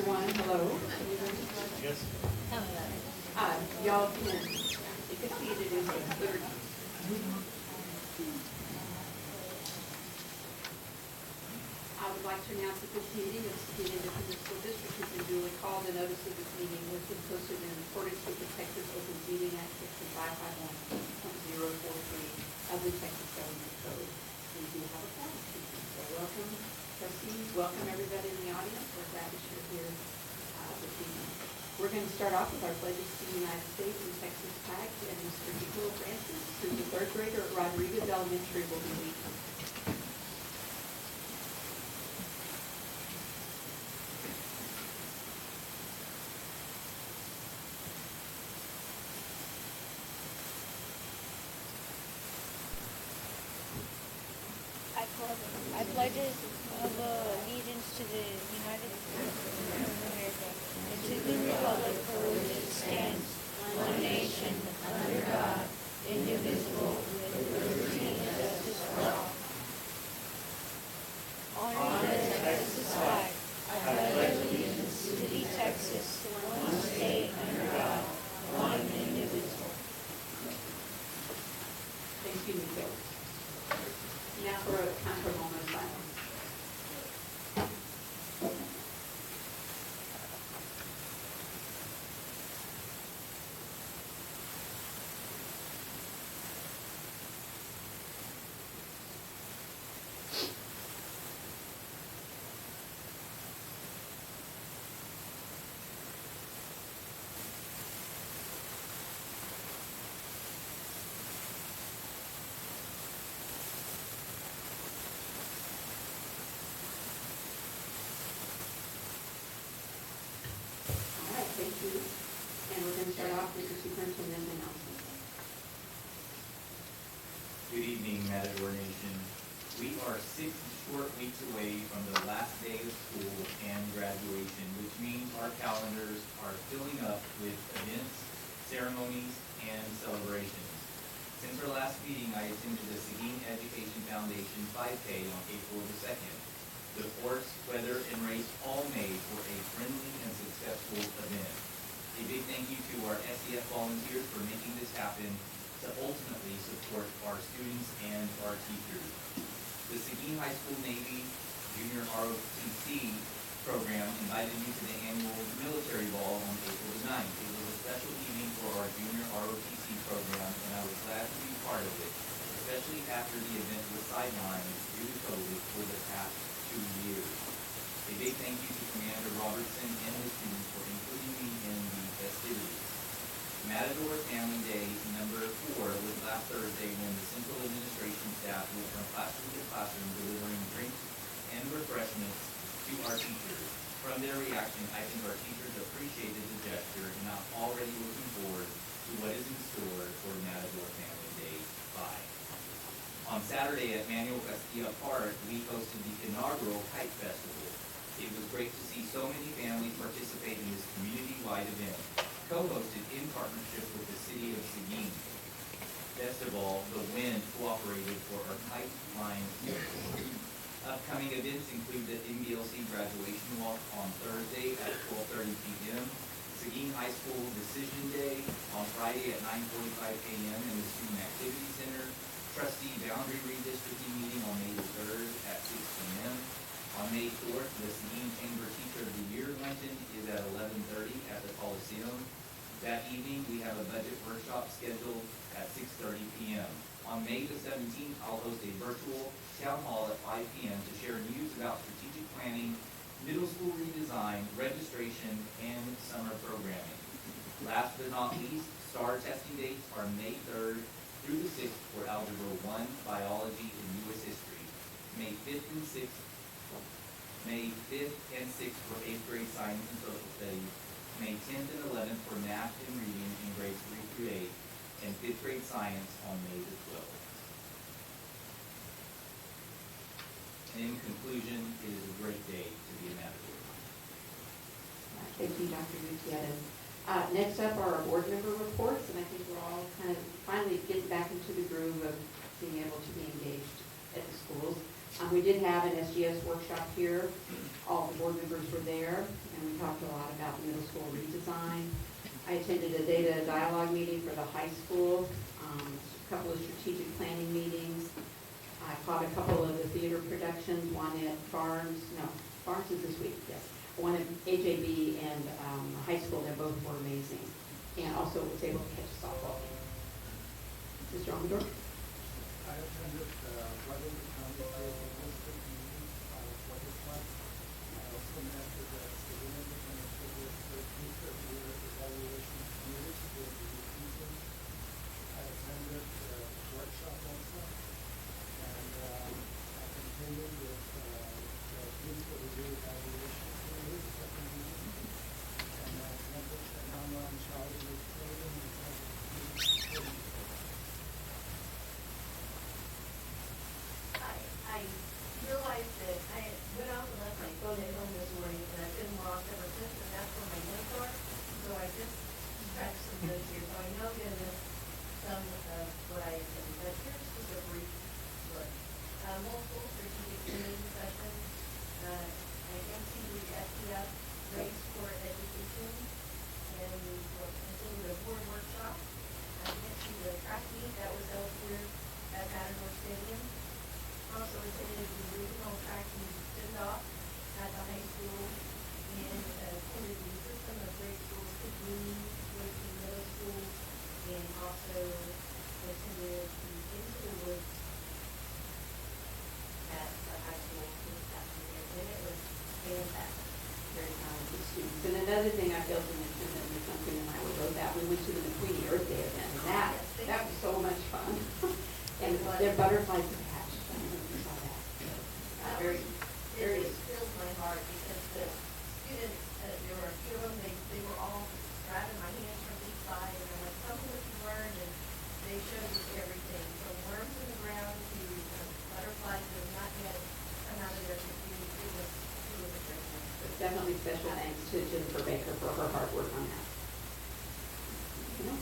everyone. Hello. Yes. Y'all can take a seat. It is liberty. I would like to announce that this meeting of the Seguin Independent School District has been duly called. The notice of this meeting was posted in accordance with the Texas Open Meeting Act, Section 551.043 of the Texas Government Code. We do have a quorum. So welcome, trustees. Welcome everybody in the audience. We're glad that you're here this evening. We're going to start off with our pledges to the United States and Texas flag, and Mr. Nico Francis, who's a third grader at Rodriguez Elementary, will be leading. I pledge allegiance to the United States of America and to the republic for which it stands, one nation, under God, indivisible, with liberty and justice for all. Honor the Texas flag. I pledge allegiance to the Texas, one state under God, one indivisible. Thank you, Nico. Now for a time for a moment of silence. Thank you. And we're going to start off with the superintendent's announcement. Good evening, Matador Nation. We are 6 short weeks away from the last day of school and graduation, which means our calendars are filling up with events, ceremonies, and celebrations. Since our last meeting, I attended the Seguin Education Foundation 5K on April the 2nd. The course, weather, and race all made for a friendly and successful event. A big thank you to our SEF volunteers for making this happen to ultimately support our students and our teachers. The Seguin High School Navy Junior ROTC program invited me to the annual military ball on April the 9th. It was a special evening for our junior ROTC program, and I was glad to be part of it, especially after the event was sidelined due to COVID for the past 2 years. A big thank you to Commander Robertson and his students for including me in the festivities. Matador Family Day number 4 was last Thursday when the central administration staff went from classroom to classroom delivering drinks and refreshments to our teachers. From their reaction, I think our teachers appreciated the gesture and are already looking forward to what is in store for Matador Family Day 5. On Saturday at Manuel Castilla Park, we hosted the inaugural Kite Festival. It was great to see so many families participate in this community-wide event, co-hosted in partnership with the City of Seguin. Best of all, the wind cooperated for our Kite line. Upcoming events include the MBLC graduation walk on Thursday at 12:30 p.m., Seguin High School Decision Day on Friday at 9:45 a.m. in the Student Activity Center, Trustee Boundary Redistricting meeting on May the 3rd at 6 p.m. On May 4th, the Seguin Chamber Teacher of the Year luncheon is at 11:30 at the Coliseum. That evening, we have a budget workshop scheduled at 6:30 p.m. On May the 17th, I'll host a virtual town hall at 5 p.m. to share news about strategic planning, middle school redesign, registration, and summer programming. Last but not least, STAR testing dates are May 3rd through the 6th for Algebra 1, Biology, and U.S. History. May 5th and 6th for 8th grade Science and Social Studies. May 10th and 11th for Math and Reading in grades 3 through 8, and 5th grade Science on May the 12th. In conclusion, it is a great day to be a Matador. Thank you, Dr. Gutierrez. Next up are our board member reports, and I think we're all kind of finally getting back into the groove of being able to be engaged at the schools. We did have an SGS workshop here. All the board members were there, and we talked a lot about middle school redesign. I attended a data dialogue meeting for the high school, a couple of strategic planning meetings. I caught a couple of the theater productions, one at Barnes is this week, yes. One at AJB and high school, they both were amazing. And also was able to catch a softball game. Mr. Amador? I attended one of the county listed meetings for this month. I also met with the Seguin and the future year evaluation committee for the new season. I attended the workshop also, and I continued with the Greenfield Subdivision evaluation committee, the second meeting, and I attended an online childhood training and training. I realized that I went out and left my phone at home this morning, and I've been lost ever since, and that's where my notes are. So I just scratched some notes here, so I know I'm gonna miss some of what I said, but here's just a brief look. Multiple strategic planning sessions. I MC'd FPF, Race for Education, and we attended a board workshop. I went to the track meet that was held here at Matador Stadium. Also attended the regional track meet send-off at the high school, and attended the system of grade schools, Seguin middle school, and also attended the Into the Woods at the high school this afternoon, and it was fantastic. Very talented students. And another thing I failed to mention, and something and I wrote that, we went to the McQueen Earth Day event, and that was so much fun. And their butterflies attached. I don't know if you saw that. Very, very. It fills my heart because the students, there were a few of them, they were all grabbing my hands from each side, and I'm like, tell me what you learned, and they showed us everything, from worms in the ground to butterflies that have not yet come out of their cocoon. It was a great one. But definitely special thanks to Jennifer Baker for her hard work on that. You know?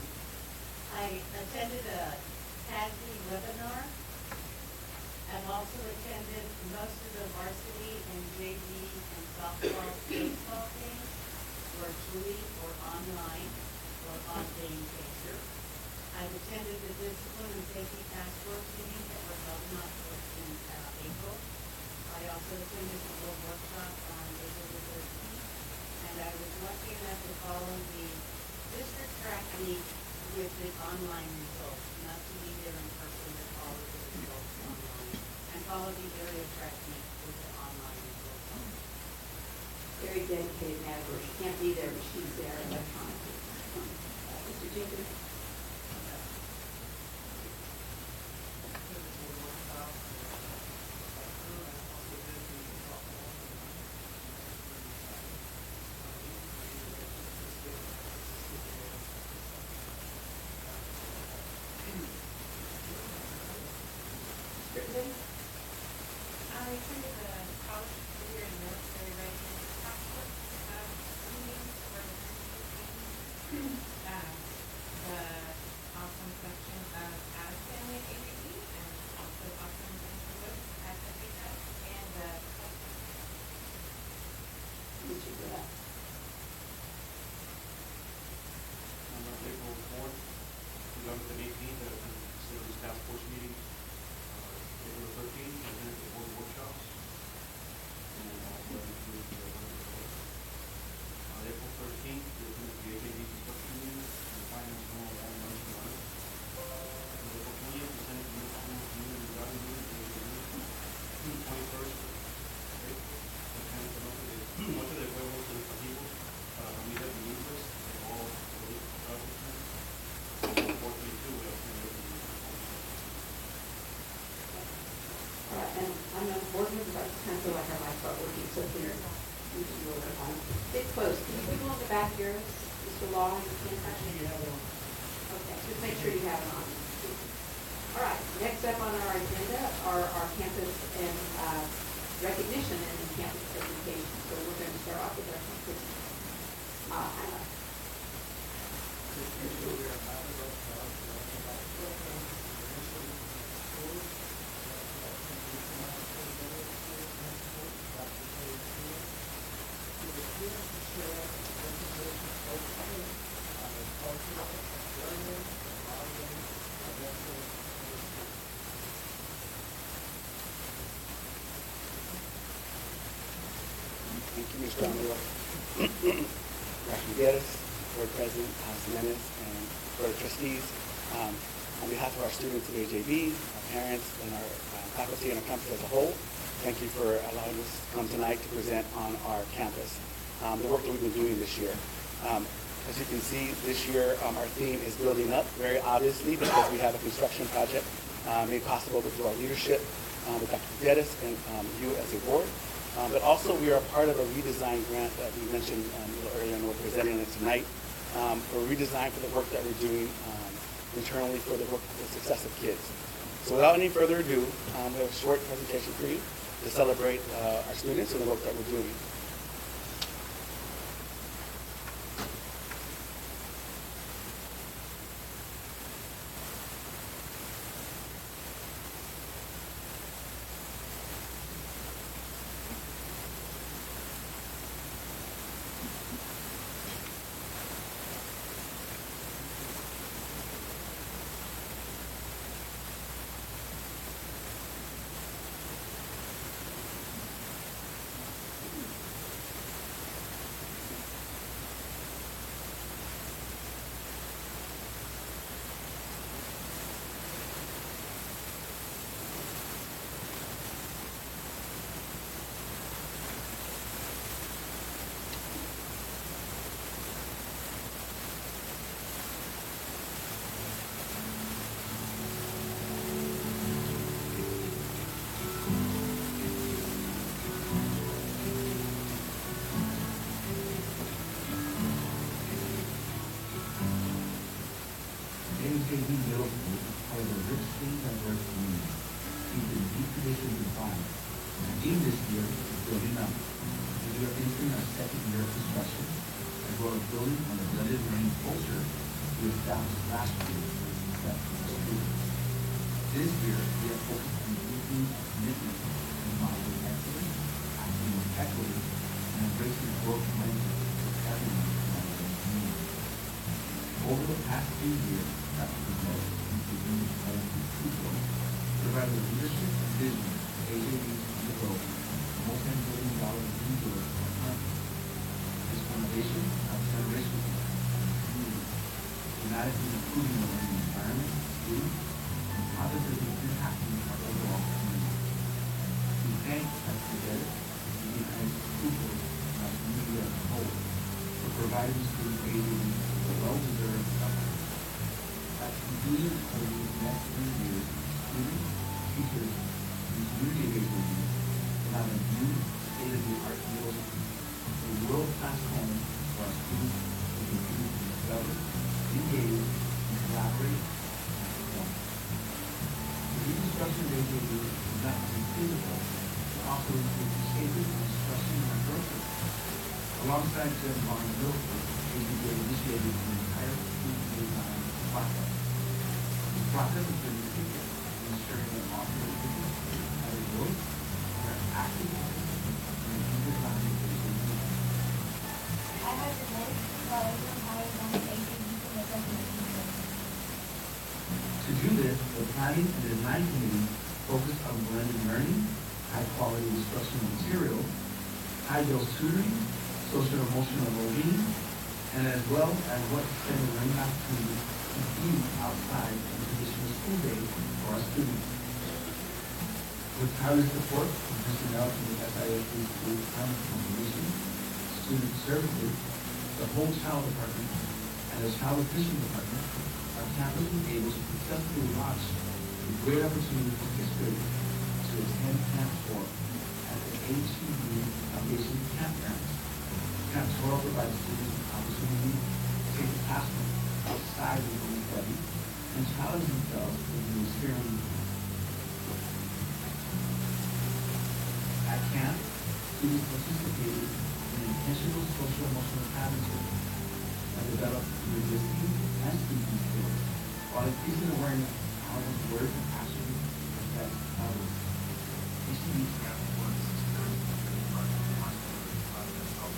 I attended a TASB webinar. I've also attended most of the varsity and JV and softball baseball games, virtually or online or on Game Changer. I've attended the Discipline and Safety Task Force meetings that were held in April. I also attended the World Workshop on April the 13th, and I was lucky enough to follow the district track meet with the online results, not to be there in person, but follow the results online, and follow the area track meet with the online results. Very dedicated manager. She can't be there, but she's there electronically. Mr. Jenkins? I attended the college career and military readiness task force meetings for the awesome section of Adam's family at ABB, and also awesome Woods at FHS, and Mr. Greta? On April 4th, 2018, the Facilities Task Force meeting. April 13th, I attended the board workshops. And also include the on April 13th, we attended the AJD construction meeting and finance normal all months in line. On April 20th, we attended the middle school community regarding meeting at AJD. June 21st, much of the pueblos de los amigos para familias bilingües de all political establishments. 422, we attended the And I'm a board member, but I kind of feel like our lives are working so here. We should go over home. Get close. Can you go on the back here, Mr. Law? You can't actually have it on. Okay, just make sure you have it on. All right, next up on our agenda are our campus and recognition and campus education. So we're going to start off with our campus highlight. Please join me. Dr. Gutierrez, Board President, House Jimenez, and Board of Trustees. On behalf of our students at AJB, our parents, and our faculty and our campus as a whole, thank you for allowing us to come tonight to present on our campus, the work that we've been doing this year. As you can see, this year our theme is building up, very obviously, because we have a construction project made possible through our leadership with Dr. Gutierrez and you as a board. But also we are a part of a redesign grant that we mentioned a little earlier, and we're presenting it tonight, for redesign for the work that we're doing internally for the success of kids. So without any further ado, we have a short presentation for you to celebrate our students and the work that we're doing. AJB Middle School is part of a richly diverse community, steeped in deep traditions and values. The theme this year is building up. We are entering our second year of construction, as well as building on the blended learning culture we established last year for the success of our students. This year, we are focused on deepening our commitment to modeling excellence, acting with equity, and embracing a growth mindset for everyone in our community. Over the past few years, Dr. Cruz, including Nico, provided leadership and vision for AJB's undergoing a multi-billion-dollar rebuild of our campus. This foundation helps generations of community, united in improving the learning environment, students, and positively impacting our overall community. We thank Dr. Cruz and the high school board and our community as a whole for providing students AJB with a well-deserved support. At the conclusion of these next 3 years, students, teachers, and community of AJB will have a new state-of-the-art middle school, a world-class home for our students to continue to discover, engage, and collaborate and perform. The reconstruction of AJB is not only physical, but also includes the sacred construction of our growth. Alongside Jen Vaughn Middle School, AJB initiated an entire school design process. This process has been critical in ensuring that all students have a voice and are active participants in the redesign of AJB. I have the voice, but I don't have one AJB to make recommendations. To do this, the planning and design committee focused on blended learning, high-quality instructional material, high-dose tutoring, social and emotional well-being, and as well as what extended learning opportunities to be outside of the traditional school day for our students. With tireless support from personnel from the SISD School Talent Combination, Student Services, the Whole Child Department, and the Child Nutrition Department, our campus was able to successfully launch a great opportunity for history to attend Camp 4 at the HEB Foundation Campgrounds. Camp 12 provides students an opportunity to take the classroom outside of the study and challenge themselves with new experiences. At camp, students participated in intentional social emotional habits that developed resilience and speaking skills, while increasing awareness of how those words and actions affect others. HEB's Camp 1 system is part of the process of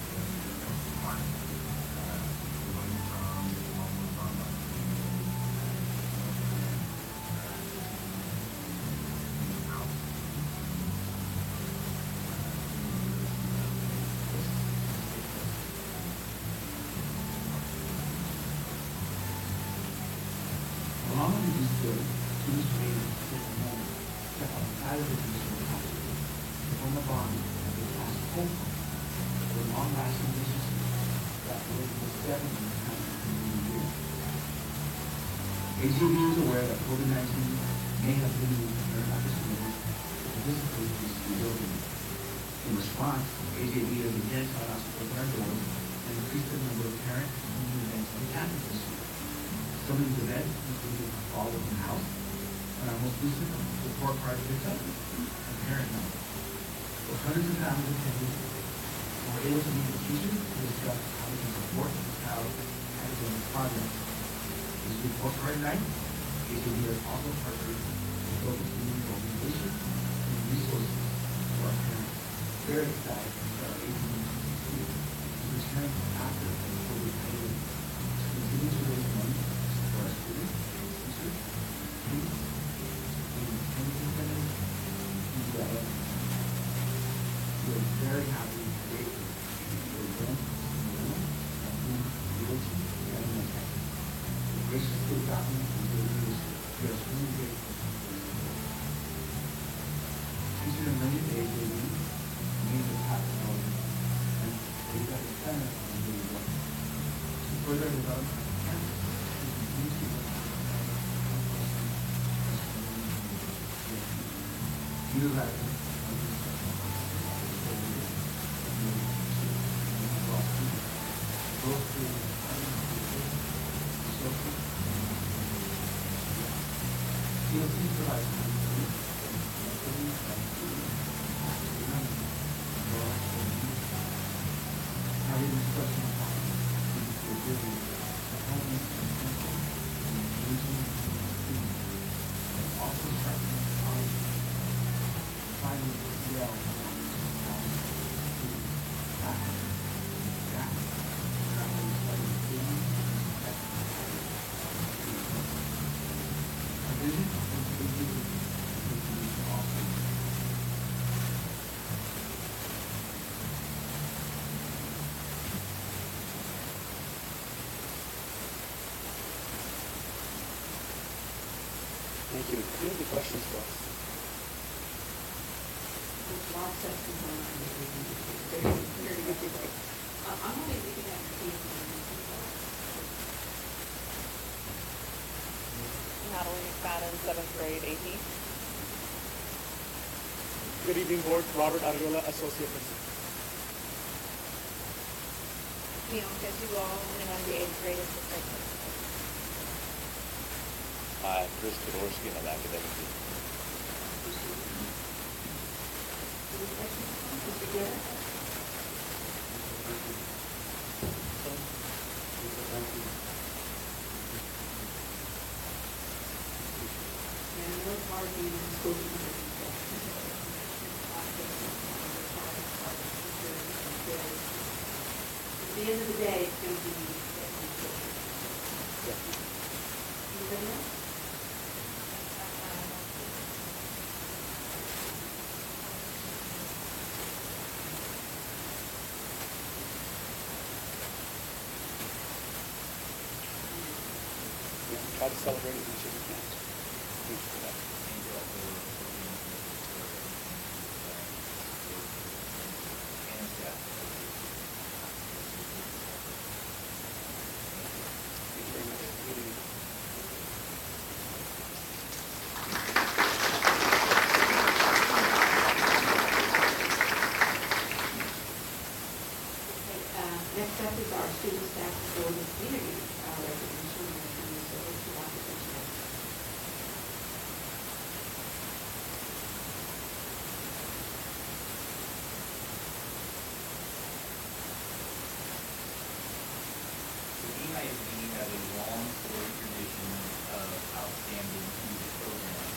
demonstrated that the moment step outside of the municipal council to form a bond and be cast home for long-lasting relationships that will definitely come in the new year. AGB is aware that COVID-19 may have limited their opportunity to participate in this rebuilding. In response, AJB has again sought out to open our doors and increase the number of parent and community events on campus this year. Some of these events included a fall open house and our most recent report card pickup and parent night. With hundreds of families attending, we were able to meet with teachers to discuss how we can support the child's academic progress. This report card night, AJB has also partnered with local community organizations and resources for our parents. Very excited for our AJB to return after the COVID period to continue to raise money for our students, teachers, kids, and community centers, and do that every time. We are very happy and grateful for them, and whom realty and mental. The gracious school government and their leadership, we are extremely grateful for this support. Teachers and learning at AJB remains a top priority, and they got the center of the work. To further develop our campus, we continue to work on utilizing our instructional both through social PLC provides having instructional content to ability to help me to simple and engaging students, and also sharpening knowledge, finding the CL Thank you. Do you have any questions for us? There's lots of things going on that we can do. Very good today. I'm hoping we can have a team. Natalie McFadden, 7th grade AP. Good evening, Board. Robert Arriola, Associate Principal. Bianca Duval, and I'm the 8th grade assistant principal. Chris Kodorsky, and I'm academic team. Any questions? Mr. Garrett? And no part being in the school committee. At the end of the day, it's going to be anybody else? Try to celebrate as much as we can. Thank you for that. Thank you all for working and staff. Thank you very much. Good evening. Next up is our student staff facility community recognition and community service to Dr. Fisher. Seguin ISD has a long storied tradition of outstanding music programs.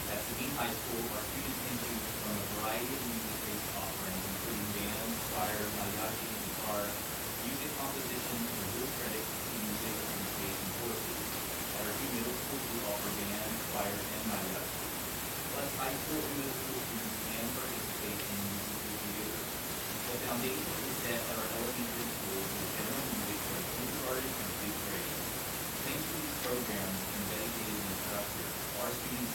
At Seguin High School, our students can choose from a variety of music-based offerings, including band, choir, mariachi, guitar, music composition, and dual credit music appreciation courses. At our two middle schools, we offer band, choir, and mariachi. Plus, high school and middle school students can participate in musical theater. The foundation is set at our elementary schools with general music for kindergarten and fifth grade. Thanks to these programs and dedicated instructors, our students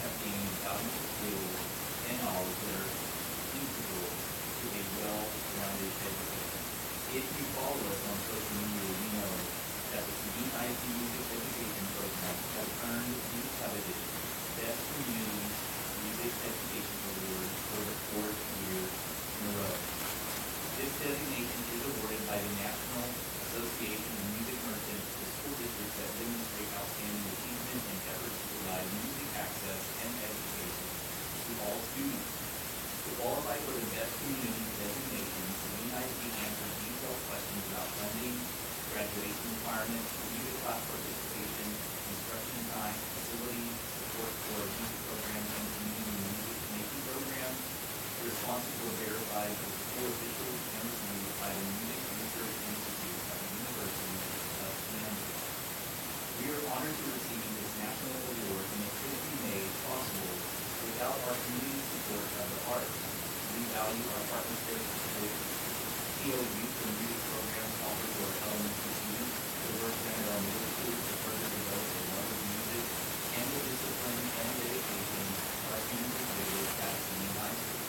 responsible to verify the school officials and reviewed by the Music Research Institute at the University of Kansas. We are honored to receive this national award, and it couldn't be made possible without our community support of the arts. We value our partnerships with TO Youth and Music programs offered to our elementary students, the work done at our middle school to further develop the love of music, and the discipline and dedication our students exhibit at Seguin High School.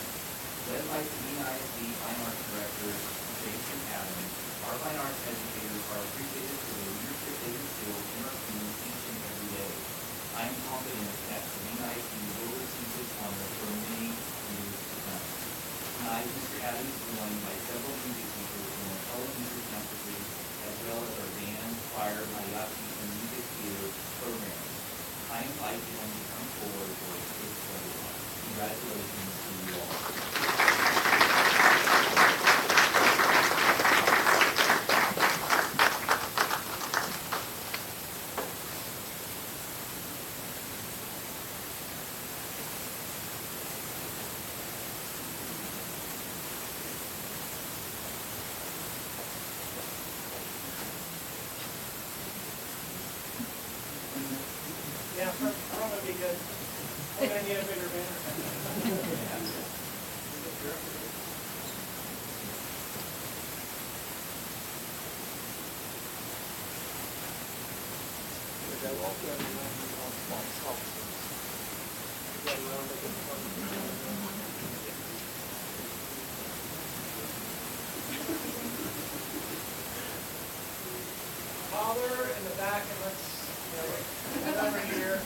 Led by Seguin ISD Fine Arts Director Jason Adams, our fine arts educators are appreciated for the leadership they instill in our team each and every day. I am confident that Seguin ISD will receive this honor for many years to come. Tonight, Mr. Adams is joined by several music teachers from our elementary campuses, as well as our band, choir, mariachi, and music theater programs. I invite them to come forward for a quick photo. Congratulations to you all. Yeah, front would be good. We're gonna need a bigger banner. Father in the back, and let's, head over here.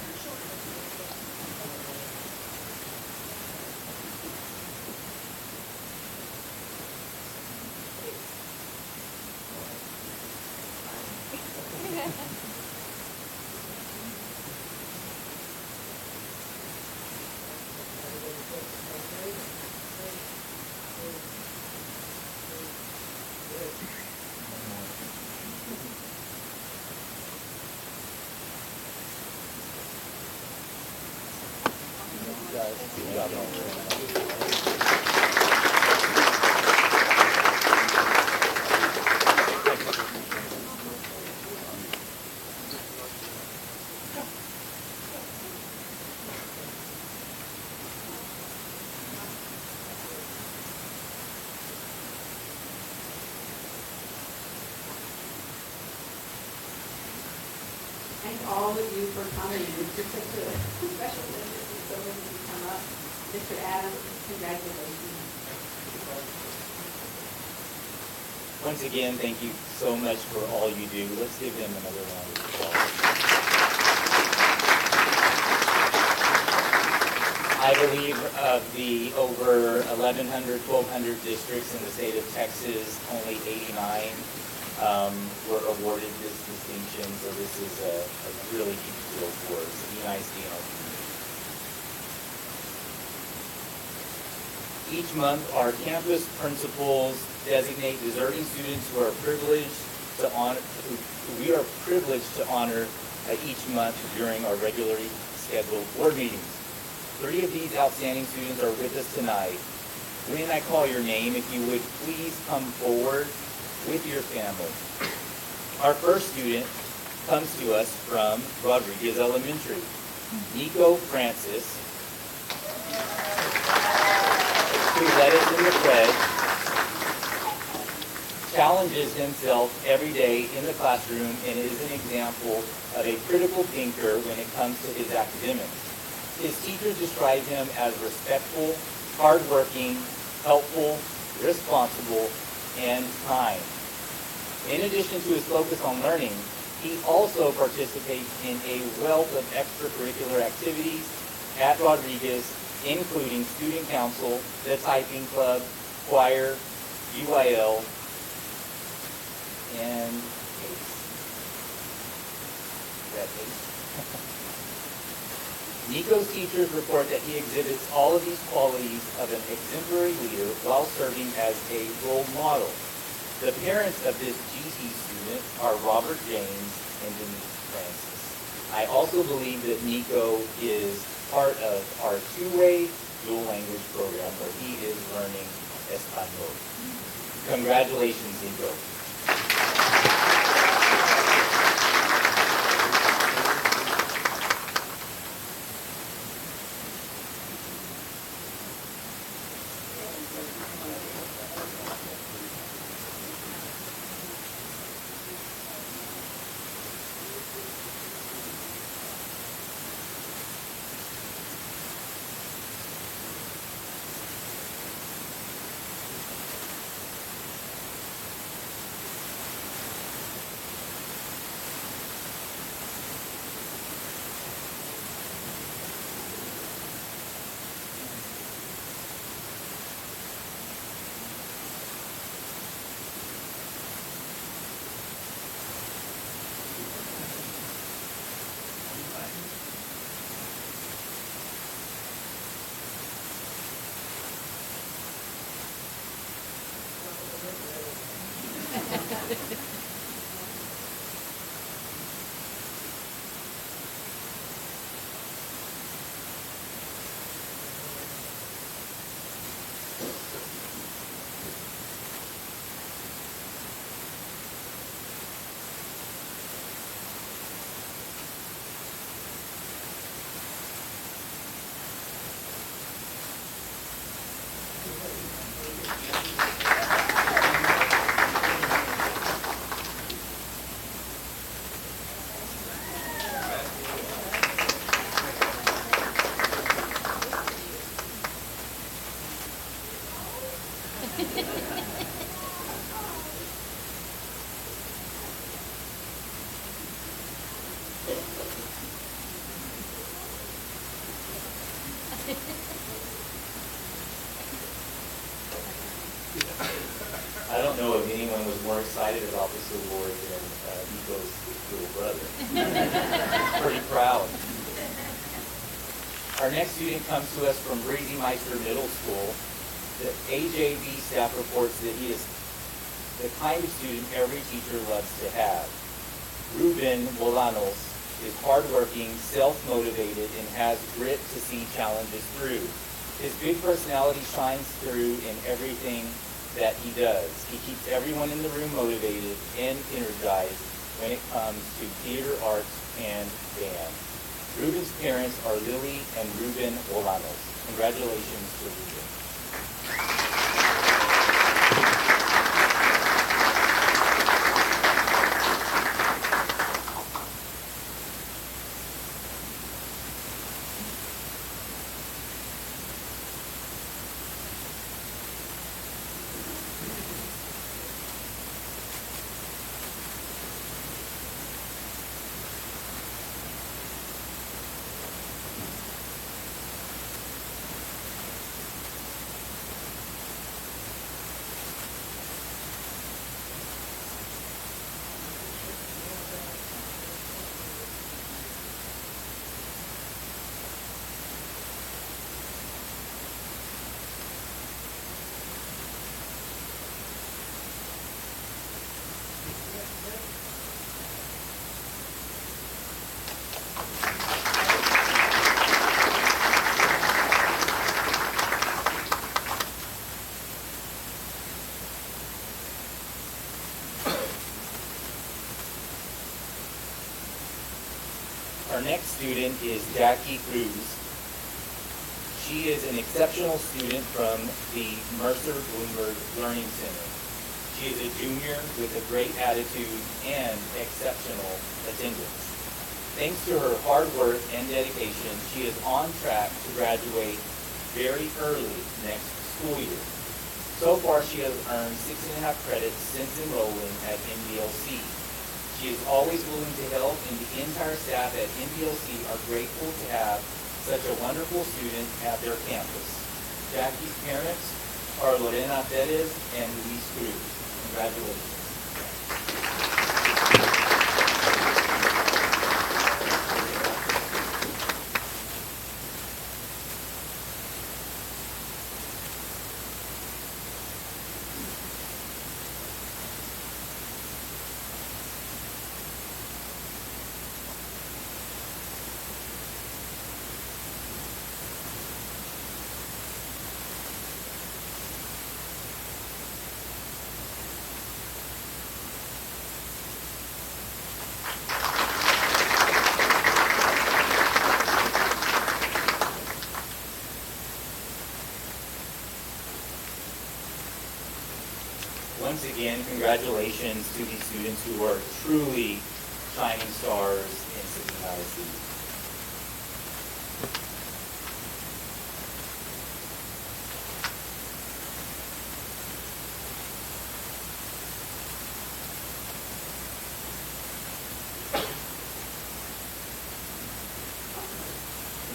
Good job. Thank all of you for coming. It's just such a special visit. It's so good to come up. Mr. Adams, congratulations. Once again, thank you so much for all you do. Let's give them another round of applause. I believe of the over 1,100, 1,200 districts in the state of Texas, only 89 were awarded this distinction, so this is a really huge deal for Seguin ISD and our community. Each month, our campus principals designate deserving students who are privileged to honor, we are privileged to honor each month during our regularly scheduled board meetings. 3 of these outstanding students are with us tonight. When I call your name, if you would please come forward with your family. Our first student comes to us from Rodriguez Elementary. Nico Francis, who led us in the pledge, challenges himself every day in the classroom and is an example of a critical thinker when it comes to his academics. His teachers describe him as respectful, hardworking, helpful, responsible, and kind. In addition to his focus on learning, he also participates in a wealth of extracurricular activities at Rodriguez, including student council, the typing club, choir, UIL, and ACE. Is that ACE? Nico's teachers report that he exhibits all of these qualities of an exemplary leader while serving as a role model. The parents of this GT student are Robert James and Denise Francis. I also believe that Nico is part of our two-way dual language program where he is learning Congratulations, Nico. I don't know if anyone was more excited about this award than Nico's little brother. Pretty proud. Our next student comes to us from Breezy Meister Middle School. The AJB staff reports that he is the kind of student every teacher loves to have. Ruben Bolanos is hardworking, self-motivated, and has grit to see challenges through. His big personality shines through in everything that he does. He keeps everyone in the room motivated and energized when it comes to theater, arts, and band. Ruben's parents are Lily and Ruben Bolanos. Congratulations to Ruben. Our next student is Jackie Cruz. She is an exceptional student from the Mercer Bloomberg Learning Center. She is a junior with a great attitude and exceptional attendance. Thanks to her hard work and dedication, she is on track to graduate very early next school year. So far, she has earned 6.5 credits since enrolling at NBLC. She is always willing to help, and the entire staff at NBLC are grateful to have such a wonderful student at their campus. Jackie's parents are Lorena Perez and Luis Cruz. Congratulations. once again, congratulations to these students who are truly shining stars in Seguin ISD.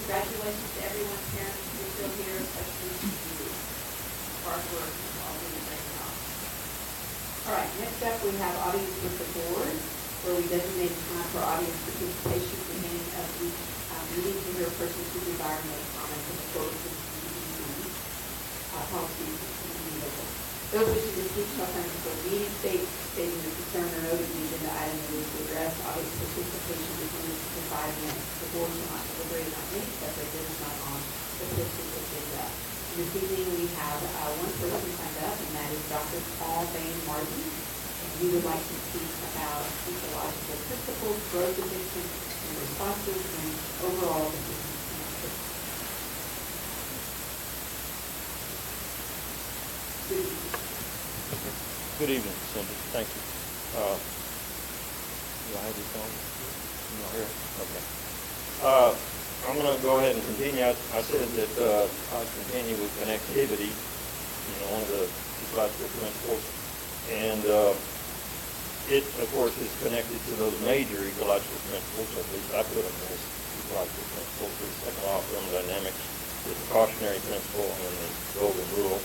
Congratulations to everyone's parents who are still here, especially to you. Hard work is all being taken off. All right, next up we have audience with the board, where we designate time for audience participation at the beginning of each meeting to hear a person who desires to make comments on the policies policies and individuals. Those wishing to speak shall come before the meeting stating their concern or noting the agenda item they wish to address. Audience participation is limited to 5 minutes. The board shall not deliberate on any subject that is not on the posted agenda. This evening we have one person signed up, and that is Dr. Paul Bain Martin. And he would like to speak about ecological principles, growth addiction, and responses, and overall the business management. Good evening. Good evening, Cindy. Thank you. Do I have this on? You not here? Okay. I'm going to go ahead and continue. I said that I'd continue with connectivity, one of the ecological principles. And it, of course, is connected to those major ecological principles, at least I put them as ecological principles: the second law of thermodynamics, the precautionary principle, and the golden rule.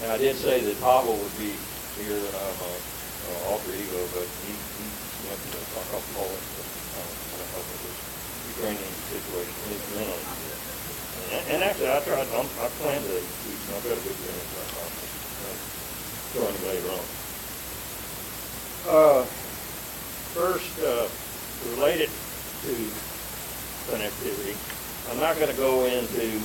And I did say that Pavel would be here, alter ego, but he went to talk off Poland to kind of help with this Ukrainian situation, at least mentally. And actually, I planned to do, I've got a good feeling about I'll join you later on. First, related to connectivity, I'm not going to go into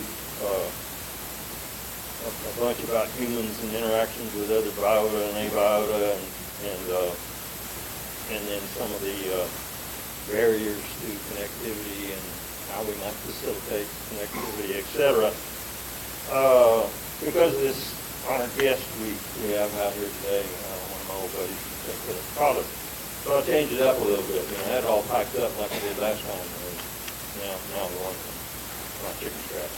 a bunch about humans and interactions with other biota and abiota, and then some of the barriers to connectivity and how we might facilitate connectivity, etc. Because of this honored guest we have out here today, one of my old buddies from St. Philip College. So I changed it up a little bit. I had it all typed up like I did last time. Now I'm going from my chicken scratch,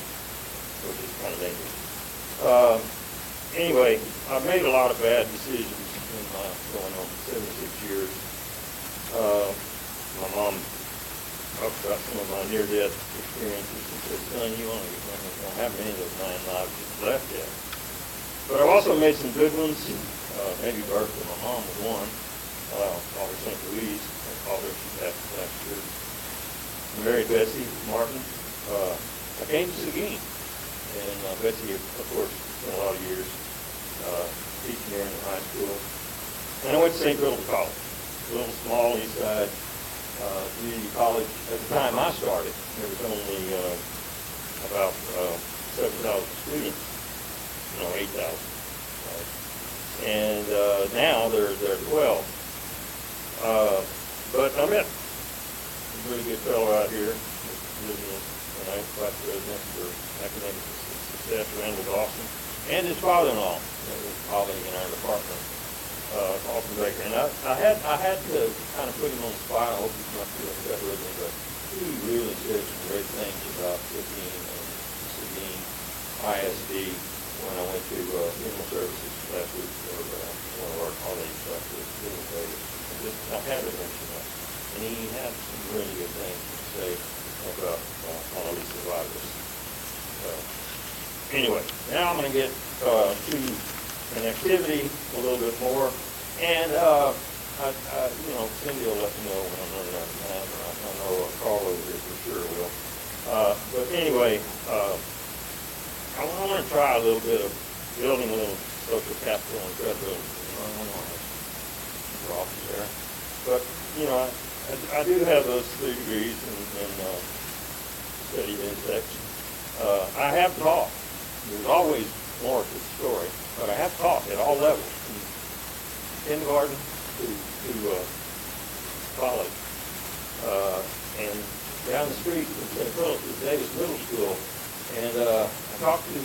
which is kind of dangerous. Anyway, I've made a lot of bad decisions in my going on 76 years. My mom talked about some of my near-death experiences and said, son, you don't have many of those 9 lives left yet. But I've also made some good ones. Maybe birth of my mom was one. Called her St. Louise. I called her, she passed last year. I married Betsy Martin. I came to Seguin. And Betsy, of course, spent a lot of years teaching here in the high school. And I went to St. Philip College, a little small east side community college. At the time I started, there was only about 7,000 students, 8,000. Right? And now there are 12. But I met a really good fellow out here, and I was vice president for academic success, Randall Dawson, and his father-in-law, was colleague in our department, Alton Baker. And I had to kind of put him on the spot. I hope he's not feeling better with me, but he really said some great things about Seguin and Seguin ISD when I went to Human Services last week for one of our colleagues up at Human Services. I had to mention that. And he had some really good things to say about all of these survivors. Anyway, now I'm going to get to connectivity a little bit more. And, Cindy will let me know when I'm running out of time. I know Carl over here for sure will. But anyway, I want to try a little bit of building a little social capital and credibility. I don't know problems there. But, I do have those 3 degrees in studied insects. I have taught. There's always more to the story, but I have taught at all levels, from kindergarten to college. And down the street from St. Philip is Davis Middle School. And I talked to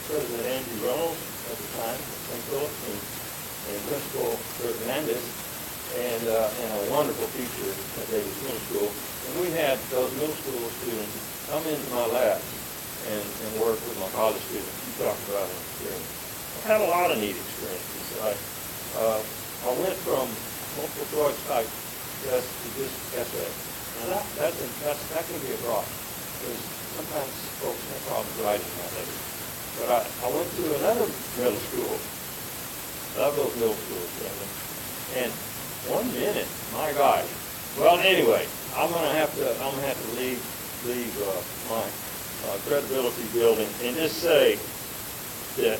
President Andrew Reynolds at the time at St. Philip, and and Principal Hernandez, and a wonderful teacher at Davis Middle School. And we had those middle school students come into my labs and work with my college students. You talked about an experience. I had a lot of neat experiences. I went from multiple choice type test to just essay. And that can be a problem, because sometimes folks have problems writing that letter. But I went to another middle school. Love those middle schools, and 1 minute, my gosh. Well, anyway, I'm gonna have to leave my credibility building and just say that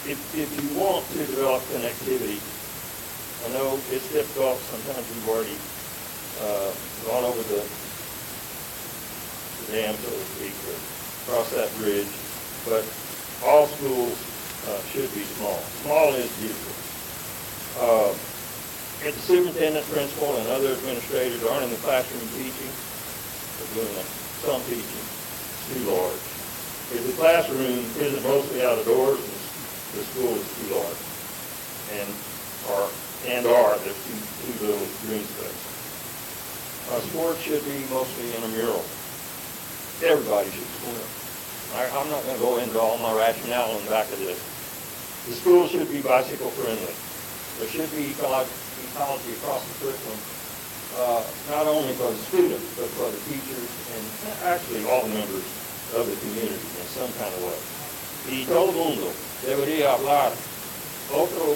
if you want to develop connectivity, I know it's difficult. Sometimes we've already gone over the dam, so to speak, or cross that bridge. But all schools should be small. Small is beautiful. If the superintendent, principal, and other administrators aren't in the classroom teaching, they're doing some teaching, it's too large. If the classroom isn't mostly out of doors, the school is too large. There's too little green space. Sports should be mostly intramural. Everybody should swim. I'm not going to go into all my rationale in the back of this. The school should be bicycle friendly. There should be ecology across the curriculum, not only for the students, but for the teachers and actually all members of the community in some kind of way. Y todo el mundo debería hablar otro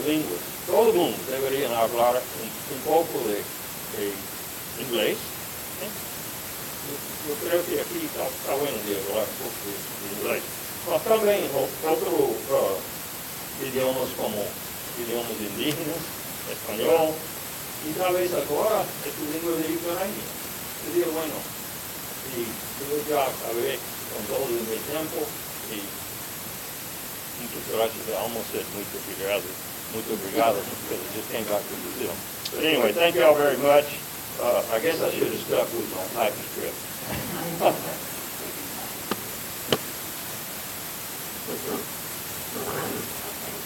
lengua. Todo el mundo debería hablar un poco de inglés. Yo creo que aquí está bueno de hablar un poco de inglés. Pero también otros idiomas como idiomas indígenas, español, y tal vez ahora es tu lengua de Ucrania. Sería bueno. Y yo ya acabé con todo el mi tiempo y muchas gracias. I almost said muito obrigado because it just came back to Brazil. But anyway, thank you all very much. I guess I should have stuck with my typing script.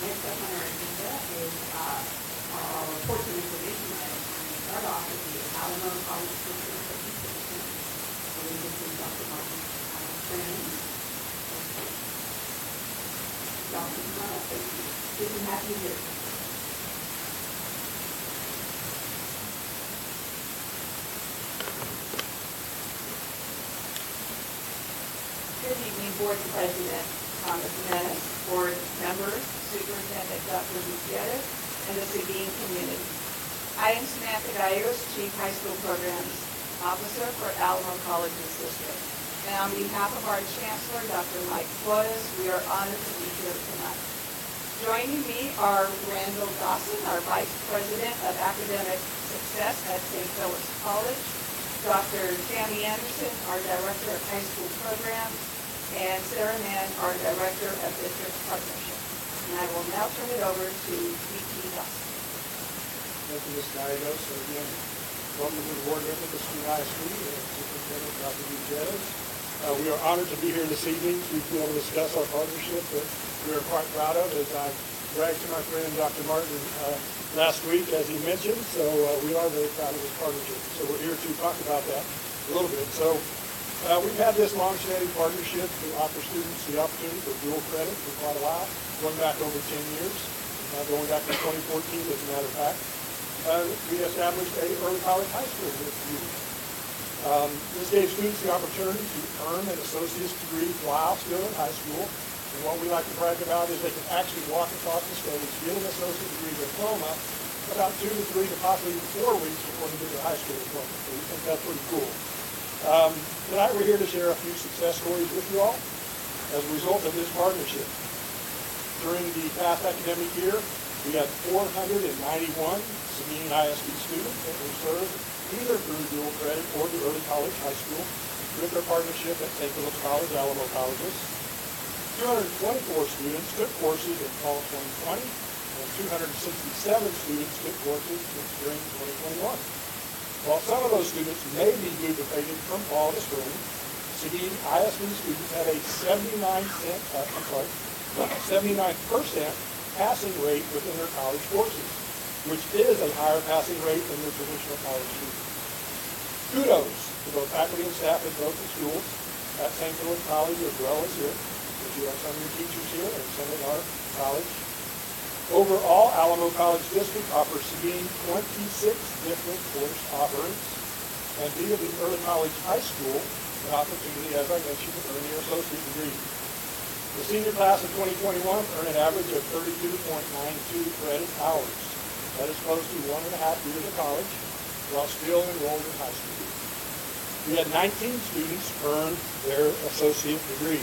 Next up on our agenda is our reports and information items. We start off with the Alamo College System Position. So we just see Dr. Martin Friends. Dr. Martin, good to have you here. Good evening, Board President Thomas Menace, Board members, Superintendent Dr. Gutierrez, and the Seguin community. I am Samantha Gallegos, Chief High School Programs Officer for Alamo College District. And on behalf of our Chancellor, Dr. Mike Flores, we are honored to be here tonight. Joining me are Randall Dawson, our Vice President of Academic Success at St. Philip's College, Dr. Tammy Anderson, our Director of High School Programs, and Sarah Mann, our Director of District Partnership. And I will now turn it over to VP Dawson. Thank you, Ms. Gallegos. So again, welcome to the board member of the Seguin ISD and Superintendent Dr. Gutierrez. We are honored to be here this evening to be able to discuss our partnership that we are quite proud of, as I bragged to my friend Dr. Martin last week, as he mentioned. So we are very proud of this partnership. So we're here to talk about that a little bit. So we've had this long-standing partnership to offer students the opportunity for dual credit for quite a while, going back over 10 years, going back to 2014 as a matter of fact. We established a early college high school in this community. This gave students the opportunity to earn an associate's degree while still in high school. And what we like to brag about is they can actually walk across the stage, get an associate degree diploma about 2 to 3 to possibly even 4 weeks before they get their high school diploma. So we think that's pretty cool. Tonight we're here to share a few success stories with you all as a result of this partnership. During the past academic year, we had 491 Seguin ISD students that were served either through dual credit or the early college high school with their partnership at St. Philip's College, Alamo Colleges. 224 students took courses in fall 2020, and 267 students took courses during 2021. While some of those students may be duplicated from fall to spring, Seguin ISD students had a 79% passing rate within their college courses, which is a higher passing rate than their traditional college students. Kudos to both faculty and staff at both the schools, at St. Philip College as well as here, because you have some of your teachers here and some at our college. Overall, Alamo College District offers Seguin 26 different course offerings, and via the Early College High School, an opportunity, as I mentioned, to earn your associate degree. The senior class of 2021 earned an average of 32.92 credit hours. That is close to 1.5 years of college, while still enrolled in high school. We had 19 students earn their associate degree.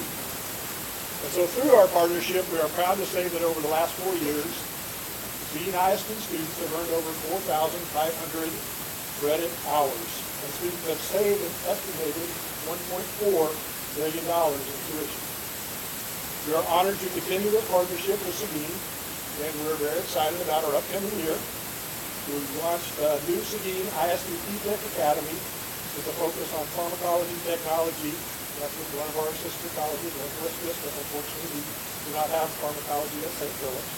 And so through our partnership, we are proud to say that over the last 4 years, Seguin ISD students have earned over 4,500 credit hours. And students have saved an estimated $1.4 billion in tuition. We are honored to continue the partnership with Seguin, and we're very excited about our upcoming year. We've launched a new Seguin ISD Tech Academy with a focus on pharmacology technology. That's with one of our sister colleges, Northwest Vista. Unfortunately, we do not have pharmacology at St. Philip's.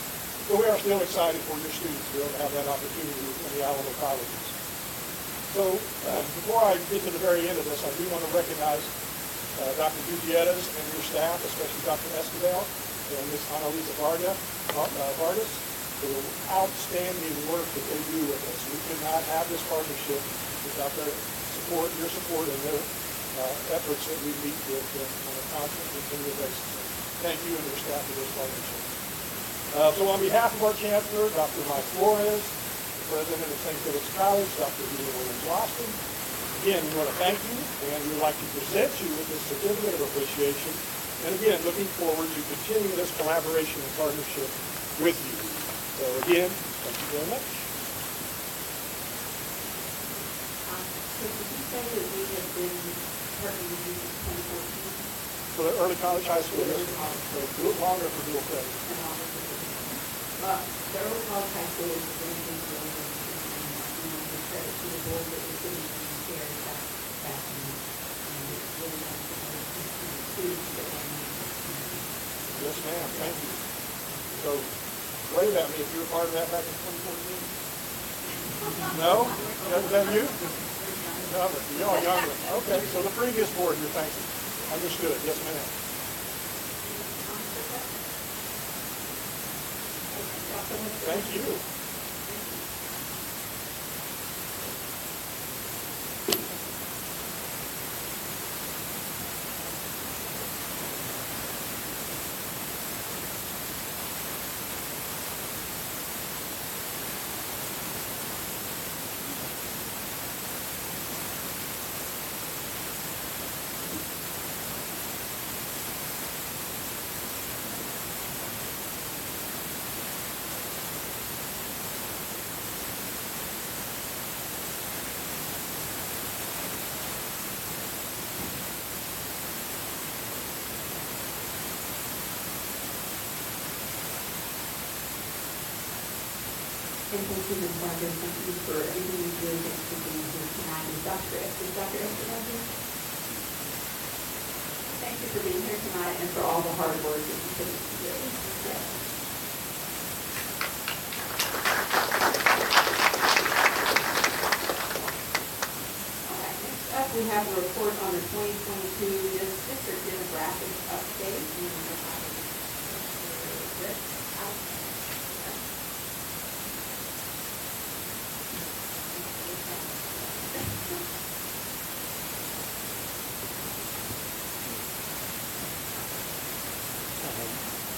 But we are still excited for your students to be able to have that opportunity in the Alamo colleges. So before I get to the very end of this, I do want to recognize Dr. Gutierrez and your staff, especially Dr. Escobar and Ms. Annalisa Vargas, for the outstanding work that they do with us. We could not have this partnership without their support, your support, and their efforts that we meet with on a constant, continual basis. Thank you and your staff for this partnership. So on behalf of our Chancellor, Dr. Mike Flores, the President of St. Philip's College, Dr. Williams Loston, again, we want to thank you, and we would like to present you with this certificate of appreciation. And again, looking forward to continuing this collaboration and partnership with you. So again, thank you very much. So did you say that we have been partnering with you since 2014? For the early college, high school, so do it longer for dual credit. Well, the early college high school is a very big deal, and the credit to the board that was sitting in the chair back in, and it's really nice to have students that want to. Yes, ma'am, thank you. So, wave at me if you were part of that back in 2014. No? Was that you? No, you're younger. Okay, so the previous board, you're thanking. Understood, yes, ma'am. Thank you. And thank you, Ms. Barker, thank you for everything you do and for being here tonight. Is Dr. Escobar here? Thank you for being here tonight and for all the hard work that you put into this. Yes. All right, next up we have a report on the 2022 district demographic update.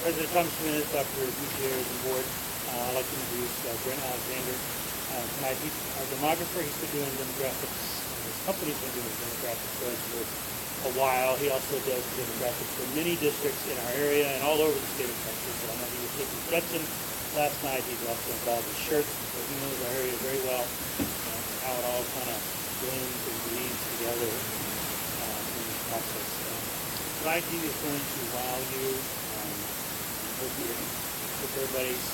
President Thompson, Dr. Gutierrez, and board, I'd like to introduce Brent Alexander. Tonight, he's our demographer. He's been doing demographics. His company's been doing demographics for a while. He also does demographics for many districts in our area and all over the state of Texas. So I know he was looking at Judson last night. He's also involved in shirts, so he knows our area very well, how it all kind of blends and bleeds together in this process. Tonight, he is going to wow you. Hope everybody's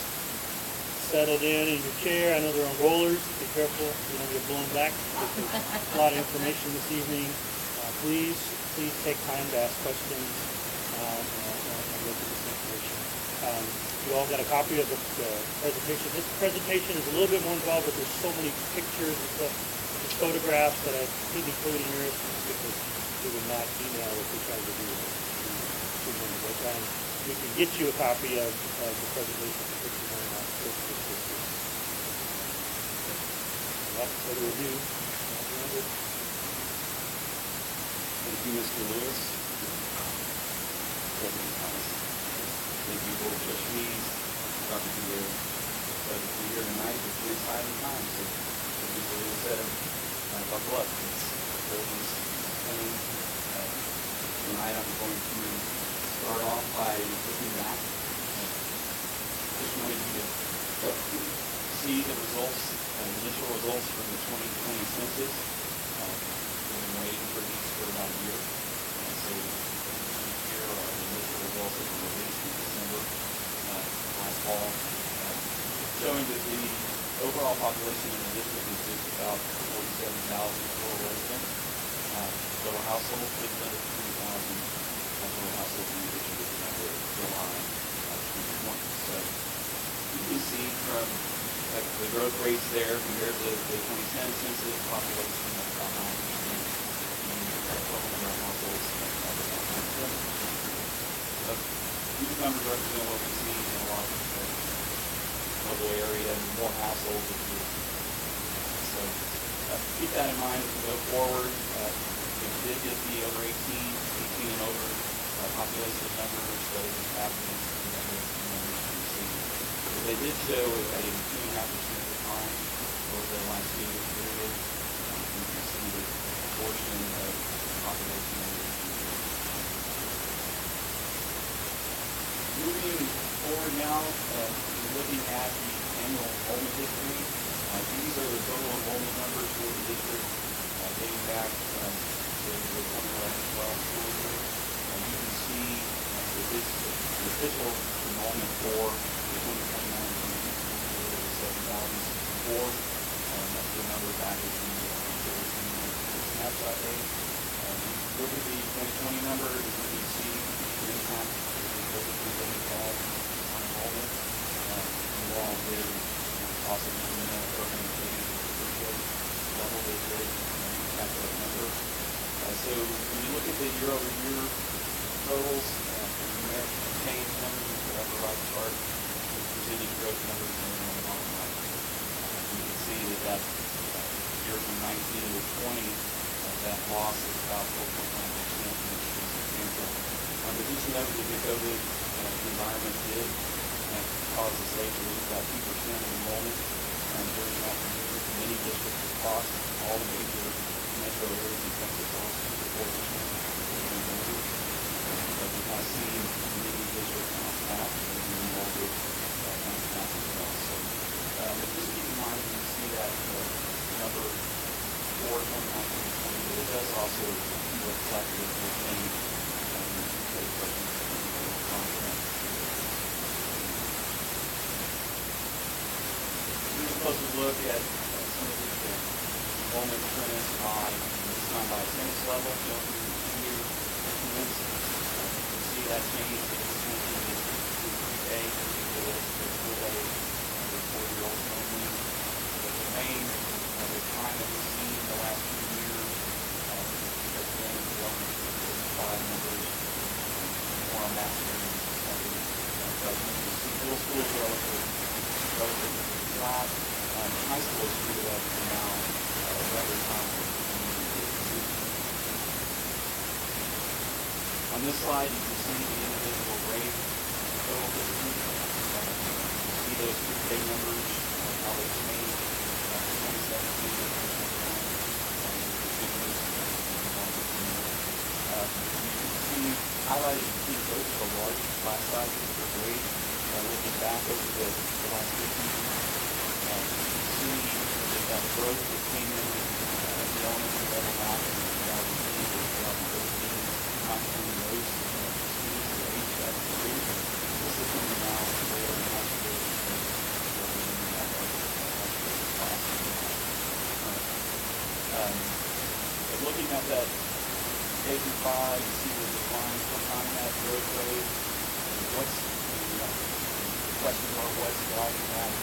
settled in your chair. I know they're on rollers. Be careful. You don't get blown back. There's a lot of information this evening. Please take time to ask questions and look at this information. You all got a copy of the presentation. This presentation is a little bit more involved, but there's so many pictures and stuff, and photographs that I didn't include in yours because we would not email what we tried to do. But we can get you a copy of the presentation for $59. Without further ado, Thank you, Mr. Lewis. President Thomas. Thank you, Board of Trustees. Dr. Pierre. Pleasure to be here tonight. It's an exciting time. So, as Mr. Lewis said, buckle up. It's buildings coming. Tonight I'm going to start off by looking back. Just wanted you to see the results, initial results from the 2020 census. We've been waiting for these for about a year. So here are the initial results that were released in December last fall, showing that the overall population in the district is just about 47,000 total residents. Total households, just under 3,000 total households in the district at the end of July 2020. So you can see from the growth rates there compared to the 2010 census population of about 9%. These numbers represent what we see in a lot of local area and more households. So keep that in mind as we go forward. We did get the over 18 and over population numbers, so it's happening. But they did show a 2.5% decline over the last 2 year period. You can see the portion of population. Moving forward now, looking at the annual enrollment history. These are the total enrollment numbers for the district dating back to the 2011-12 school year. You can see that this the official enrollment for the 2021 school year is 7,064. That's the number back at the snapshot date. Look at the 2020 number, you can see the impact that we had on enrollment. You all did also implement a program that level that did impact that number. So when you look at the year-over-year totals, numeric change numbers in the upper right chart, the percentage growth numbers in the bottom right. You can see that year from 19 to 20, that loss is about 4.9%, which is substantial. But just note that the COVID environment did cause the state to lose about 2% of enrollment during that year. Many districts across all the major metro areas in Texas lost 2 to 4% of enrollment. But we've not seen many districts bounce back and enrolled with bounce back as well. So just keep in mind when you see that number 4, 29, 20, but it does also reflect the change in the contract. Here's a closer look at some of the enrollment trends by this time by attendance level, showing you the 2-year increments. You can see that change in the percentage is 3A, particularly the school day, under 4-year-olds only. But the main decline that we've seen in the last few years has been enrollment in 5 numbers, more on that here in a second. But you can see middle school is relatively flat. High school is treated up to now record high. On this slide, you can see the individual rate total history. You see those 2K numbers, how they change from 2017 to 2021. You can see highlighted, you see both of the largest class sizes per grade. Looking back over the last 15 years. You can see that growth that came in the elementary level back in 2010 to 2013, constantly those students that age that degree. This is coming now where we have to go but looking at that K through 5, you see the decline sometime in that growth rate. What's questions are what's driving that.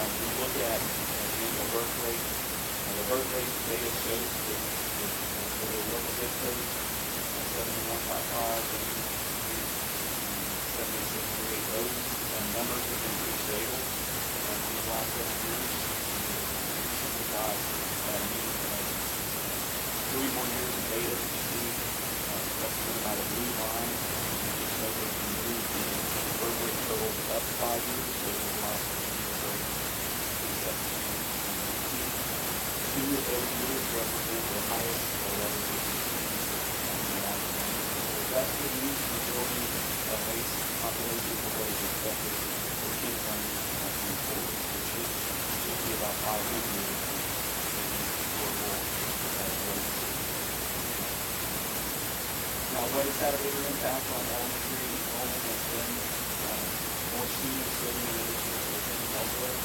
We look at the annual birth rate. The birth rate data shows that for the local zip codes, 71155 and 78638, those numbers have been pretty stable these last several years. We got three more years of data that you see. That's driven by the blue line. It shows that we moved the birth rate total up 5 years, so the last 2 of those years represent the highest levels of that's good news for building a base population for what is expected for kindergarten going forward, which should be about 500 historical growth. Now, what has had a bigger impact on elementary enrollment has been more students living in the district within elsewhere.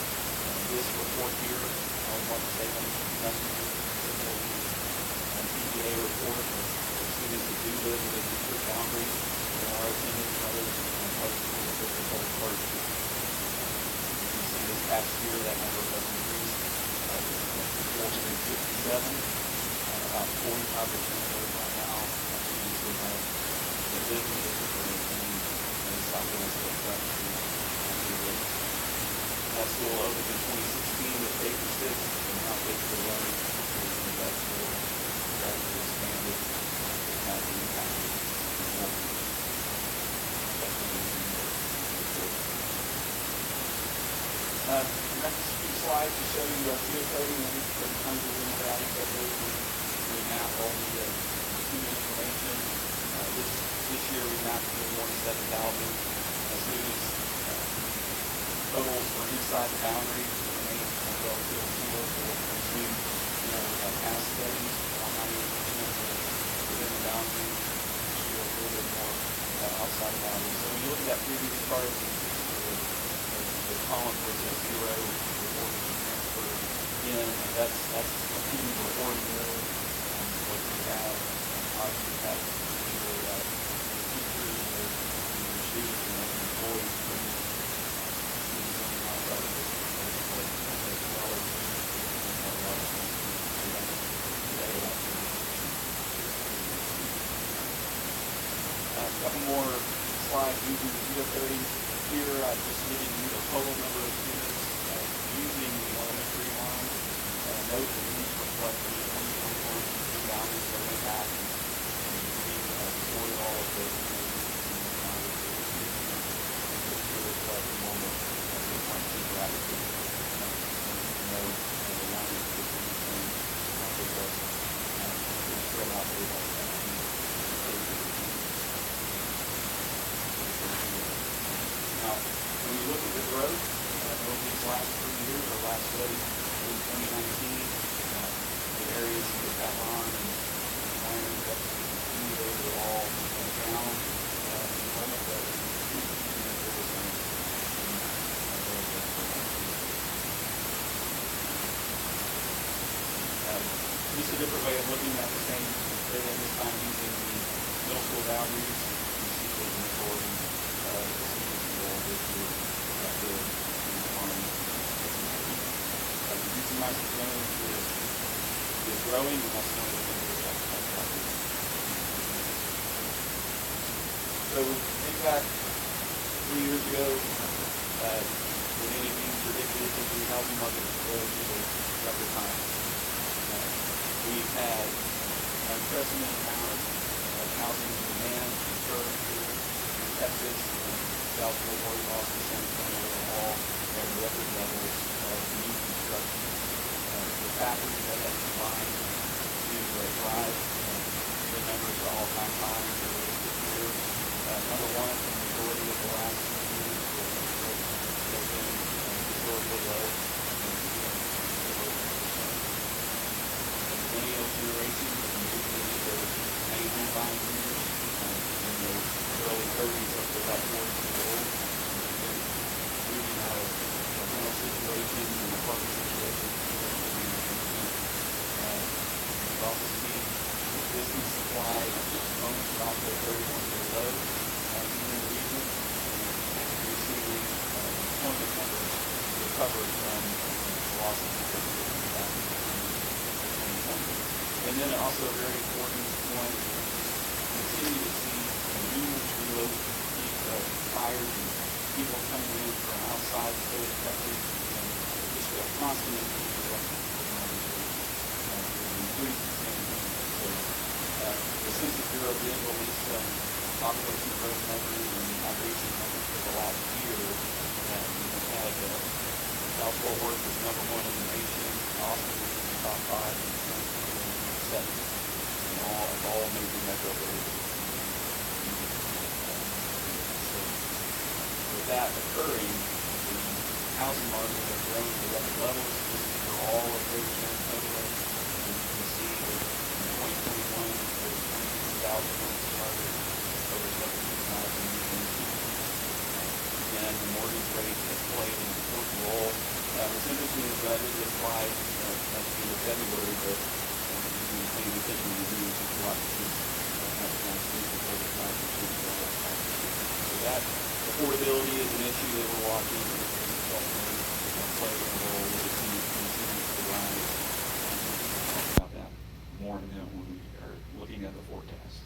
This report here, I would like to say customers, simple PPA report of students that do live within district boundaries that are attending other public schools with the public parks. You can see this past year that number has increased to 467. About 45% of those right now students who have lived in the district or attending the Southwest Trustees. That school opened in 2016 with K for 6 and now K for 11. That school gradually expanded and has an impact on enrollment. Next few slides to show you geocoding and different kinds of demographics that goes we map all the student information. This year we mapped a little more than 7,000 students. Totals for inside the boundary remain relatively similar to what we've seen in our past studies. 98% within the boundary. This year a little bit more outside the boundary. So when you look at that previous chart, the column where it says 0 reporting transfer in, that's student reporting room. What we have, obviously we have either the teachers or the students and other employees bringing students in and outside of this as well as a couple more slides using the geocoding. Here I'm just giving you the total number of students using the elementary line. Note that these reflect the 2021 boundaries that we have. We sorted all of the to reflect enrollment as we want to graphically. Note the line is the same because it's spread out there by 17. Now, when you look at the growth over these last 3 years, our last study in 2019, the areas of Catalan and Iron, those are all down enrollment that just a different way of looking at the same data, this time using the middle school boundaries. You see the majority of the students enrolled this year the reason my zone is growing, and that's one of the things that I've talked about. So think back 3 years ago, when anything predicted that the housing market would go into record time. We've had an unprecedented amount of housing demand occurring here in Texas, South Fort Worth, Austin, San Antonio, all at record levels of new construction. The factors that have combined to drive the numbers to all-time highs this year. Number one, the majority of the last 2 years has been historically low. The millennial generation moved into their main home buying years in the early 30s up to about 40 years old. Moving out of rental situations and apartment situations. We've also seen the business supply homes also 31-year low in the region. We've seen 20% recover losses because of the impact of 2020. And then also a very important point, continue to see numerous reload fires and people coming in from outside the state of Texas, and just a constant increase of increase in San Antonio. So the Census Bureau did release population growth numbers and migration numbers for the last year. We've had South Fort Worth is #1 in the nation, Austin is in the top 5, and San Antonio is in 7 in all major metro areas. With that occurring, the housing market has grown to record levels. This is for all of Greater San Antonio. And you can see that in 2021, there was 22,000 homes started, over 17,000 new homes. Again, the mortgage rate has played an important role. It's interesting that I did this slide at the end of February, but you can pay attention to the news and watch this at 5%. So that affordability is an issue that we're watching. It's definitely playing a role with the continues to rise. We'll talk about that more in a minute when we are looking at the forecast.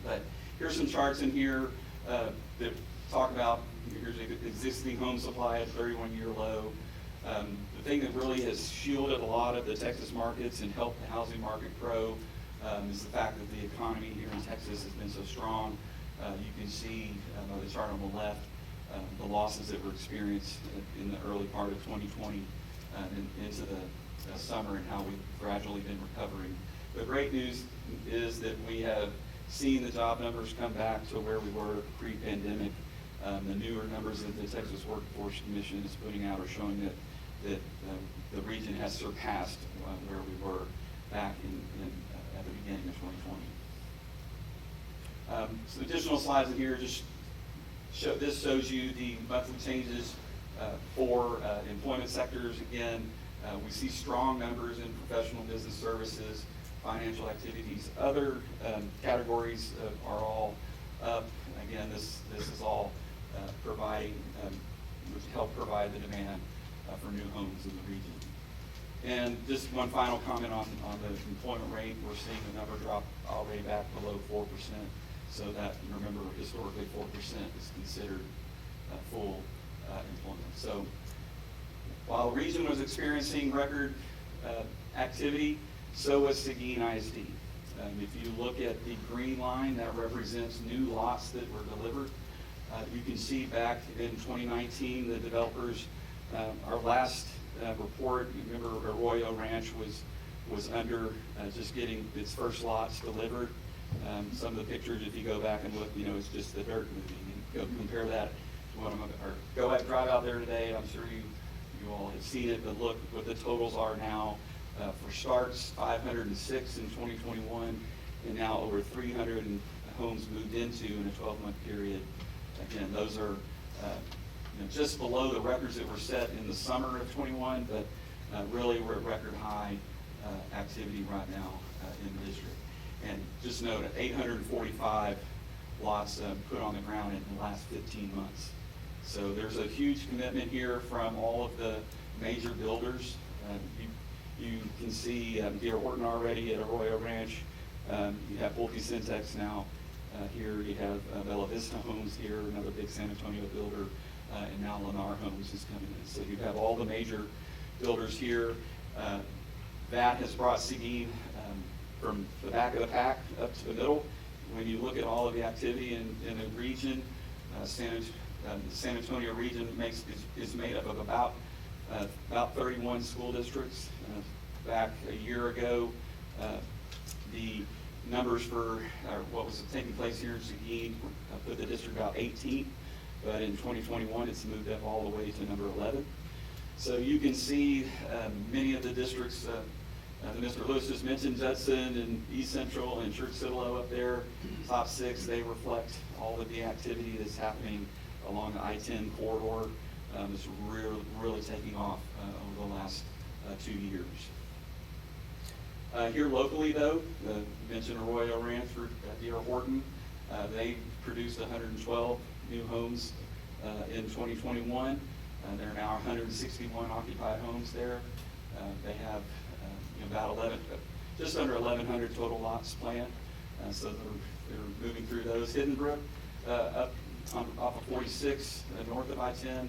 But here's some charts in here that talk about, here's the existing home supply at 31-year low. The thing that really has shielded a lot of the Texas markets and helped the housing market grow is the fact that the economy here in Texas has been so strong. You can see by the chart on the left the losses that were experienced in the early part of 2020 and into the summer, and how we've gradually been recovering. The great news is that we have seen the job numbers come back to where we were pre-pandemic. The newer numbers that the Texas Workforce Commission is putting out are showing that the region has surpassed where we were back at the beginning of 2020. Some additional slides in here just shows you the monthly changes for employment sectors. Again, we see strong numbers in professional business services, financial activities. Other categories are all up. Again, this is all providing, help provide the demand for new homes in the region. And just one final comment on the employment rate. We're seeing the number drop already back below 4%. So that, remember, historically 4% is considered full employment. So while the region was experiencing record activity, so was Seguin ISD. If you look at the green line, that represents new lots that were delivered. You can see back in 2019, the developers, our last report, you remember Arroyo Ranch was under just getting its first lots delivered. Some of the pictures, if you go back and look, it's just the dirt moving. And go compare that to what go ahead, drive out there today. I'm sure you all have seen it, but look what the totals are now. For starts, 506 in 2021, and now over 300 homes moved into in a 12-month period. Again, those are just below the records that were set in the summer of 21, but really we're at record high activity right now in the district. And just note, 845 lots put on the ground in the last 15 months. So there's a huge commitment here from all of the major builders. You can see D.R. Horton already at Arroyo Ranch. You have Pulte Syntex now here. You have Bella Vista Homes here, another big San Antonio builder, and now Lennar Homes is coming in. So you have all the major builders here. That has brought Seguin from the back of the pack up to the middle. When you look at all of the activity in the region, the San Antonio region is made up of about 31 school districts. Back a year ago, the numbers for what was taking place here in Seguin put the district about 18th, but in 2021 it's moved up all the way to number 11. So you can see many of the districts that Mr. Lewis just mentioned, Judson and East Central and Church Citalo up there, top 6, they reflect all of the activity that's happening along the I-10 corridor. It's really taking off over the last 2 years. Here locally, though, mentioned Arroyo Ranch for D.R. Horton. They produced 112 new homes in 2021. There are now 161 occupied homes there. They have just under 1,100 total lots planned. So they're moving through those. Hidden Brook up off of 46 north of I-10,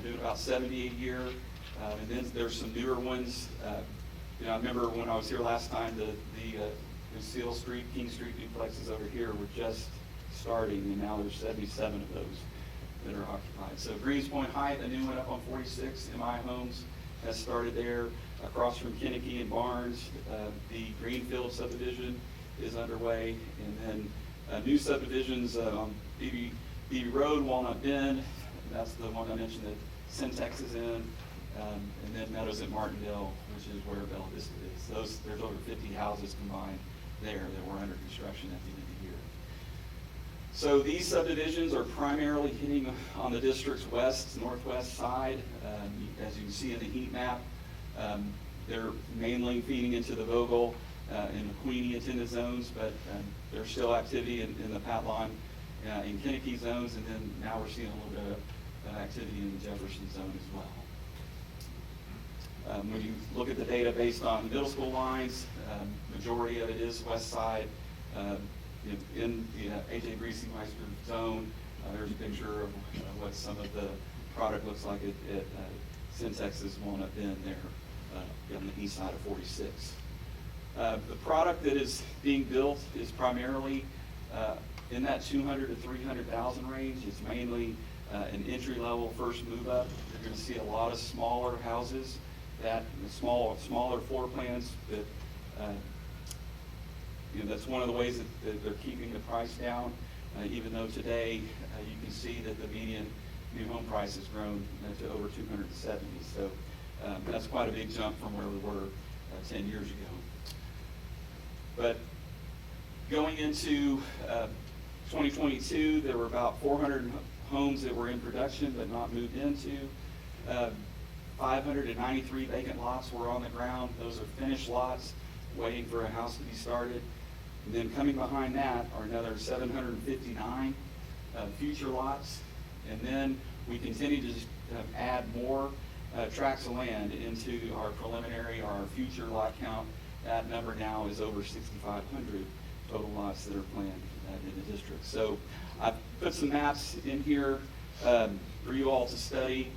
doing about 70 a year. And then there's some newer ones. I remember when I was here last time, the Seal Street, King Street duplexes over here were just starting, and now there's 77 of those that are occupied. So Greens Point Height, a new one up on 46, MI Homes, has started there. Across from Kinnicky and Barnes, the Greenfield Subdivision is underway, and then new subdivisions on BB Road, Walnut Bend, that's the one I mentioned that Syntex is in, and then Meadows at Martindale, which is where Bella Vista is. There's over 50 houses combined there that were under construction at the end of the year. So these subdivisions are primarily hitting on the district's northwest side. As you can see in the heat map, they're mainly feeding into the Vogel and the Queenie attended zones, but there's still activity in the Patlon in Kinnicky zones, and then now we're seeing a little bit of activity in the Jefferson zone as well. When you look at the data based on middle school lines, majority of it is west side. In the A.J. Briesmeister zone, there's a picture of what some of the product looks like at Syntex's Walnut Bend there on the east side of 46. The product that is being built is primarily in that 200 to 300,000 range. It's mainly an entry-level first move-up. You're going to see a lot of smaller houses, smaller floor plans that that's one of the ways that they're keeping the price down, even though today you can see that the median new home price has grown to over 270. So that's quite a big jump from where we were 10 years ago. But going into 2022, there were about 400 homes that were in production but not moved into. 593 vacant lots were on the ground. Those are finished lots waiting for a house to be started. And then coming behind that are another 759 future lots. And then we continue to add more tracts of land into our preliminary, our future lot count. That number now is over 6,500 total lots that are planned in the district. So I've put some maps in here for you all to study.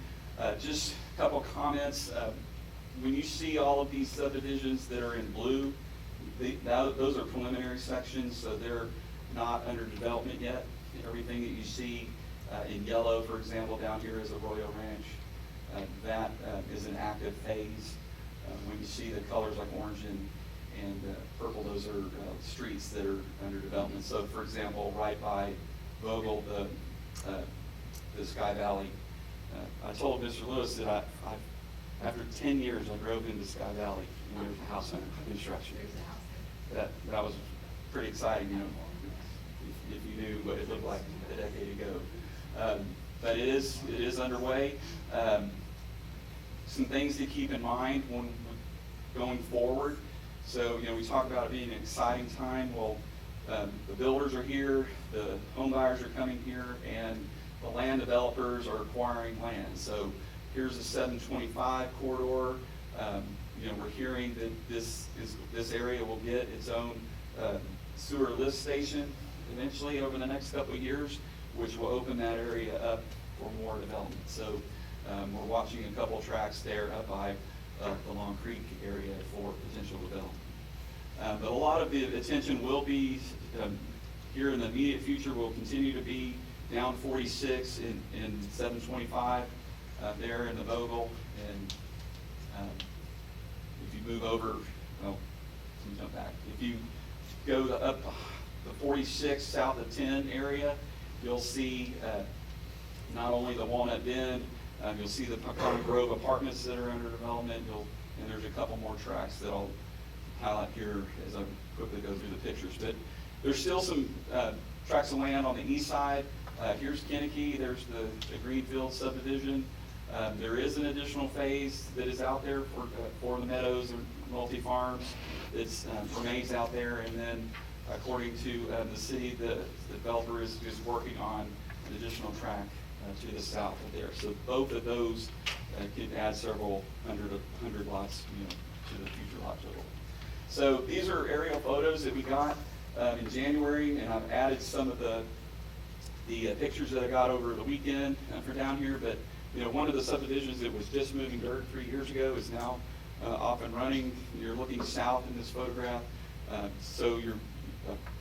Just a couple comments. When you see all of these subdivisions that are in blue, those are preliminary sections, so they're not under development yet. Everything that you see in yellow, for example, down here is Arroyo Ranch. That is an active phase. When you see the colors like orange and purple, those are streets that are under development. So, for example, right by Vogel, the Sky Valley. I told Mr. Lewis that after 10 years, I drove into Sky Valley, and there's a house under construction. That was pretty exciting, if you knew what it looked like a decade ago. But it is underway. Some things to keep in mind when going forward. So, we talk about it being an exciting time. Well, the builders are here, the home buyers are coming here, and the land developers are acquiring land. So here's the 725 corridor. We're hearing that this area will get its own sewer lift station eventually over the next couple of years, which will open that area up for more development. So we're watching a couple of tracks there up by the Long Creek area for potential development. But a lot of the attention will be here in the immediate future will continue to be down 46 in 725 there in the Vogel. And if you move over, let me jump back. If you go up the 46 south of 10 area, you'll see not only the Walnut Bend, you'll see the Pecan Grove apartments that are under development, and there's a couple more tracks that I'll highlight here as I quickly go through the pictures. But there's still some tracts of land on the east side. Here's Kinnicky, there's the Greenfield Subdivision. There is an additional phase that is out there for the Meadows and multi-farms. It's remains out there, and then according to the city, the developer is working on an additional tract to the south of there. So both of those could add several hundred lots, to the future lot total. So these are aerial photos that we got in January, and I've added some of the pictures that I got over the weekend for down here. But one of the subdivisions that was just moving dirt 3 years ago is now off and running. You're looking south in this photograph. So you're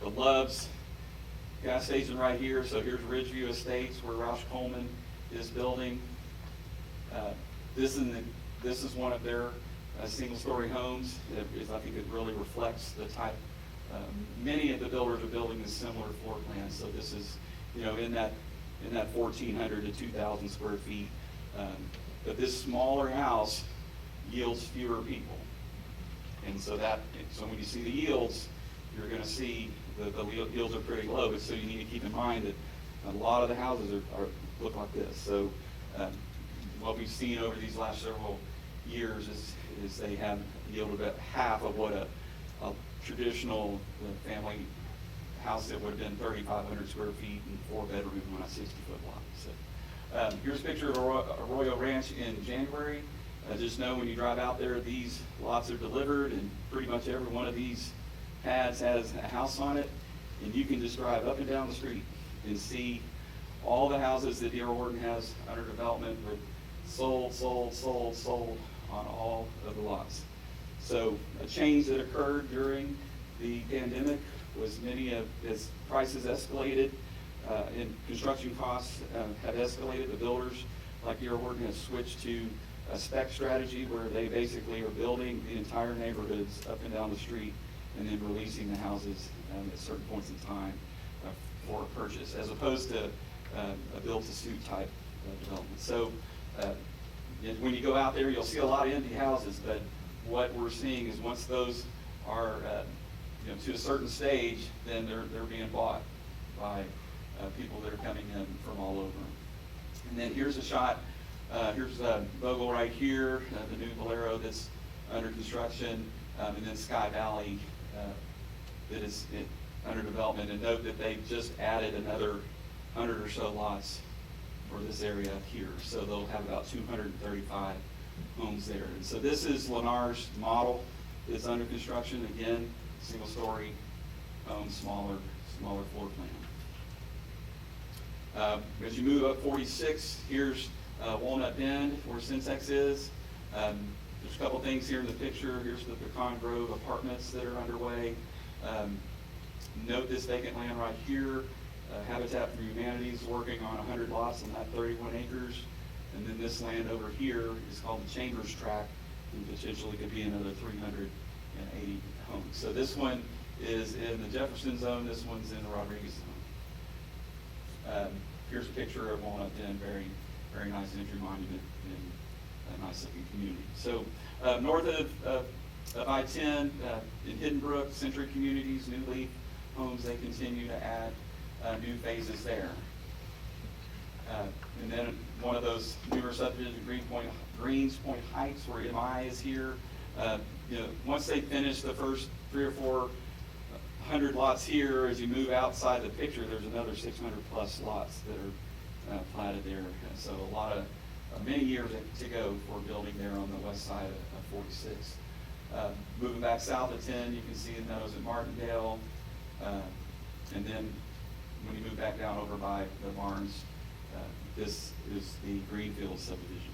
the Love's gas station right here. So here's Ridgeview Estates, where Roush Coleman is building. This is one of their single-story homes. I think it really reflects the type. Many of the builders are building this similar floor plan. So this is, in that 1,400 to 2,000 square feet. But this smaller house yields fewer people. And so when you see the yields, you're going to see the yields are pretty low. But so you need to keep in mind that a lot of the houses look like this. So what we've seen over these last several years is they have yielded about half of what a traditional family house that would have been 3,500 square feet and 4 bedroom on a 60-foot lot. So here's a picture of Arroyo Ranch in January. Just know when you drive out there, these lots are delivered, and pretty much every one of these pads has a house on it, and you can just drive up and down the street and see all the houses that D.R. Horton has under development with sold on all of the lots. So a change that occurred during the pandemic was as prices escalated and construction costs have escalated, the builders like D.R. Horton has switched to a spec strategy where they basically are building the entire neighborhoods up and down the street and then releasing the houses at certain points in time for a purchase, as opposed to a build-to-suit type development. So when you go out there, you'll see a lot of empty houses, but what we're seeing is once those are to a certain stage, then they're being bought by people that are coming in from all over. And then here's a shot. Here's Bogle right here, the new Bolero that's under construction, and then Sky Valley that is under development. And note that they just added another 100 or so lots for this area here. So they'll have about 235 homes there. And so this is Lennar's model that's under construction. Again, single-story home, smaller floor plan. As you move up 46, here's Walnut Bend, where Syntex is. There's a couple things here in the picture. Here's the Pecan Grove apartments that are underway. Note this vacant land right here. Habitat for Humanity is working on 100 lots on that 31 acres. And then this land over here is called the Chambers Tract, and potentially could be another 380 homes. So this one is in the Jefferson zone. This one's in the Rodriguez zone. Here's a picture of Walnut Bend, very, very nice entry monument and a nice looking community. So north of I-10, in Hidden Brook, Century Communities, New Leaf Homes, they continue to add new phases there. And then one of those newer subdivisions, Greens Point Heights, where MI is here. Once they finish the first 300 or 400 lots here, as you move outside the picture, there's another 600 plus lots that are platted there. So many years to go for building there on the west side of 46. Moving back south of 10, you can see the meadows at Martindale. And then when you move back down over by the barns, this is the Greenfield subdivision.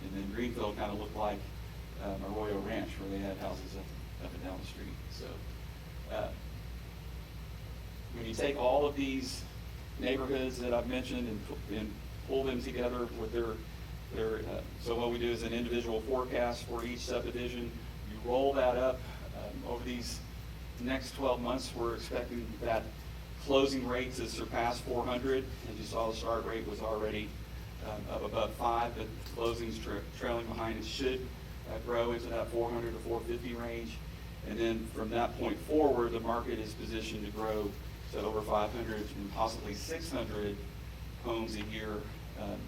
And then Greenfield kind of looked like Arroyo Ranch, where they had houses up and down the street. So when you take all of these neighborhoods that I've mentioned and pull them together with so what we do is an individual forecast for each subdivision. You roll that up over these next 12 months. We're expecting that closing rate to surpass 400. As you saw, the start rate was already up above 5, but closings trailing behind it should grow into that 400 to 450 range. And then from that point forward, the market is positioned to grow to over 500 and possibly 600 homes a year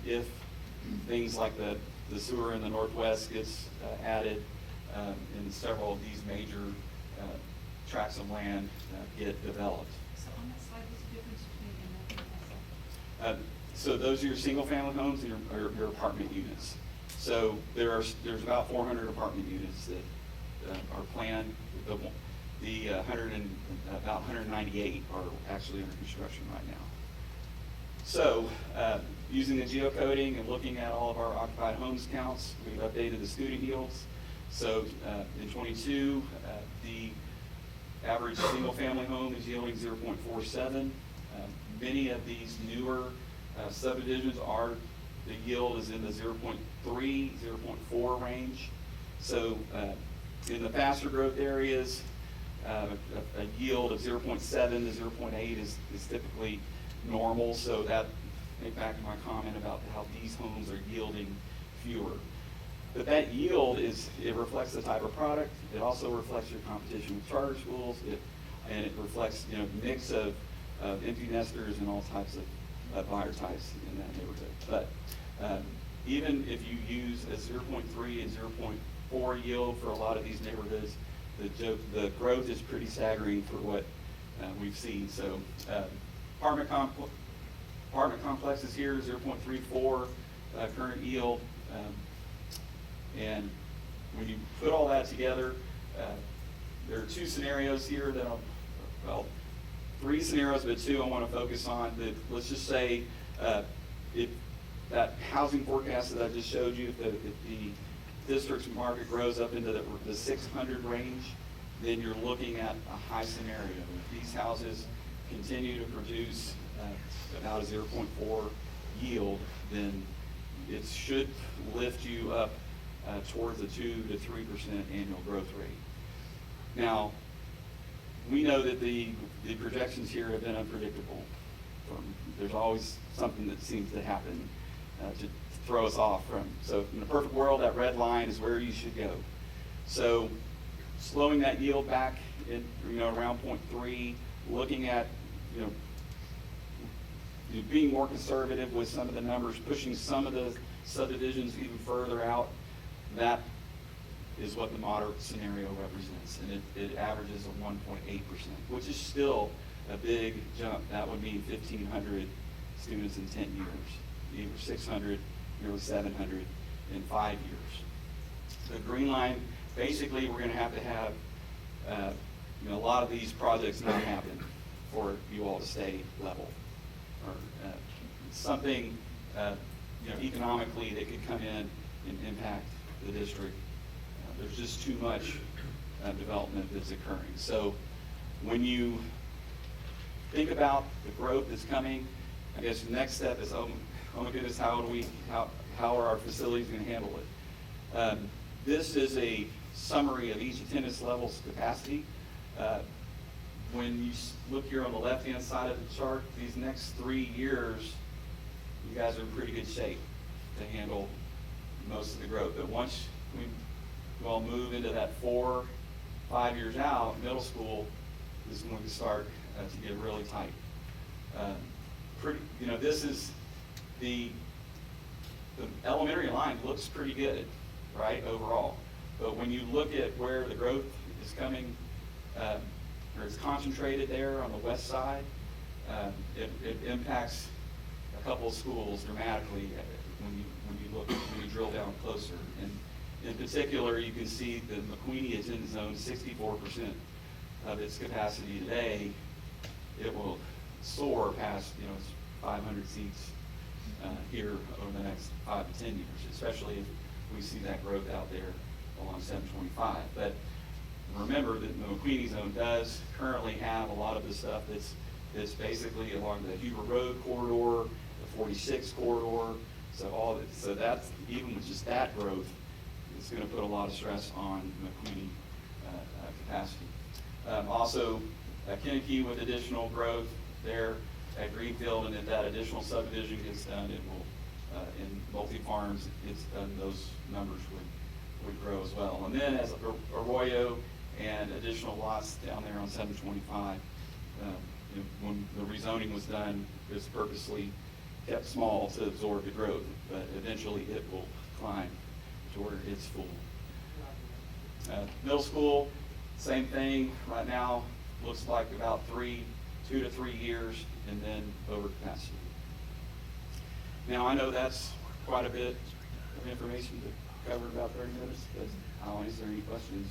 if things like the sewer in the Northwest gets added and several of these major tracts of land get developed. So on that slide, what's the difference between MF and SF? So those are your single-family homes and your apartment units. So there's about 400 apartment units that are planned. About 198 are actually under construction right now. So using the geocoding and looking at all of our occupied homes counts, we've updated the student yields. So in 22, the average single-family home is yielding 0.47. Many of these newer subdivisions the yield is in the 0.3, 0.4 range. So in the faster growth areas, a yield of 0.7 to 0.8 is typically normal. So that, back to my comment about how these homes are yielding fewer. But that yield it reflects the type of product. It also reflects your competition with charter schools. And it reflects, mix of empty nesters and all types of buyer types in that neighborhood. But even if you use a 0.3 and 0.4 yield for a lot of these neighborhoods, the growth is pretty staggering for what we've seen. So apartment complexes here, 0.34 current yield. And when you put all that together, there are two scenarios here three scenarios, but two I want to focus on. Let's just say if that housing forecast that I just showed you, if the district's market grows up into the 600 range, then you're looking at a high scenario. If these houses continue to produce about a 0.4 yield, then it should lift you up towards a 2 to 3% annual growth rate. Now, we know that the projections here have been unpredictable. There's always something that seems to happen to throw us off from. So in a perfect world, that red line is where you should go. So slowing that yield back in, around 0.3, looking at, being more conservative with some of the numbers, pushing some of the subdivisions even further out, that is what the moderate scenario represents. And it averages a 1.8%, which is still a big jump. That would mean 1,500 students in 10 years, either 600, nearly 700 in 5 years. The green line, basically we're going to have a lot of these projects not happen for you all to stay level. Or something economically that could come in and impact the district. There's just too much development that's occurring. So when you think about the growth that's coming, I guess the next step is, oh my goodness, how are our facilities going to handle it? This is a summary of each attendance level's capacity. When you look here on the left-hand side of the chart, these next 3 years, you guys are in pretty good shape to handle most of the growth. But once we all move into that 4-5 years out, middle school is going to start to get really tight. This is the elementary line looks pretty good, right, overall. But when you look at where the growth is coming, or it's concentrated there on the west side, it impacts a couple of schools dramatically when you drill down closer. And in particular, you can see the McQueenie attendance zone, 64% of its capacity today. It will soar past, it's 500 seats here over the next 5 to 10 years, especially if we see that growth out there along 725. But remember that the McQueenie zone does currently have a lot of the stuff that's basically along the Huber Road corridor, the 46 corridor. So that's, even with just that growth, it's going to put a lot of stress on McQueenie capacity. Also, Kinnicky with additional growth there at Greenfield, and if that additional subdivision gets done, it will, in multi-farms, it's done, those numbers would grow as well. And then as Arroyo and additional lots down there on 725, when the rezoning was done, it was purposely kept small to absorb the growth, but eventually it will climb to where it's full. Middle school, same thing. Right now, looks like about 2 to 3 years, and then over capacity. Now, I know that's quite a bit of information to cover in about 30 minutes, but I'll answer any questions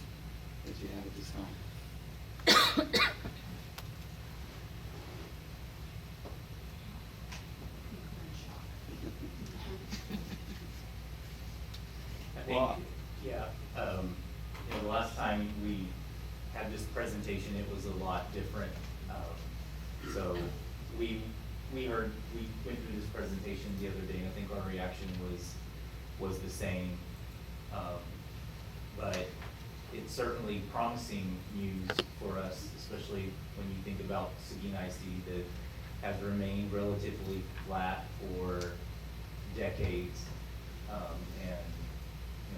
that you have at this time. I think, Well, yeah, the last time we had this presentation, it was a lot different. So we went through this presentation the other day, and I think our reaction was the same. But it's certainly promising news for us, especially when you think about Seguin ISD that has remained relatively flat for decades. And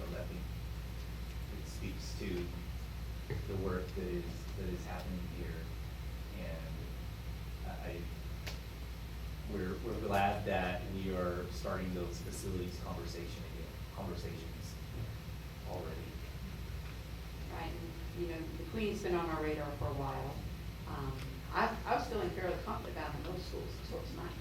I think it speaks to the work that is happening here. And we're glad that we are starting those facilities conversations already. Right, and, the Queen's been on our radar for a while. I was feeling fairly confident about the middle schools until tonight.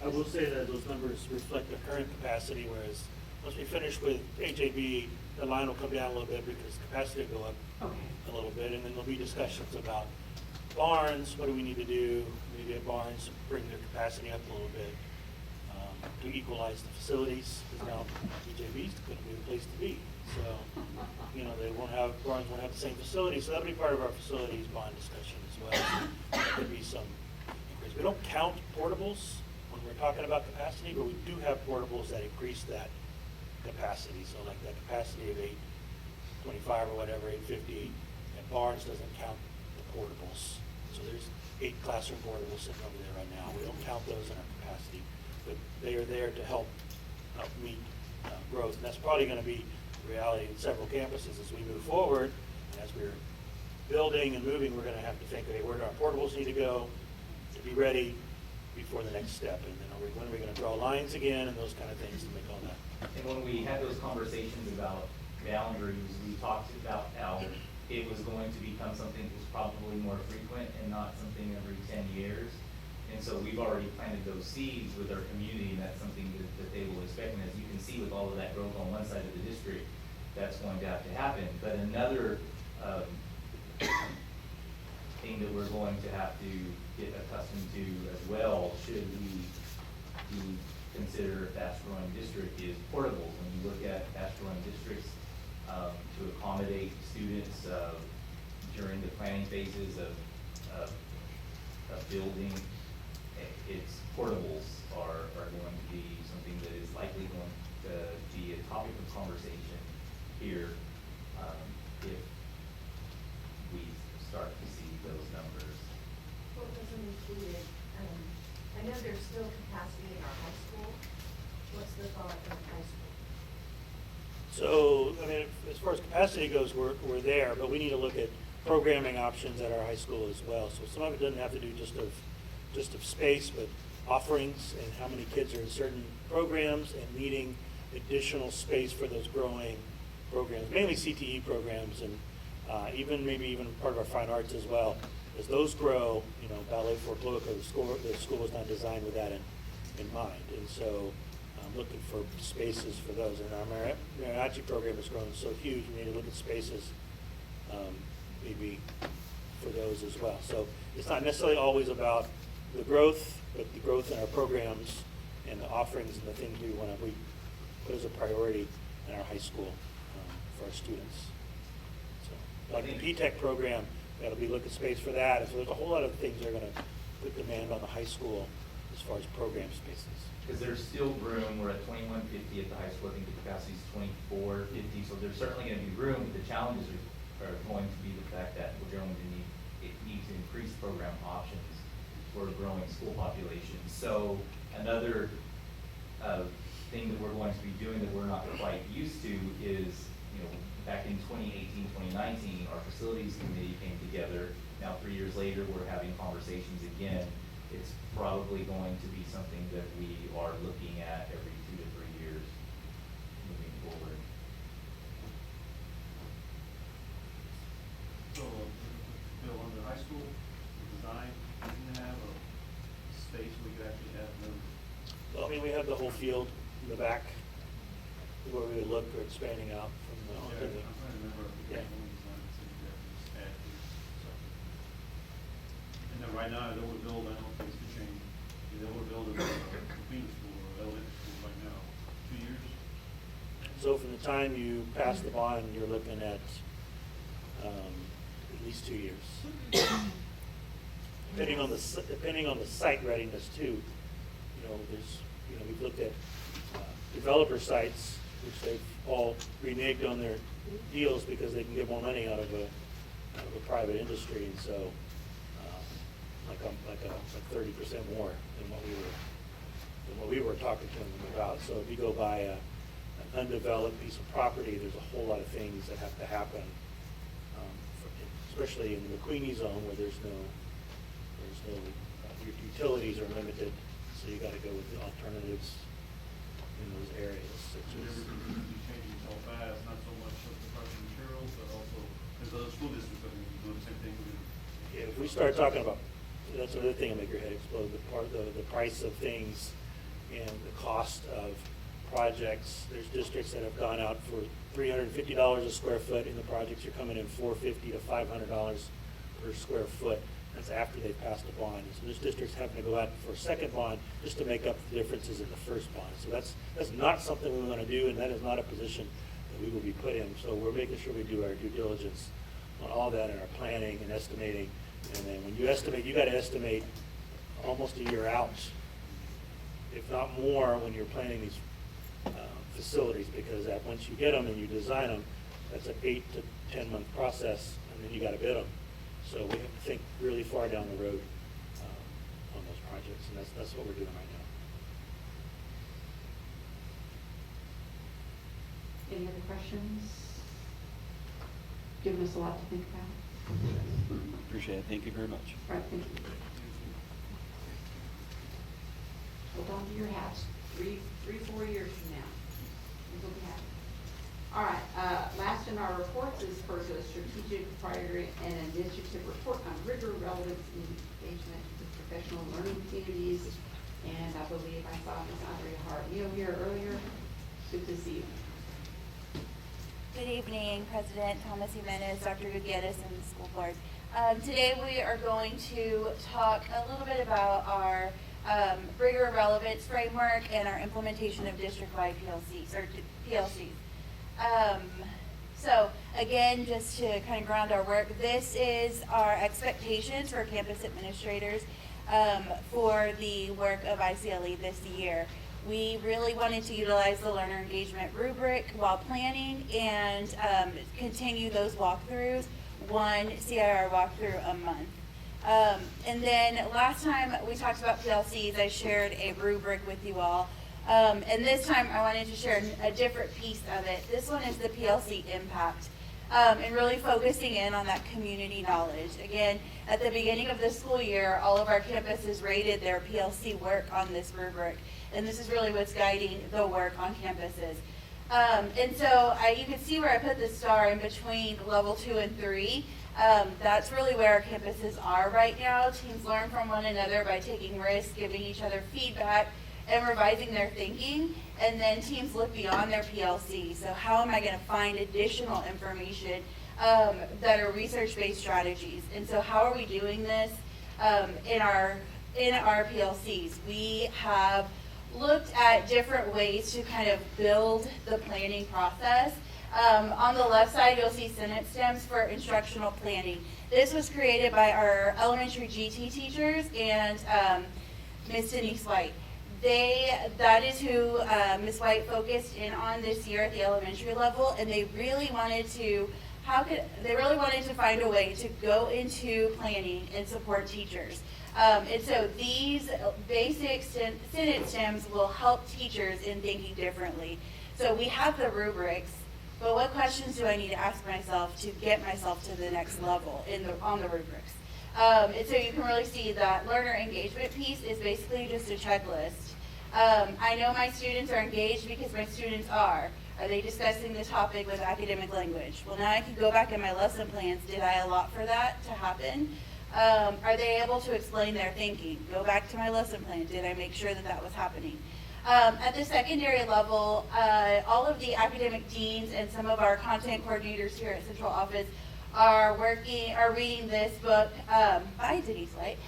I will say that those numbers reflect the current capacity, whereas once we finish with HAB, the line will come down a little bit because capacity will go up a little bit, and then there'll be discussions about barns. What do we need to do? We need to get barns, bring their capacity up a little bit to equalize the facilities, because now HAB is going to be the place to be. So, barns won't have the same facility, so that'll be part of our facilities bond discussion as well. There could be some increase. We don't count portables when we're talking about capacity, but we do have portables that increase that capacity. So like that capacity of 825 or whatever, 850, and barns doesn't count the portables. So there's 8 classroom portables sitting over there right now. We don't count those in our capacity, but they are there to help meet growth. And that's probably going to be the reality in several campuses as we move forward. And as we're building and moving, we're going to have to think, okay, where do our portables need to go to be ready before the next step? And then when are we going to draw lines again and those kind of things to make all that. And when we had those conversations about boundaries, we talked about how it was going to become something that was probably more frequent and not something every 10 years. And so we've already planted those seeds with our community, and that's something that they will expect. And as you can see with all of that growth on one side of the district, that's going to have to happen. But another thing that we're going to have to get accustomed to as well, should we consider a fast-growing district, is portables. When you look at fast-growing districts, to accommodate students during the planning phases of building, it's portables are going to be something that is likely going to be a topic of conversation here if we start to see those numbers. What wasn't included, I know there's still capacity in our high school. What's the thought of high school? So, as far as capacity goes, we're there, but we need to look at programming options at our high school as well. So some of it doesn't have to do just of space, but offerings and how many kids are in certain programs and needing additional space for those growing programs, mainly CTE programs, and maybe even part of our fine arts as well. As those grow, ballet folkloric, the school was not designed with that in mind, and so I'm looking for spaces for those. And our mariachi program has grown so huge, we need to look at spaces maybe for those as well. So it's not necessarily always about the growth, but the growth in our programs and the offerings and the things we put as a priority in our high school for our students. So, like the P-TECH program, that'll be look at space for that. And so there's a whole lot of things that are going to put demand on the high school as far as program spaces. Because there's still room. We're at 2150 at the high school. I think the capacity is 2450. So there's certainly going to be room. But the challenges are going to be the fact that we're going to need to increase program options for a growing school population. So another thing that we're going to be doing that we're not quite used to is, back in 2018, 2019, our facilities committee came together. Now 3 years later, we're having conversations again. It's probably going to be something that we are looking at every 2 to 3 years moving forward. So, Bill, on the mean, we have the whole field in the back where we would look or expanding out from the, Yeah, onto I'm the. trying to remember if the Yeah. building design is in there, just add to something. And then right now, they would build, I don't think it's to change, they would build a Queen school or elementary school right now, 2 years. So from the time you pass the bond, you're looking at least 2 years. Depending on the site readiness too. We've looked at developer sites, which they've all reneged on their deals because they can get more money out of a private industry, and so like 30% more than what we were talking to them about. So if you go buy an undeveloped piece of property, there's a whole lot of things that have to happen, especially in the McQueenie zone where there's no your utilities are limited, so you got to go with the alternatives in those areas. Such And as, everything needs to be changing so fast, not so much of the price of materials, but also, because other school districts are going to be doing the same thing. if we start talking about, that's another thing that make your head explode, the price of things and the cost of projects. There's districts that have gone out for $350 a square foot in the projects. You're coming in $450 to $500 per square foot. That's after they've passed a bond. And so there's districts having to go out for a second bond just to make up the differences in the first bond. So that's not something we want to do, and that is not a position that we will be put in. So we're making sure we do our due diligence on all that in our planning and estimating. And then when you estimate, you got to estimate almost a year out, if not more, when you're planning these facilities, because once you get them and you design them, that's an 8 to 10 month process, and then you got to bid them. So we have to think really far down the road on those projects, and that's what we're doing right now. Any other questions? Giving us a lot to think about. Appreciate it. Thank you very much. All right, thank you. Hold on to your hats. 4 years from now. We'll be happy. All right, last in our reports is for the strategic priority and initiative report on rigor, relevance, and engagement with professional learning communities. And I believe I saw Ms. Andrea Hart here earlier. Good to see you. Good evening, President Thomas Jimenez, Dr. Gutierrez, and the school board. Today we are going to talk a little bit about our rigor relevance framework and our implementation of district-wide PLCs. So again, just to kind of ground our work, this is our expectations for campus administrators for the work of ICLE this year. We really wanted to utilize the learner engagement rubric while planning and continue those walkthroughs, one CIR walkthrough a month. And then last time we talked about PLCs, I shared a rubric with you all. And this time I wanted to share a different piece of it. This one is the PLC Impact, and really focusing in on that community knowledge. Again, at the beginning of the school year, all of our campuses rated their PLC work on this rubric, and this is really what's guiding the work on campuses. And so you can see where I put the star in between level 2 and 3. That's really where our campuses are right now. Teams learn from one another by taking risks, giving each other feedback, and revising their thinking, and then teams look beyond their PLC. So how am I going to find additional information that are research-based strategies? And so how are we doing this in our PLCs? We have looked at different ways to kind of build the planning process. On the left side, you'll see sentence stems for instructional planning. This was created by our elementary GT teachers and Ms. Denise White. That is who Ms. White focused in on this year at the elementary level, and they really wanted to find a way to go into planning and support teachers. And so these basic sentence stems will help teachers in thinking differently. So we have the rubrics, but what questions do I need to ask myself to get myself to the next level on the rubrics? And so you can really see that learner engagement piece is basically just a checklist. I know my students are engaged because my students are. Are they discussing the topic with academic language? Well, now I can go back in my lesson plans. Did I allot for that to happen? Are they able to explain their thinking? Go back to my lesson plan. Did I make sure that that was happening? At the secondary level, all of the academic deans and some of our content coordinators here at Central Office are reading this book by Denise Light,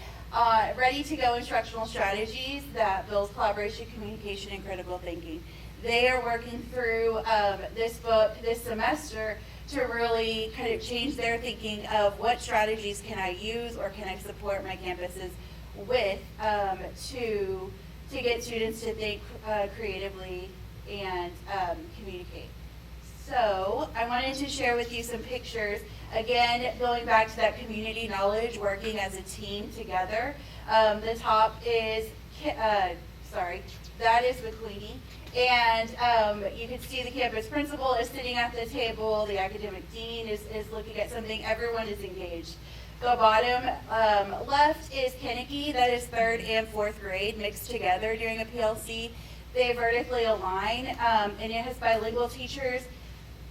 Ready to Go Instructional Strategies that builds collaboration, communication, and critical thinking. They are working through this book this semester to really kind of change their thinking of what strategies can I use or can I support my campuses with to get students to think creatively and communicate. So I wanted to share with you some pictures. Again, going back to that community knowledge, working as a team together. The top is, that is McQueenie. And you can see the campus principal is sitting at the table, the academic dean is looking at something, everyone is engaged. The bottom left is Kennedy, that is 3rd and 4th grade mixed together during a PLC. They vertically align, and it has bilingual teachers.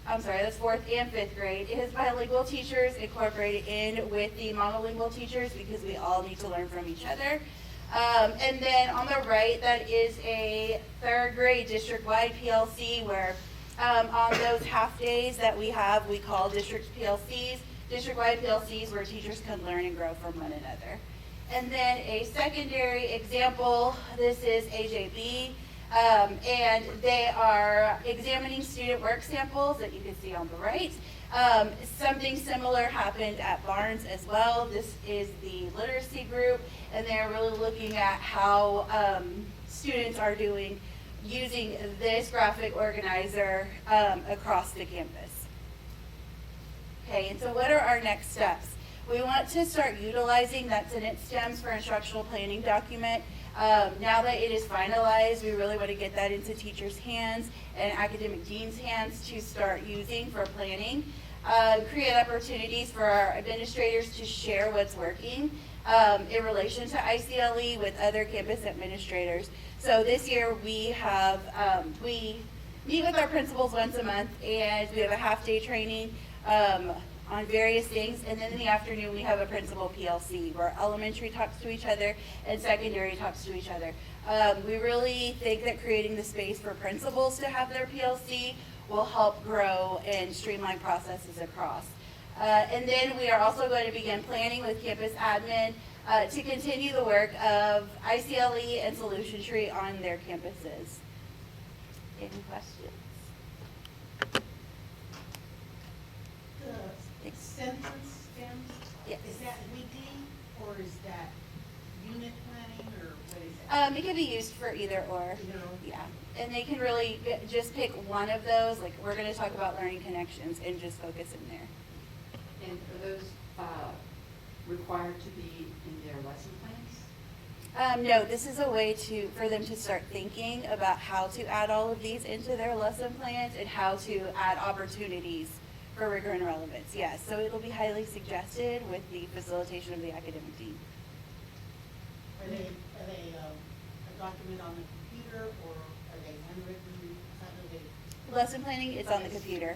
I'm sorry, that's 4th and 5th grade. It has bilingual teachers incorporated in with the monolingual teachers because we all need to learn from each other. And then on the right, that is a 3rd grade district-wide PLC where on those half days that we have, we call district PLCs, district-wide PLCs where teachers can learn and grow from one another. And then a secondary example, this is AJB, and they are examining student work samples that you can see on the right. Something similar happened at Barnes as well. This is the literacy group, and they're really looking at how students are doing using this graphic organizer across the campus. Okay, and so what are our next steps? We want to start utilizing that sentence stems for instructional planning document. Now that it is finalized, we really want to get that into teachers' hands and academic deans' hands to start using for planning. Create opportunities for our administrators to share what's working in relation to ICLE with other campus administrators. So this year we meet with our principals once a month, and we have a half-day training on various things, and then in the afternoon we have a principal PLC where elementary talks to each other and secondary talks to each other. We really think that creating the space for principals to have their PLC will help grow and streamline processes across. And then we are also going to begin planning with campus admin to continue the work of ICLE and Solution Tree on their campuses. Any questions? The sentence stems? Yes. Is that weekly or is that unit planning or what is that? It can be used for either or. Either or? Yeah. And they can really just pick one of those. Like we're going to talk about learning connections and just focus in there. And are those required to be in their lesson plans? No, this is a way for them to start thinking about how to add all of these into their lesson plans and how to add opportunities for rigor and relevance. Yes, so it'll be highly suggested with the facilitation of the academic dean. Are they a document on the computer or are they handwritten? How do they? Lesson planning, it's on the computer.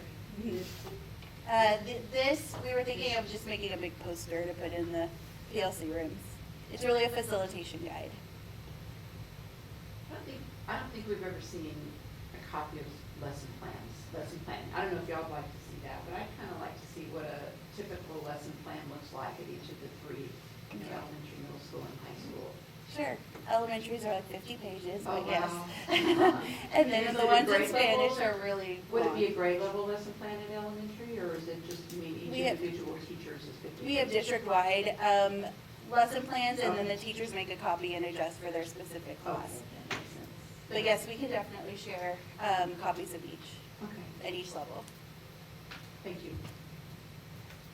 This, we were thinking of just making a big poster to put in the PLC rooms. It's really a facilitation guide. I don't think we've ever seen a copy of lesson planning. I don't know if y'all would like to see that, but I'd kind of like to see what a typical lesson plan looks like at each of the three, elementary, middle school, and high school. Sure. Elementaries are like 50 pages, Oh, but yes. wow. And then Is the it a ones in grade Spanish level? are really Would it long. be a grade level lesson plan in elementary, or is it just, each We have- individual teachers is 50 We have pages? district-wide lesson plans, and then the teachers make a copy and adjust for their specific Okay, class. that makes sense. But yes, we can definitely share copies of each Okay, at each level. thank you.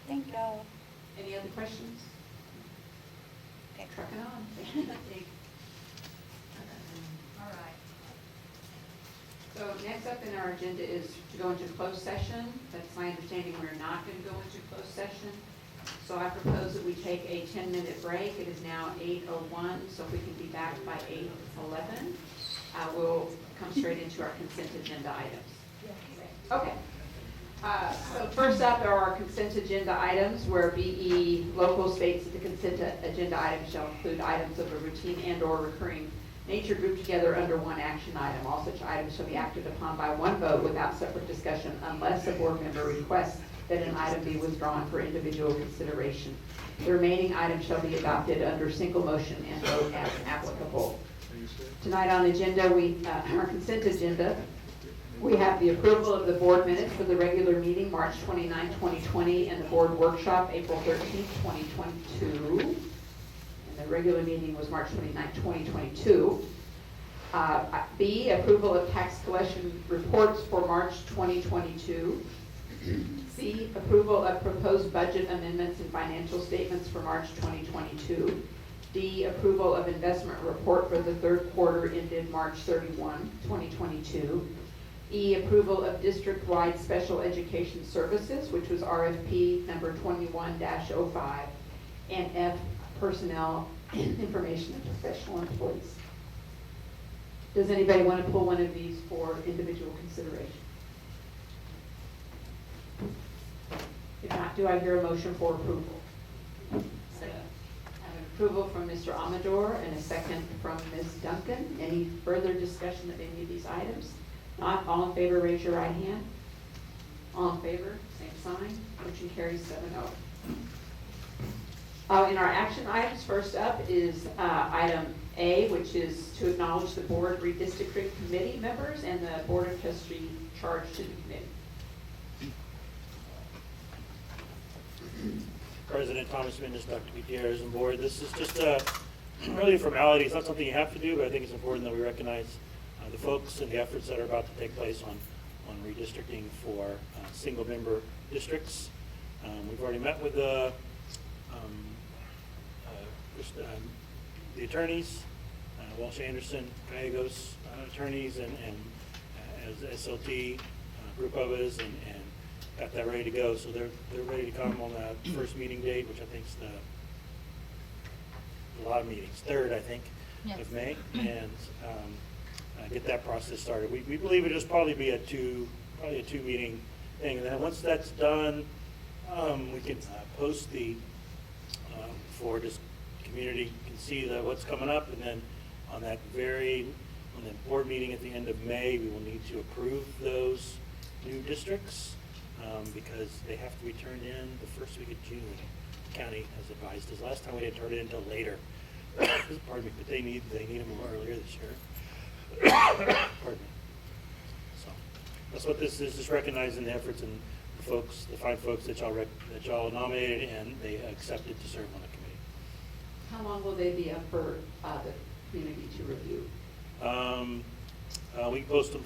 Thank y'all. Any other questions? Okay. Trucking on. All right. So next up in our agenda is to go into closed session. That's my understanding, we're not going to go into closed session. So I propose that we take a 10-minute break. It is now 8:01, so if we can be back by 8:11, we'll come straight into our consent agenda items. Okay. So first up are our consent agenda items, where BE local states that the consent agenda items shall include items of a routine and/or recurring nature grouped together under one action item. All such items shall be acted upon by one vote without separate discussion unless a board member requests that an item be withdrawn for individual consideration. The remaining items shall be adopted under single motion and vote as applicable. Tonight on agenda, our consent agenda, we have the approval of the board minutes for the regular meeting, March 29, 2020, and the board workshop, April 13, 2022. And the regular meeting was March 29, 2022. B, approval of tax collection reports for March 2022. C, approval of proposed budget amendments and financial statements for March 2022. D, approval of investment report for the third quarter ended March 31, 2022. E, approval of district-wide special education services, which was RFP number 21-05. And F, personnel information and professional employees. Does anybody want to pull one of these for individual consideration? If not, do I hear a motion for approval? Second. I have an approval from Mr. Amador and a second from Ms. Duncan. Any further discussion of any of these items? Not, all in favor, raise your right hand. All in favor, same sign. Motion carries 7-0. In our action items, first up is item A, which is to acknowledge the board redistricting committee members and the board of trustees charged to the committee. President Thomas Minnis, Dr. Gutierrez, and board. This is just really a formality. It's not something you have to do, but I think it's important that we recognize the folks and the efforts that are about to take place on redistricting for single-member districts. We've already met with the attorneys, Walsh Anderson, Gallegos attorneys, and as SLT group of us, and got that ready to go. So they're ready to come on that first meeting date, which I think is a lot of meetings, 3rd, I think, of May, and get that process started. We believe it'll just probably be a two meeting thing, and then once that's done, we can post the for just community can see what's coming up, and then on the board meeting at the end of May, we will need to approve those new districts because they have to be turned in the first week of June. The county has advised us. Last time we didn't turn it in until later. Pardon me, but they need them a little earlier this year. Pardon me. So that's what this is, just recognizing the efforts and the fine folks that y'all nominated and they accepted to serve on the committee. How long will they be up for the community to review? We post them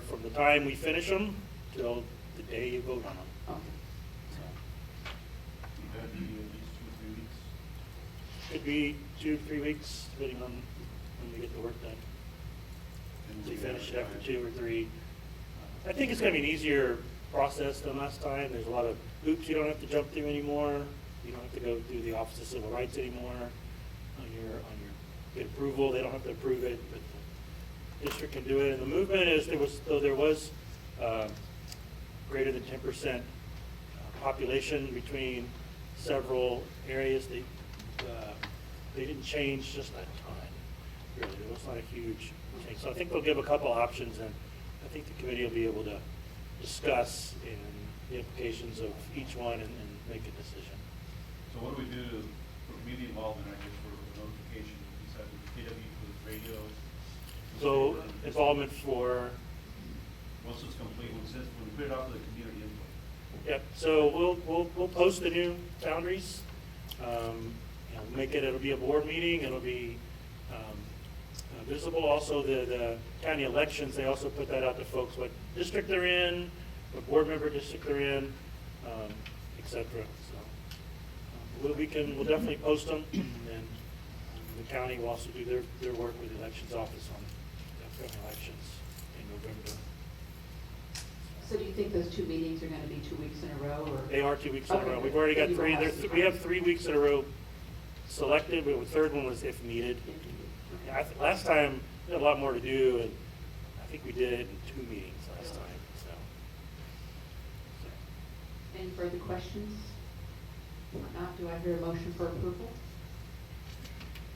from the time we finish them till the day you vote on them. Okay. So. That'd be at least 2 or 3 weeks. Could be 2 to 3 weeks, depending on when we get the work done. And we finish it after 2 or 3. I think it's going to be an easier process than last time. There's a lot of hoops you don't have to jump through anymore. You don't have to go through the Office of Civil Rights anymore on your get approval. They don't have to approve it, but the district can do it. And the movement is there was greater than 10% population between several areas. They didn't change just a ton, really. It was not a huge change. So I think they'll give a couple options, and I think the committee will be able to discuss the implications of each one and make a decision. So what do we do for community involvement, I guess, for notification, besides the KW for the radio? So involvement for? Once it's complete, when we put it out to the community input. Yep, so we'll post the new boundaries. It'll be a board meeting, it'll be visible. Also the county elections, they also put that out to folks, what district they're in, what board member district they're in, etc. So we'll definitely post them, and then the county will also do their work with the elections office on the upcoming elections in November. So do you think those 2 meetings are going to be 2 weeks in a row? Or? They are 2 weeks in a Okay. row. We've already got So 3. you will have We have 3 weeks in a row selected, but the third one was if needed. Yeah, last time we had a lot more to do, and I think we did it in 2 meetings last time. So. Any further questions? If not, do I hear a motion for approval?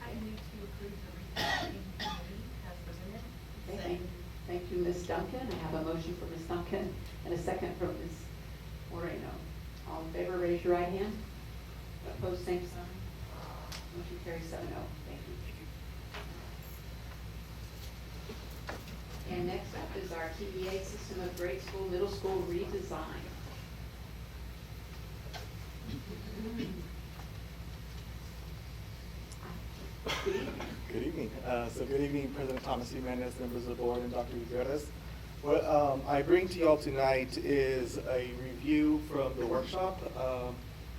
I move to approve the redistricting committee Duncan. I have a motion for Ms. Duncan and a second from Ms. Moreno. All in favor, raise your right hand. Opposed, same sign. Motion carries 7-0. Thank you. And next up is our TEA system of grade school, middle school redesign. Good evening. Good evening, President Thomas Jimenez, members of the board, and Dr. Gutierrez. What I bring to y'all tonight is a review from the workshop.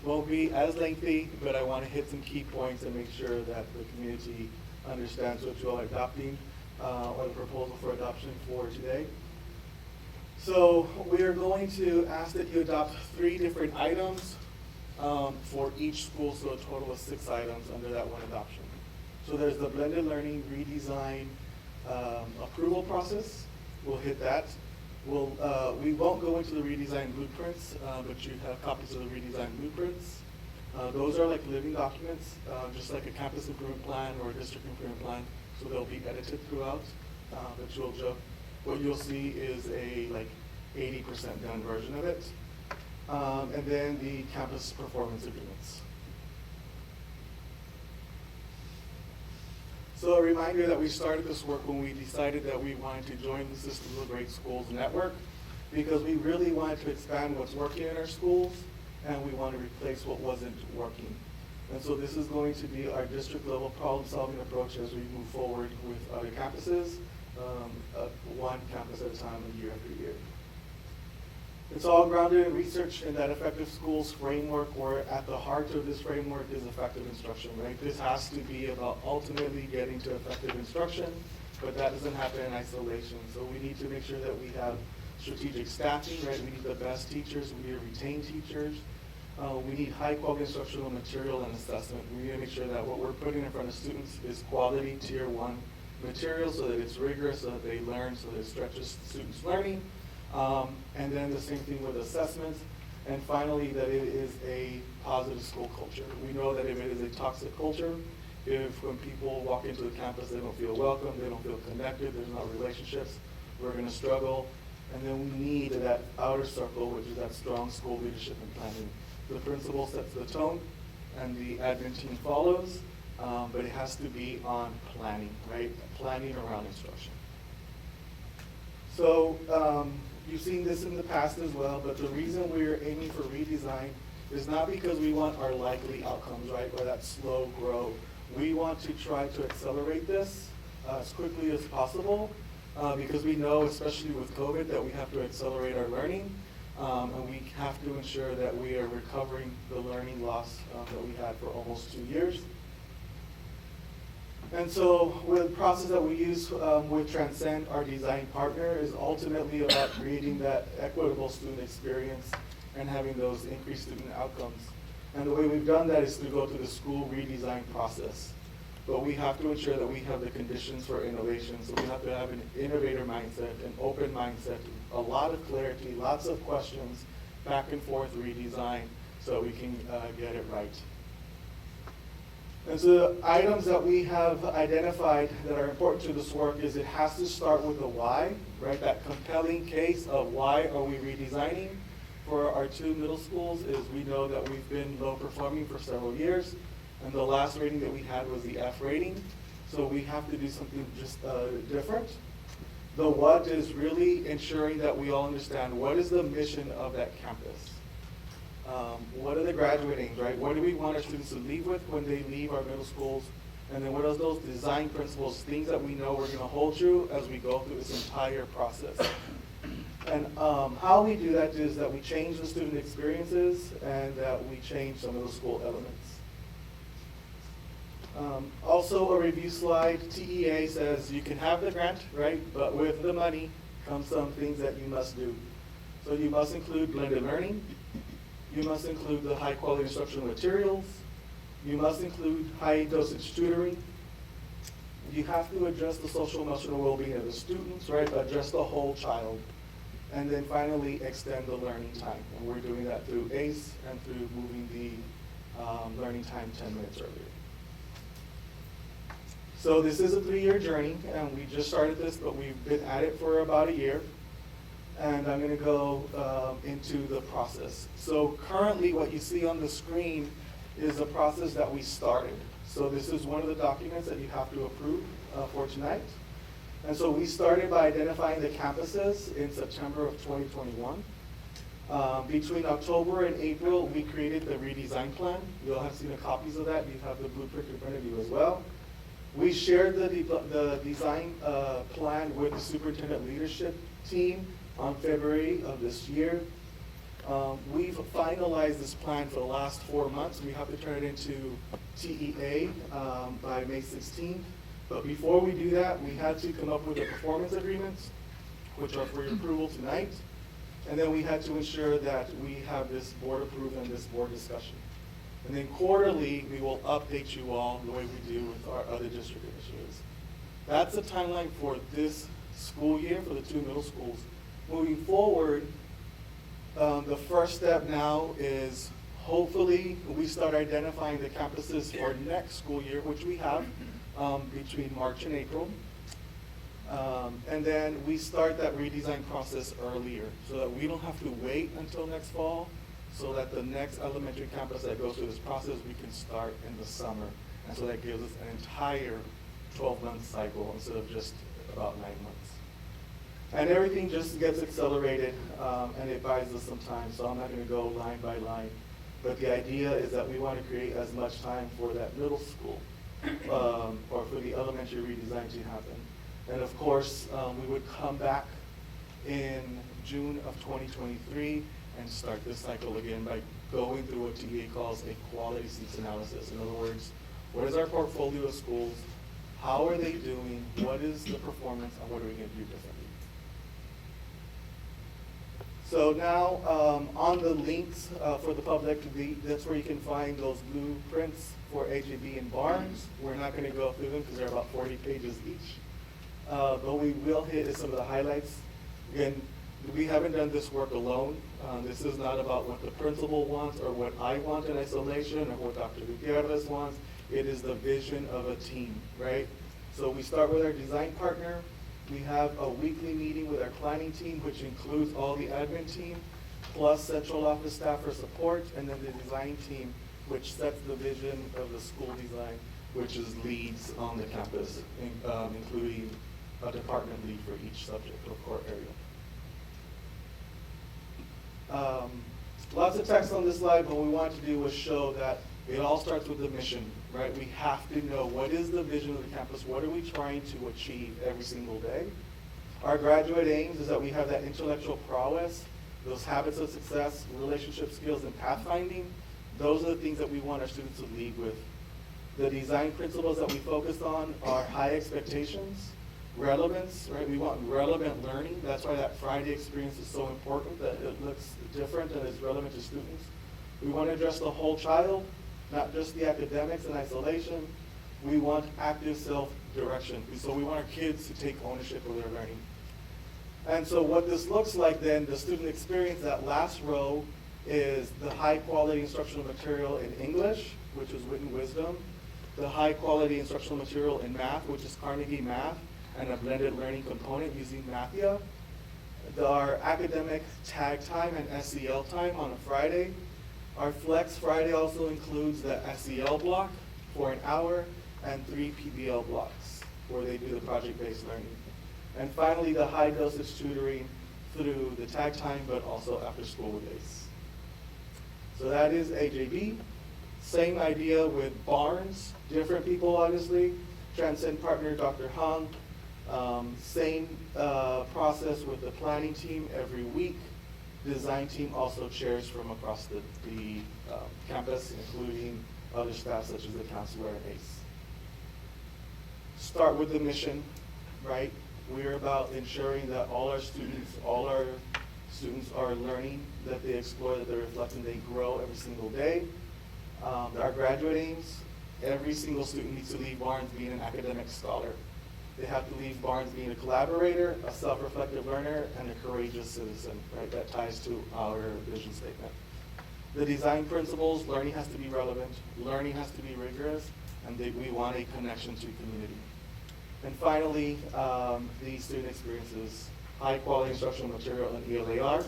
Won't be as lengthy, but I want to hit some key points and make sure that the community understands what you all are adopting or the proposal for adoption for today. So we are going to ask that you adopt 3 different items for each school, so a total of 6 items under that one adoption. So there's the blended learning redesign approval process. We'll hit that. We won't go into the redesign blueprints, but you have copies of the redesign blueprints. Those are like living documents, just like a campus improvement plan or a district improvement plan. So they'll be edited throughout, but what you'll see is a like 80% done version of it. And then the campus performance agreements. So a reminder that we started this work when we decided that we wanted to join the Systems of Great Schools network because we really wanted to expand what's working in our schools and we want to replace what wasn't working. And so this is going to be our district level problem solving approach as we move forward with other campuses, one campus at a time and year after year. It's all grounded in research in that effective schools framework, where at the heart of this framework is effective instruction, right? This has to be about ultimately getting to effective instruction, but that doesn't happen in isolation. So we need to make sure that we have strategic staffing, right? We need the best teachers, we need to retain teachers. We need high quality instructional material and assessment. We need to make sure that what we're putting in front of students is quality tier 1 material so that it's rigorous, so that they learn, so that it stretches students' learning. And then the same thing with assessments. And finally, that it is a positive school culture. We know that if it is a toxic culture, if when people walk into the campus, they don't feel welcome, they don't feel connected, there's not relationships, we're going to struggle. And then we need that outer circle, which is that strong school leadership and planning. The principal sets the tone, and the admin team follows, but it has to be on planning, right? Planning around instruction. So you've seen this in the past as well, but the reason we're aiming for redesign is not because we want our likely outcomes, right, or that slow grow. We want to try to accelerate this as quickly as possible because we know, especially with COVID, that we have to accelerate our learning. And we have to ensure that we are recovering the learning loss that we had for almost 2 years. And so with the process that we use with Transcend, our design partner, is ultimately about creating that equitable student experience and having those increased student outcomes. And the way we've done that is to go through the school redesign process. But we have to ensure that we have the conditions for innovation. So we have to have an innovator mindset, an open mindset, a lot of clarity, lots of questions, back and forth redesign so we can get it right. And so the items that we have identified that are important to this work is it has to start with the why, right? That compelling case of why are we redesigning. For our 2 middle schools is we know that we've been low performing for several years, and the last rating that we had was the F rating. So we have to do something just different. The what is really ensuring that we all understand what is the mission of that campus. What are the graduate aims, right? What do we want our students to leave with when they leave our middle schools? And then what are those design principles, things that we know we're going to hold true as we go through this entire process? And how we do that is that we change the student experiences and that we change some of the school elements. Also a review slide, TEA says you can have the grant, right? But with the money comes some things that you must do. So you must include blended learning. You must include the high quality instructional materials. You must include high dosage tutoring. You have to address the social emotional well-being of the students, right? Address the whole child. And then finally extend the learning time. And we're doing that through ACE and through moving the learning time 10 minutes earlier. So this is a 3-year journey, and we just started this, but we've been at it for about a year. And I'm gonna go into the process. So currently what you see on the screen is the process that we started. So this is one of the documents that you have to approve for tonight. And so we started by identifying the campuses in September of 2021. Between October and April, we created the redesign plan. You'll have seen the copies of that. You have the blueprint in front of you as well. We shared the design plan with the superintendent leadership team on February of this year. We've finalized this plan for the last 4 months. We have to turn it into TEA by May 16th. But before we do that, we had to come up with the performance agreements, which are for your approval tonight. And then we had to ensure that we have this board approved and this board discussion. And then quarterly, we will update you all the way we do with our other district initiatives. That's the timeline for this school year for the 2 middle schools. Moving forward, the first step now is hopefully we start identifying the campuses for next school year, which we have between March and April. And then we start that redesign process earlier so that we don't have to wait until next fall, so that the next elementary campus that goes through this process, we can start in the summer. And so that gives us an entire 12-month cycle instead of just about 9 months. And everything just gets accelerated, and it buys us some time, so I'm not gonna go line by line. But the idea is that we wanna create as much time for that middle school, or for the elementary redesign to happen. And of course, we would come back in June of 2023 and start this cycle again by going through what TA calls a quality seats analysis. In other words, what is our portfolio of schools? How are they doing? What is the performance, and what are we gonna do differently? So now, on the links for the public, that's where you can find those blueprints for AJB and Barnes. We're not gonna go through them because they're about 40 pages each. But we will hit some of the highlights. Again, we haven't done this work alone. This is not about what the principal wants or what I want in isolation or what Dr. Gutierrez wants. It is the vision of a team, right? So we start with our design partner. We have a weekly meeting with our planning team, which includes all the admin team, plus central office staff for support, and then the design team, which sets the vision of the school design, which is leads on the campus, including a department lead for each subject or core area. Lots of text on this slide, but what we wanted to do was show that it all starts with the mission, right? We have to know what is the vision of the campus, what are we trying to achieve every single day. Our graduate aims is that we have that intellectual prowess, those habits of success, relationship skills, and pathfinding. Those are the things that we want our students to lead with. The design principles that we focused on are high expectations, relevance, right? We want relevant learning. That's why that Friday experience is so important, that it looks different and is relevant to students. We want to address the whole child, not just the academics in isolation. We want active self-direction. So we want our kids to take ownership of their learning. And so what this looks like then, the student experience, that last row is the high quality instructional material in English, which is Written Wisdom, the high quality instructional material in math, which is Carnegie Math, and a blended learning component using Mathia, our academic tag time and SEL time on a Friday. Our Flex Friday also includes the SEL block for an hour and 3 PBL blocks where they do the project-based learning. And finally, the high dosage tutoring through the tag time, but also after school days. So that is AJB. Same idea with Barnes, different people obviously. Transcend partner, Dr. Hung. Same process with the planning team every week. Design team also chairs from across the campus, including other staff such as the counselor and ACE. Start with the mission, right? We're about ensuring that all our students are learning, that they explore, that they reflect, and they grow every single day. Our graduate aims, every single student needs to leave Barnes being an academic scholar. They have to leave Barnes being a collaborator, a self-reflective learner, and a courageous citizen, right? That ties to our vision statement. The design principles, learning has to be relevant, learning has to be rigorous, and we want a connection to community. And finally, the student experiences high-quality instructional material in ELAR,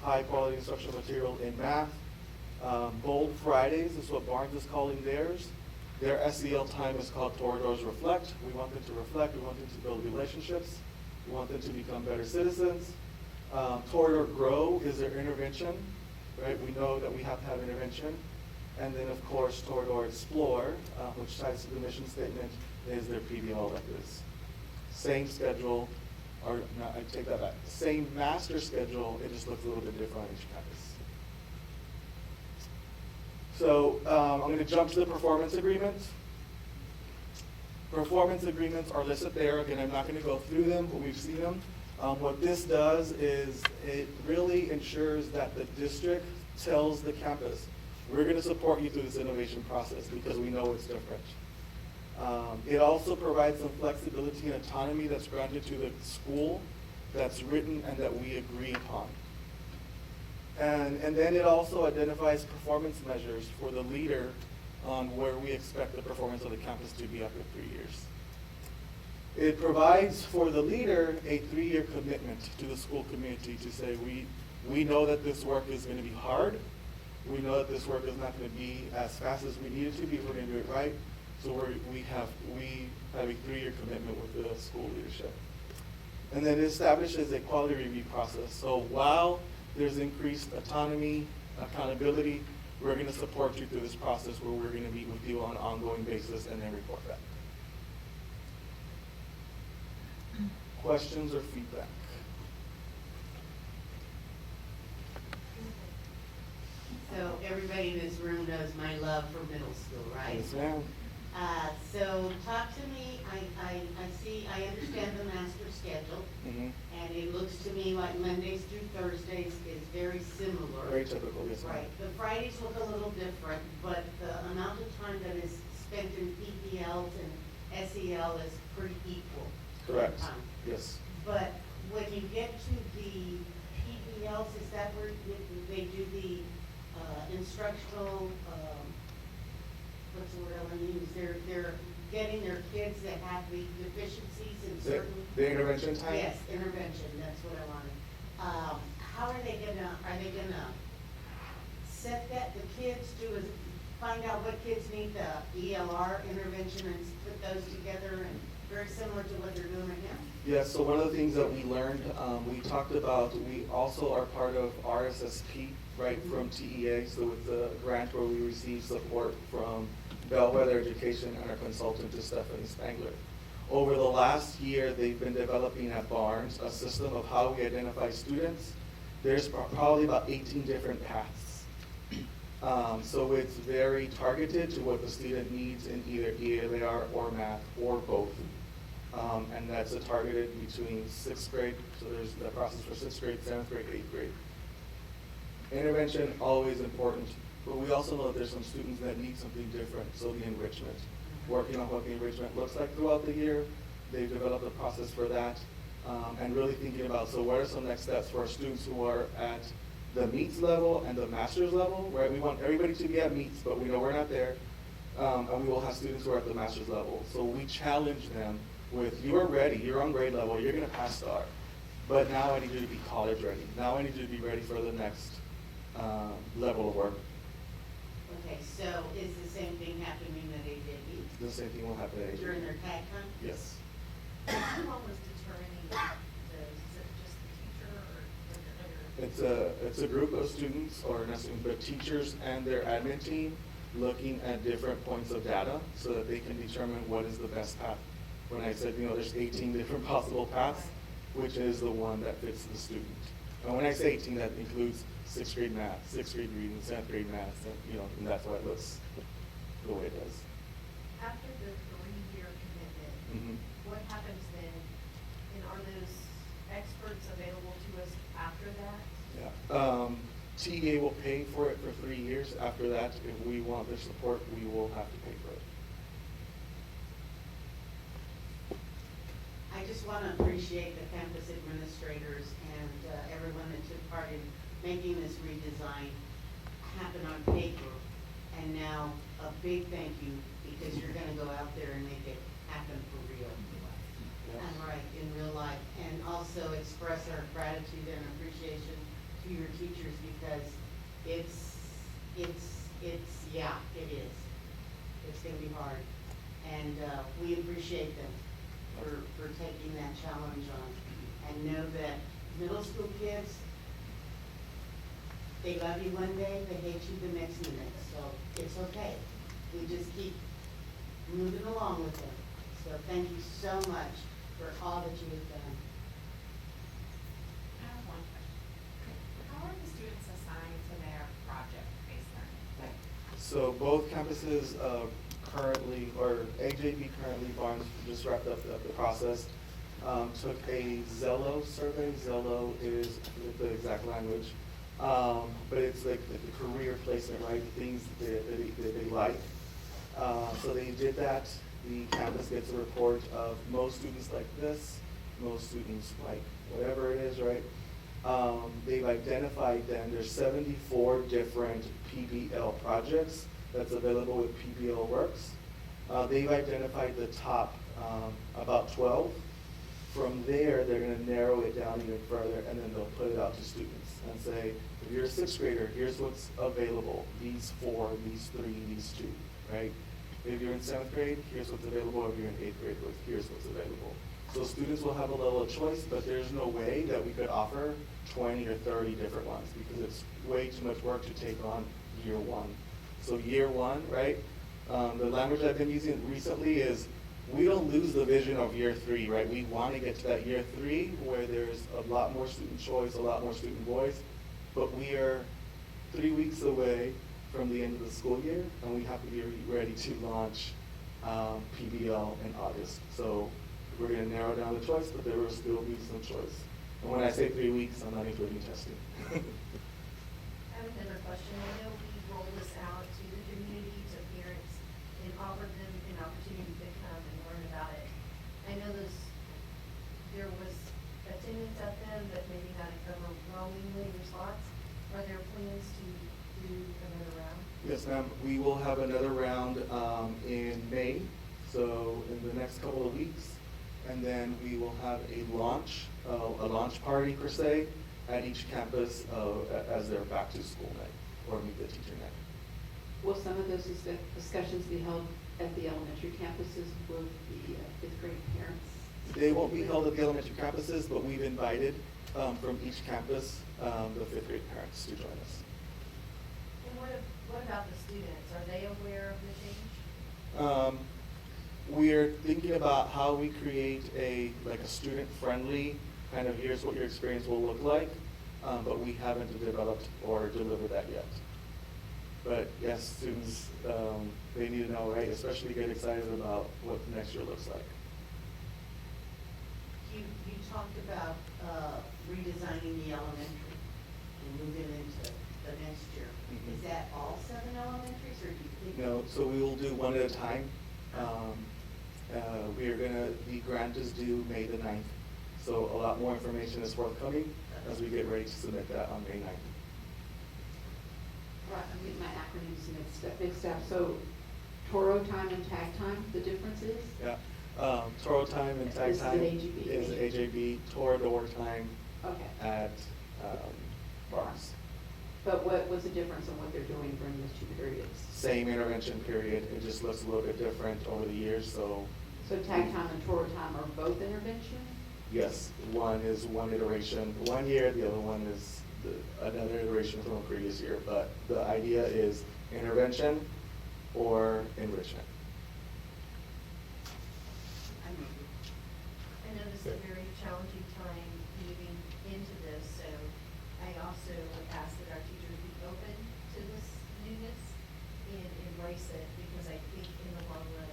high-quality instructional material in math. Bold Fridays is what Barnes is calling theirs. Their SEL time is called Toradors Reflect. We want them to reflect. We want them to build relationships. We want them to become better citizens. Torador Grow is their intervention, right? We know that we have to have intervention. And then, of course, Torador Explore, which ties to the mission statement, is their PBL electives. Same schedule, or no, I take that back. Same master schedule, it just looks a little bit different on each campus. So I'm going to jump to the performance agreements. Performance agreements are listed there. Again, I'm not going to go through them, but we've seen them. What this does is it really ensures that the district tells the campus, we're going to support you through this innovation process because we know it's different. It also provides some flexibility and autonomy that's granted to the school that's written and that we agree upon. And then it also identifies performance measures for the leader on where we expect the performance of the campus to be after 3 years. It provides for the leader a 3-year commitment to the school community to say, we know that this work is going to be hard. We know that this work is not going to be as fast as we need it to be if we're going to do it right. So we have a 3-year commitment with the school leadership. And then it establishes a quality review process. So while there's increased autonomy, accountability, we're going to support you through this process where we're going to meet with you on an ongoing basis and then report back. Questions or feedback? So everybody in this room knows my love for middle school, right? Yes, ma'am. So talk to me, I understand the master schedule, Mm-hmm. and it looks to me like Mondays through Thursdays is very similar. Very typical, yes, ma'am. Right, the Fridays look a little different, but the amount of time that is spent in PPLs and SEL is pretty equal. Correct, Time. yes. But when you get to the PPLs, is that where they do the instructional, what's the word I want to use? They're getting their kids that have the deficiencies in certain. The intervention time? Yes, intervention, that's what I wanted. How are they gonna set that, the kids find out what kids need the ELR intervention and put those together, and very similar to what they're doing right now? Yes, so one of the things that we learned, we talked about, we also are part of RSSP, right, from TEA, so with the grant where we receive support from Bellwether Education and our consultant is Stephanie Spangler. Over the last year, they've been developing at Barnes a system of how we identify students. There's probably about 18 different paths. So it's very targeted to what the student needs in either ELAR or math or both. And that's targeted between 6th grade, so there's the process for 6th grade, 7th grade, 8th grade. Intervention, always important, but we also know that there's some students that need something different, so the enrichment. Working on what the enrichment looks like throughout the year, they've developed a process for that, and really thinking about, so what are some next steps for our students who are at the meets level and the master's level, right? We want everybody to be at meets, but we know we're not there, and we will have students who are at the master's level. So we challenge them with, you are ready, you're on grade level, you're gonna pass STAR, but now I need you to be college ready. Now I need you to be ready for the next level of work. Okay, so is the same thing happening at AJB? The same thing will happen at AJB. During their tag time? Yes. Who all was determining those? Is it just the teacher or other? It's a group of students, or not students, but teachers and their admin team looking at different points of data so that they can determine what is the best path. When I said, there's 18 different possible paths, which is the one that fits the student. And when I say 18, that includes 6th grade math, 6th grade reading, 7th grade math, and that's why it looks the way it does. After the 3-year commitment, what happens then? And are those experts available to us after that? Yeah. TEA will pay for it for 3 years. After that, if we want their support, we will have to pay for it. I just want to appreciate the campus administrators and everyone that took part in making this redesign happen on paper. And now a big thank you, because you're going to go out there and make it happen for real. our gratitude and appreciation to your teachers because yeah, it is. It's gonna be hard. And, we appreciate them for taking that challenge on. And know that middle school kids, they love you one day, they hate you the next minute, so it's okay. We just keep moving along with them. So thank you so much for all that you have done. I have one question. How are the students assigned to their project-based learning? So both campuses currently, or AJB currently, Barnes just wrapped up the process, took a Zello survey. Zello is the exact language, but it's like the career placement, right? The things that they like. So they did that. The campus gets a report of most students like this, most students like whatever it is, right? They've identified then there's 74 different PBL projects that's available with PBL Works. They've identified the top about 12. From there, they're going to narrow it down even further, and then they'll put it out to students and say, if you're a sixth grader, here's what's available. These 4, these 3, these 2, right? If you're in 7th grade, here's what's available. If you're in 8th grade, here's what's available. So students will have a level of choice, but there's no way that we could offer 20 or 30 different ones because it's way too much work to take on year one. So year one, right? The language I've been using recently is we don't lose the vision of year 3, right? We want to get to that year 3 where there's a lot more student choice, a lot more student voice, but we are 3 weeks away from the end of the school year, and we have to be ready to launch PBL in August. So we're going to narrow down the choice, but there will still be some choice. And when I say 3 weeks, I'm not including testing. I have another question. I know we rolled this out to the community, to parents, and offered them an opportunity to come and learn about it. I know there was attendance at them, but maybe not an overwhelmingly response. Are there plans to do another round? Yes, ma'am. We will have another round in May, so in the next couple of weeks. And then we will have a launch party per se, at each campus as their back to school night or meet the teacher night. Will some of those discussions be held at the elementary campuses with the 5th grade parents? They won't be held at the elementary campuses, but we've invited from each campus the 5th grade parents to join us. And what about the students? Are they aware of the change? We're thinking about how we create a student-friendly kind of here's what your experience will look like, but we haven't developed or delivered that yet. But yes, students, they need to know, right? Especially get excited about what next year looks like. You talked about redesigning the elementary and moving into the next year. Mhm. Is that all 7 elementaries, or do you think? No, so we will do one at a time. The grant is due May the 9th. So a lot more information is forthcoming as we get ready to submit that on May 9th. Right, I'm getting my acronyms mixed up. So Toro time and tag time, the difference is? Yeah, Toro time and tag This is time at AJB. is AJB, Torador time Okay. at Barnes. But what was the difference on what they're doing during those 2 periods? Same intervention period, it just looks a little bit different over the years, so. So tag time and Toro time are both intervention? Yes, one is one iteration 1 year, the other one is another iteration from a previous year, but the idea is intervention or enrichment. I know this is a very challenging time moving into this, so I also would ask that our teachers be open to this newness and embrace it, because I think in the long run,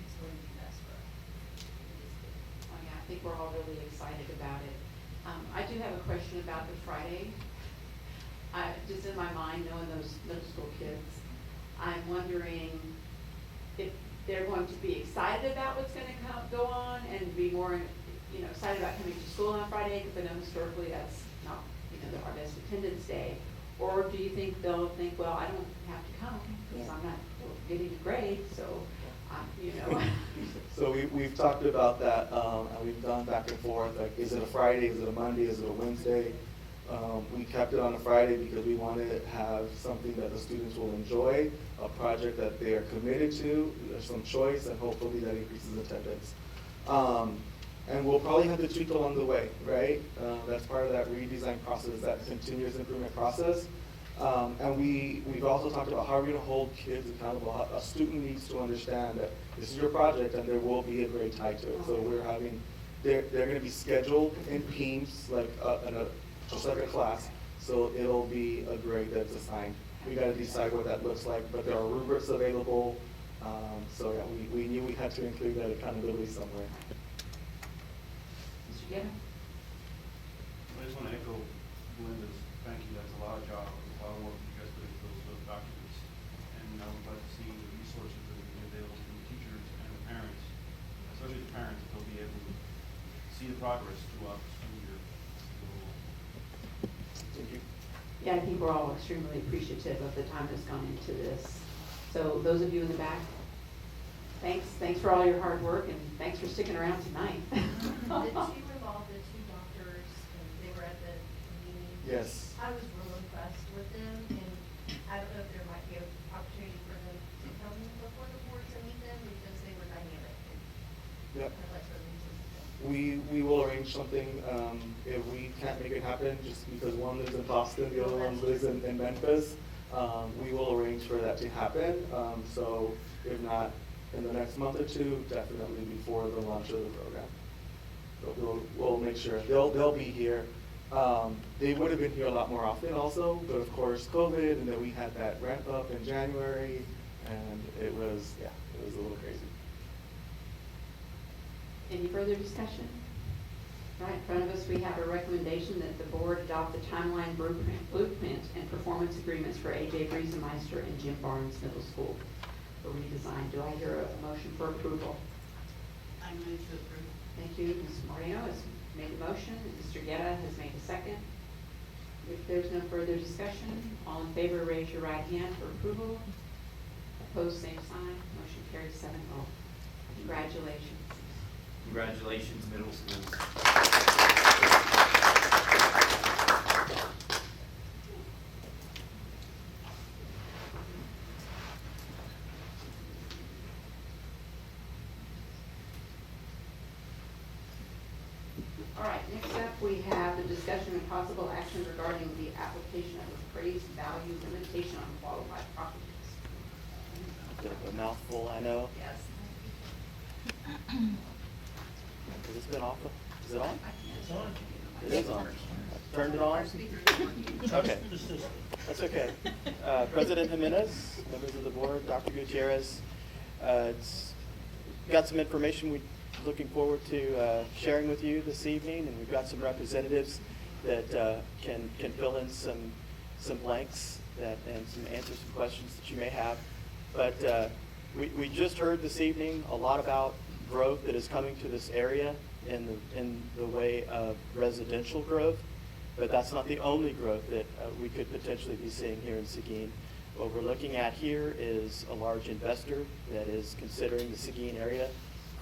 it's going to be best for us. Oh yeah, I think we're all really excited about it. I do have a question about the Friday. Just in my mind, knowing those middle school kids, I'm wondering if they're going to be excited about what's going to go on and be more, excited about coming to school on Friday, because I know historically that's not, our best attendance day. Or do you think they'll think, well, I don't have to come because I'm not getting a grade, so I'm you know. So we've talked about that, and we've gone back and forth, like, is it a Friday, is it a Monday, is it a Wednesday? We kept it on a Friday because we wanted to have something that the students will enjoy, a project that they are committed to, there's some choice, and hopefully that increases attendance. And we'll probably have to tweak along the way, right? That's part of that redesign process, that continuous improvement process. And we've also talked about how we're gonna hold kids accountable. A student needs to understand that this is your project and there will be a grade tied to it. So they're gonna be scheduled in teams, like just like a class. So it'll be a grade that's assigned. We gotta decide what that looks like, but there are rubrics available. So yeah, we knew we had to include that accountability somewhere. Mr. Gibbon? I just want to echo Belinda's thank you. That's a lot of job, a lot of work you guys put into those documents. And I would like to see the resources that will be available to the teachers and the parents, especially the parents, that they'll be able to see the progress throughout the school year. Thank you. Yeah, I think we're all extremely appreciative of the time that's gone into this. So those of you in the back, thanks for all your hard work, and thanks for sticking around tonight. Did you involve the two doctors, and they were at the meeting? Yes. I was real impressed with them, and I don't know if there might be an opportunity for them to come before the board to meet them, because they were dynamic. Yep. I'd like for them to meet them. We will arrange something, if we can't make it happen, just because one lives in Boston, the other one lives in Memphis. We will arrange for that to happen. So if not in the next month or two, definitely before the launch of the program. So we'll make sure, they'll be here. They would have been here a lot more often also, but of course COVID, and then we had that ramp up in January, and it was a little crazy. Any further discussion? Right, in front of us, we have a recommendation that the board adopt the timeline blueprint and performance agreements for A.J. Briesemeister and Jim Barnes Middle School for redesign. Do I hear a motion for approval? I move to approve. Thank you. Ms. Moreno has made the motion, and Mr. Guerra has made a second. If there's no further discussion, all in favor, raise your right hand for approval. Opposed, same sign. Motion carries 7-0. Congratulations. Congratulations, middle schools. All right, next up, we have the discussion and possible action regarding the application of appraised value limitation on qualified properties. Bit of a mouthful, I know. Yes. Has this been off? Is it on? It's on. It is on. Turned it on? Okay. That's okay. President Jimenez, members of the board, Dr. Gutierrez, got some information we're looking forward to sharing with you this evening, and we've got some representatives that can fill in some blanks and answer some questions that you may have. But we just heard this evening a lot about growth that is coming to this area in the way of residential growth, but that's not the only growth that we could potentially be seeing here in Seguin. What we're looking at here is a large investor that is considering the Seguin area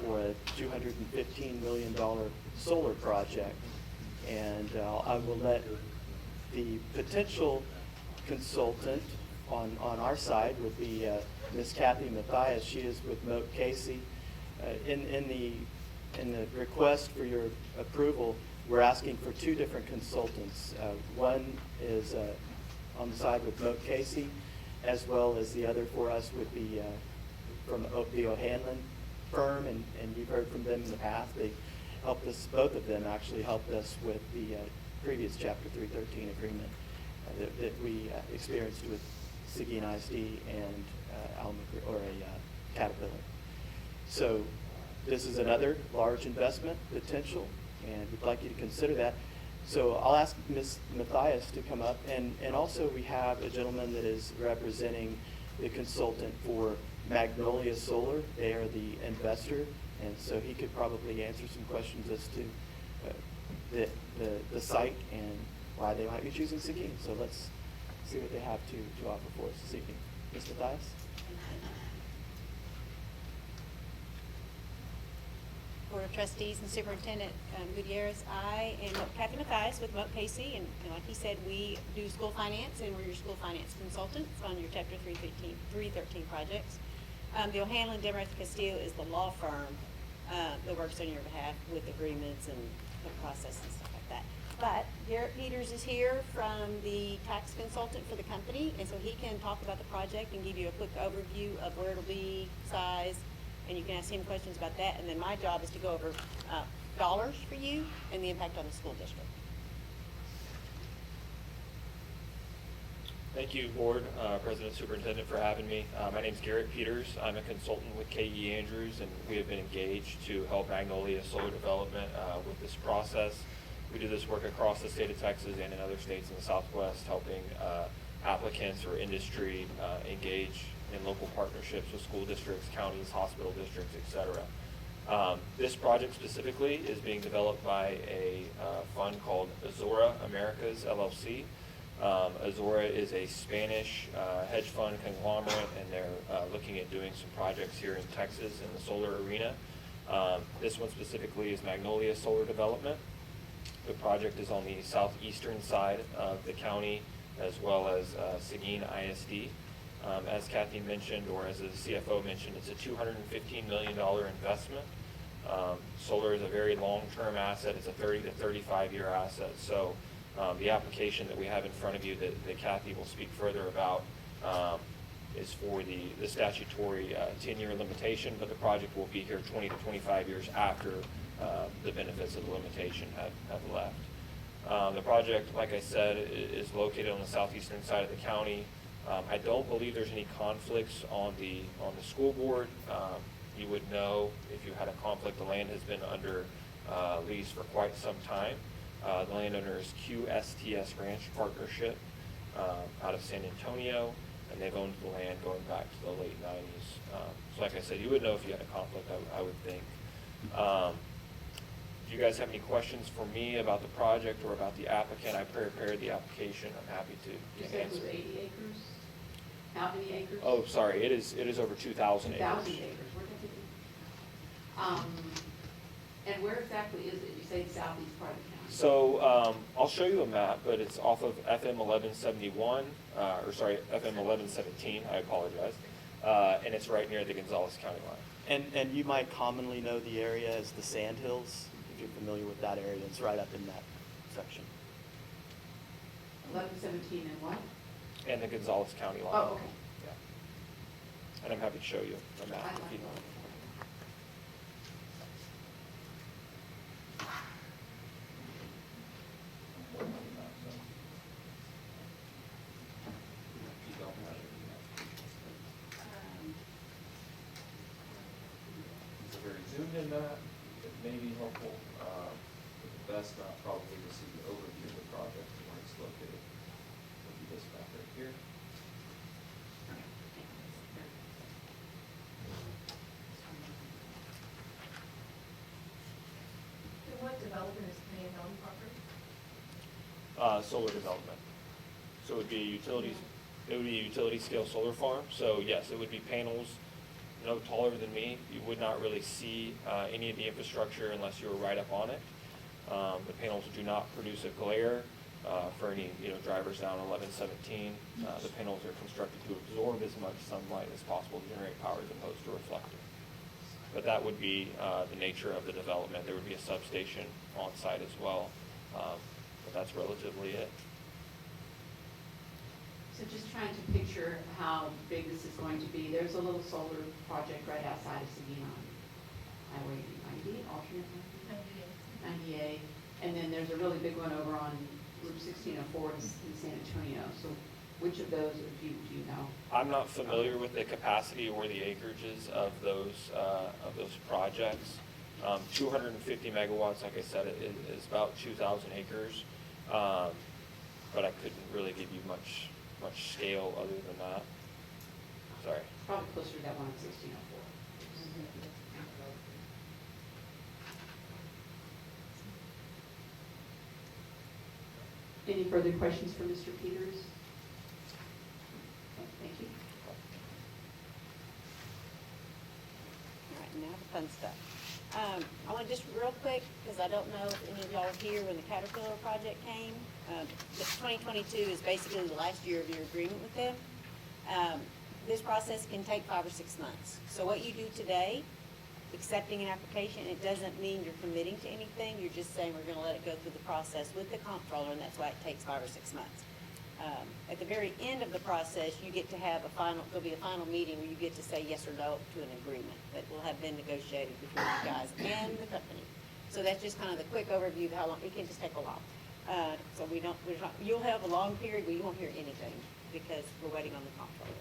for a $215 million solar project. And I will let the potential consultant on our side would be Ms. Kathy Mathias. She is with Moat Casey. In the request for your approval, we're asking for two different consultants. One is on the side with Moat Casey, as well as the other for us would be from the O'Hanlon firm, and you've heard from them in the past. They helped us, both of them actually helped us with the previous Chapter 313 agreement that we experienced with Seguin ISD and Caterpillar. So this is another large investment potential, and we'd like you to consider that. So I'll ask Ms. Mathias to come up, and also we have a gentleman that is representing the consultant for Magnolia Solar. They are the investor, and so he could probably answer some questions as to the site and why they might be choosing Seguin. So let's see what they have to offer for us this evening. Ms. Mathias? Board of Trustees and Superintendent Gutierrez. I am Kathy Mathias with Moat Casey, and like he said, we do school finance, and we're your school finance consultants on your Chapter 313 projects. The O'Hanlon, Demarest Castillo is the law firm that works on your behalf with agreements and the process and stuff like that. But Garrett Peters is here from the tax consultant for the company, and so he can talk about the project and give you a quick overview of where it'll be, size, and you can ask him questions about that. And then my job is to go over dollars for you and the impact on the school district. Thank you, Board, President, Superintendent, for having me. My name is Garrett Peters. I'm a consultant with K.E. Andrews, and we have been engaged to help Magnolia Solar Development with this process. We do this work across the state of Texas and in other states in the Southwest, helping applicants or industry engage in local partnerships with school districts, counties, hospital districts, etc. This project specifically is being developed by a fund called Azora Americas, LLC. Azora is a Spanish hedge fund conglomerate, and they're looking at doing some projects here in Texas in the solar arena. This one specifically is Magnolia Solar Development. The project is on the southeastern side of the county, as well as Seguin ISD. As Kathy mentioned, or as the CFO mentioned, it's a $215 million investment. Solar is a very long-term asset. It's a 30 to 35-year asset. So the application that we have in front of you that Kathy will speak further about is for the statutory 10-year limitation, but the project will be here 20 to 25 years after the benefits of the limitation have left. The project, like I said, is located on the southeastern side of the county. I don't believe there's any conflicts on the school board. You would know if you had a conflict. The land has been under lease for quite some time. The landowner is QSTS Ranch Partnership out of San Antonio, and they've owned the land going back to the late 90s. So like I said, you would know if you had a conflict, I would think. Do you guys have any questions for me about the project or about the applicant? I prepared the application. I'm happy to You said it was answer. 80 acres? How many acres? Oh, sorry, it is over 2,000 acres. 2,000 acres. Where did it? And where exactly is it? You say the southeast part of the county. So I'll show you a map, but it's off of FM 1171, FM 1117, I apologize. And it's right near the Gonzales County line. And you might commonly know the area as the Sand Hills, if you're familiar with that area. It's right up in that section. 1117 and what? And the Gonzales County line. Oh, okay. Yeah. And I'm happy to show you a map if you want. It's a very zoomed in map. It may be helpful, but the best map probably to see the overview of the project and where it's located. Would be this map right here. And what development is planned on the property? Solar development. So it would be utilities. It would be a utility scale solar farm. So yes, it would be panels no taller than me. You would not really see any of the infrastructure unless you were right up on it. The panels do not produce a glare for any drivers down 1117. The panels are constructed to absorb as much sunlight as possible to generate power as opposed to reflecting. But that would be the nature of the development. There would be a substation on site as well. But that's relatively it. So just trying to picture how big this is going to be. There's a little solar project right outside of Seguin on Highway 90, alternate 98. And then there's a really big one over on Route 1604 in San Antonio. So which of those do you know? I'm not familiar with the capacity or the acreages of those projects. 250 megawatts, like I said, is about 2,000 acres. But I couldn't really give you much scale other than that. Sorry. Probably closer to that one on 1604. Any further questions for Mr. Peters? Okay, thank you. All right, now the fun stuff. I want to just real quick, because I don't know if any of y'all were here when the Caterpillar project came. The 2022 is basically the last year of your agreement with them. This process can take 5 or 6 months. So what you do today, accepting an application, it doesn't mean you're committing to anything. You're just saying we're going to let it go through the process with the comptroller, and that's why it takes 5 or 6 months. At the very end of the process, you get to have there'll be a final meeting where you get to say yes or no to an agreement that will have been negotiated between you guys and the company. So that's just kind of the quick overview of how long, it can just take a while. So you'll have a long period where you won't hear anything because we're waiting on the comptroller.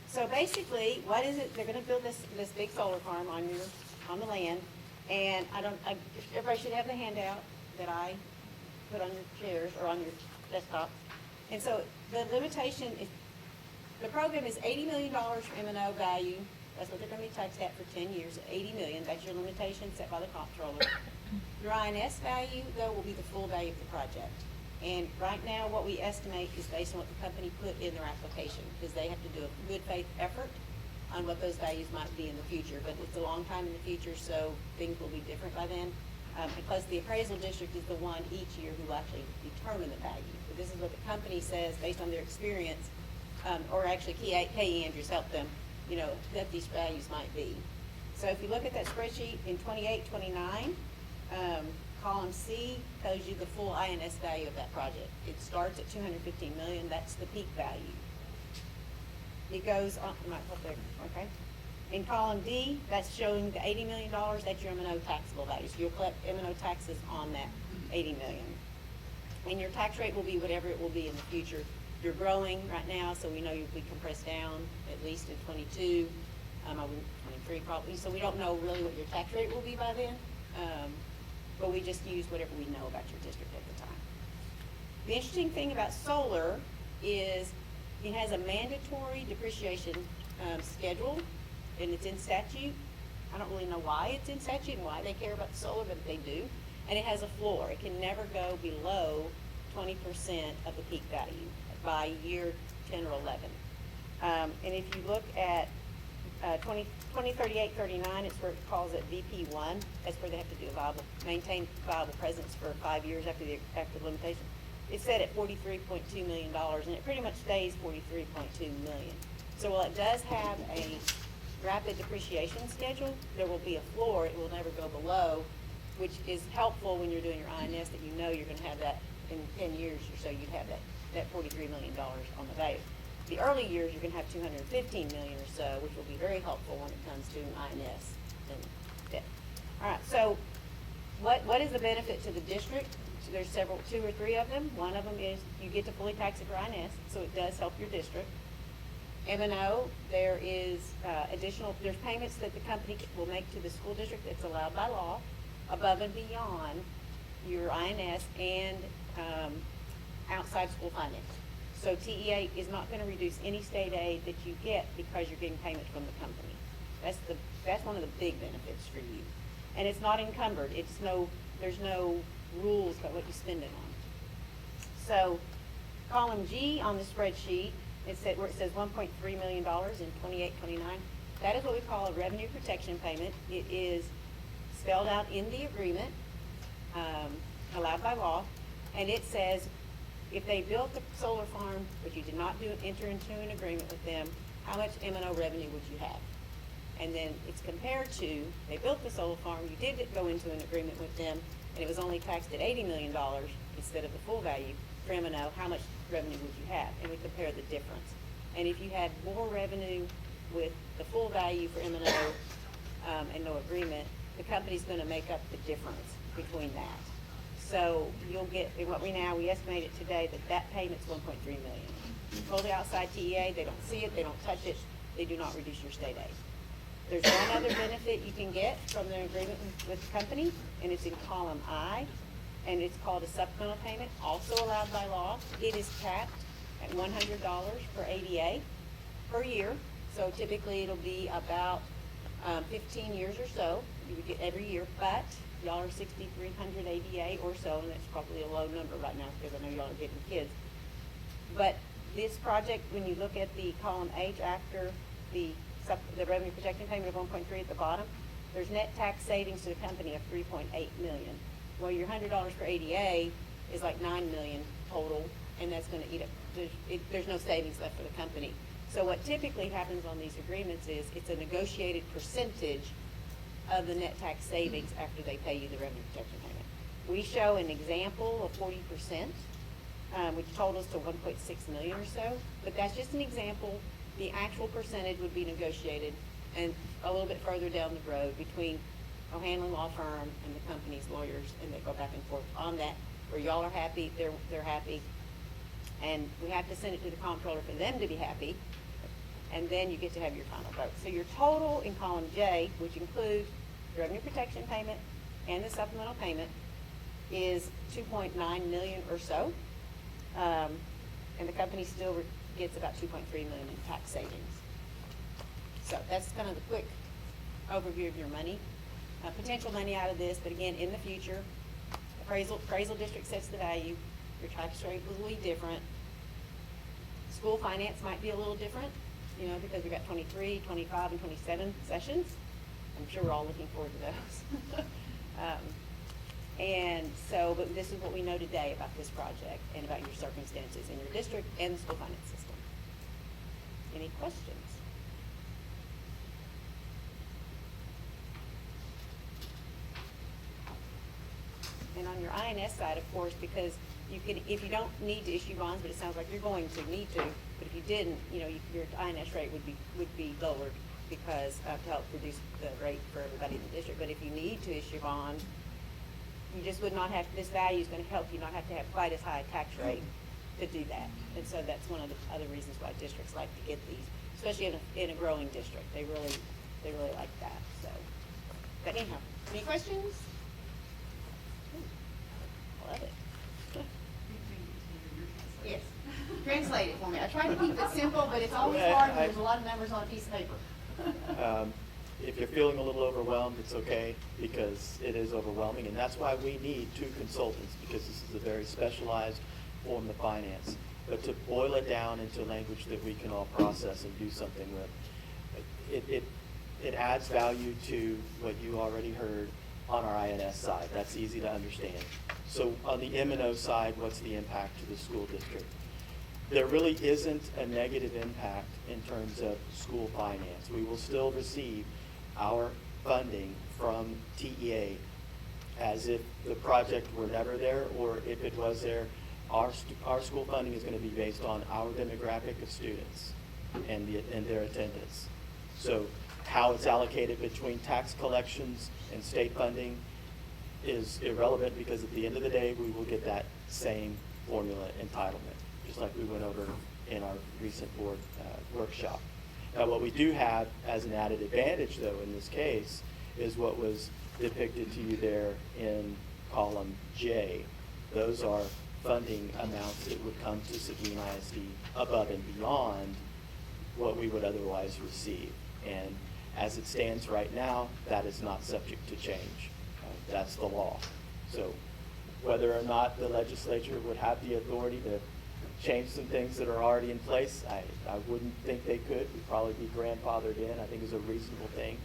So basically, what is it, they're gonna build this big solar farm on the land, and everybody should have the handout that I put on your chairs or on your desktop. And so the limitation is, the program is $80 million for M&O value. That's what they're going to be taxed at for 10 years, $80 million. That's your limitation set by the comptroller. Your INS value, though, will be the full value of the project. And right now, what we estimate is based on what the company put in their application, because they have to do a good faith effort on what those values might be in the future. But it's a long time in the future, so things will be different by then. Because the appraisal district is the one each year who will actually determine the value. But this is what the company says based on their experience, or actually K.E. Andrews helped them, that these values might be. So if you look at that spreadsheet in 2829, column C tells you the full INS value of that project. It starts at $215 million. That's the peak value. It goes on, okay? In column D, that's showing the $80 million, that's your M&O taxable value. So you'll collect M&O taxes on that $80 million. And your tax rate will be whatever it will be in the future. You're growing right now, so we know you'll be compressed down at least in 22, 23 probably. So we don't know really what your tax rate will be by then, but we just use whatever we know about your district at the time. The interesting thing about solar is it has a mandatory depreciation schedule, and it's in statute. I don't really know why it's in statute and why they care about the solar, but they do. And it has a floor. It can never go below 20% of the peak value by year 10 or 11. And if you look at 2038-39, it's where it calls it VP1. That's where they have to do maintain viable presence for 5 years after the active limitation. It's set at $43.2 million, and it pretty much stays $43.2 million. So while it does have a rapid depreciation schedule, there will be a floor. It will never go below, which is helpful when you're doing your INS, that you're going to have that in 10 years or so. You'd have that $43 million on the value. The early years, you're going to have $215 million or so, which will be very helpful when it comes to INS and debt. All right, so what is the benefit to the district? So there's 2 or 3 of them. One of them is you get to fully tax it for INS, so it does help your district. M&O, there is there's payments that the company will make to the school district that's allowed by law, above and beyond your INS and outside school finance. So TEA is not going to reduce any state aid that you get because you're getting payments from the company. That's one of the big benefits for you. And it's not encumbered. There's no rules about what you spend it on. So column G on the spreadsheet, where it says $1.3 million in 28-29, that is what we call a revenue protection payment. It is spelled out in the agreement, allowed by law, and it says if they built the solar farm, but you did not enter into an agreement with them, how much M&O revenue would you have? And then it's compared to, they built the solar farm, you did go into an agreement with them, and it was only taxed at $80 million instead of the full value for M&O, how much revenue would you have? And we compare the difference. And if you had more revenue with the full value for M&O and no agreement, the company's going to make up the difference between that. So you'll get, we estimate it today that payment's $1.3 million. Fully outside TEA, they don't see it, they don't touch it, they do not reduce your state aid. There's one other benefit you can get from the agreement with the company, and it's in column I, and it's called a supplemental payment, also allowed by law. It is capped at $100 per ADA per year. So typically it'll be about 15 years or so. You would get every year, but y'all are 6,300 ADA or so, and that's probably a low number right now because I know y'all are getting kids. But this project, when you look at the column H after the revenue protection payment of 1.3 at the bottom, there's net tax savings to the company of $3.8 million. Well, your $100 for ADA is like $9 million total, and that's gonna eat up, there's no savings left for the company. So what typically happens on these agreements is it's a negotiated percentage of the net tax savings after they pay you the revenue protection payment. We show an example of 40%, which totals to 1.6 million or so, but that's just an example. The actual percentage would be negotiated and a little bit further down the road between O'Hanlon Law Firm and the company's lawyers, and they go back and forth on that. Where y'all are happy, they're happy, and we have to send it to the comptroller for them to be happy, and then you get to have your final vote. So your total in column J, which includes the revenue protection payment and the supplemental payment, is 2.9 million or so, and the company still gets about 2.3 million in tax savings. So that's kind of the quick overview of your money. Potential money out of this, but again, in the future, appraisal district sets the value, your tax rate will be different. School finance might be a little different, you know, because we've got 23, 25, and 27 sessions. I'm sure we're all looking forward to those. And so, but this is what we know today about this project and about your circumstances in your district and the school finance system. Any questions? And on your INS side, of course, because you can, if you don't need to issue bonds, but it sounds like you're going to need to, but if you didn't, you know, your INS rate would be lowered because to help reduce the rate for everybody in the district. But if you need to issue bonds, you just would not have, this value is going to help you not have to have quite as high a tax rate to do that. And so that's one of the other reasons why districts like to get these, especially in a growing district. They really like that. So, but anyhow, any questions? Love it. Yes. Translate it for me. I try to keep it simple, but it's always hard when there's a lot of numbers on a piece of paper. If you're feeling a little overwhelmed, it's okay, because it is overwhelming, and that's why we need two consultants, because this is a very specialized form of finance. But to boil it down into language that we can all process and do something with, it adds value to what you already heard on our INS side. That's easy to understand. So on the M&O side, what's the impact to the school district? There really isn't a negative impact in terms of school finance. We will still receive our funding from TEA as if the project were never there, or if it was there. Our school funding is going to be based on our demographic of students and their attendance. So how it's allocated between tax collections and state funding is irrelevant, because at the end of the day, we will get that same formula entitlement, just like we went over in our recent board workshop. Now, what we do have as an added advantage, though, in this case, is what was depicted to you there in column J. Those are funding amounts that would come to Seguin ISD above and beyond what we would otherwise receive. And as it stands right now, that is not subject to change. That's the law. So whether or not the legislature would have the authority to change some things that are already in place, I wouldn't think they could. We'd probably be grandfathered in, I think is a reasonable thing.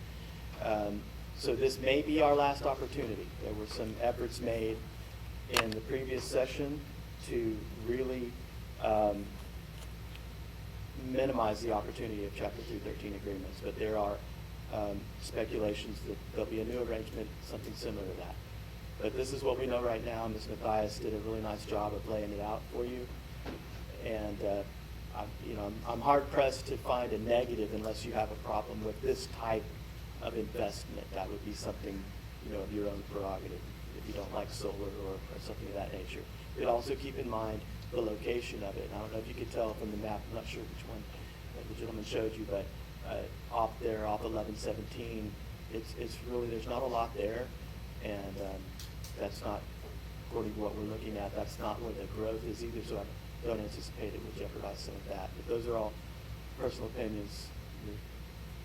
So this may be our last opportunity. There were some efforts made in the previous session to really minimize the opportunity of Chapter 313 agreements, but there are speculations that there'll be a new arrangement, something similar to that. But this is what we know right now. Ms. Mathias did a really nice job of laying it out for you. And I'm hard pressed to find a negative unless you have a problem with this type of investment. That would be something, of your own prerogative if you don't like solar or something of that nature. But also keep in mind the location of it. I don't know if you could tell from the map, I'm not sure which one the gentleman showed you, but off 1117, it's really, there's not a lot there, and that's not, according to what we're looking at, that's not where the growth is either, so I don't anticipate it will jeopardize some of that. But those are all personal opinions.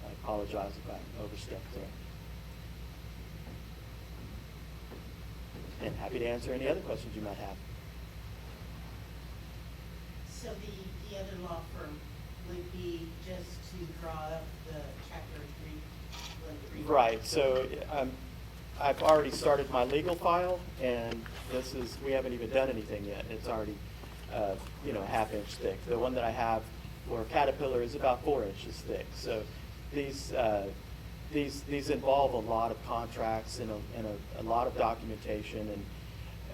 I apologize if I overstepped there. And happy to answer any other questions you might have. So the other law firm would be just to draw up the Chapter 3 Right, so I've already started my legal file, and we haven't even done anything yet. It's already, you know, a half-inch thick. The one that I have for Caterpillar is about 4 inches thick. So these involve a lot of contracts and a lot of documentation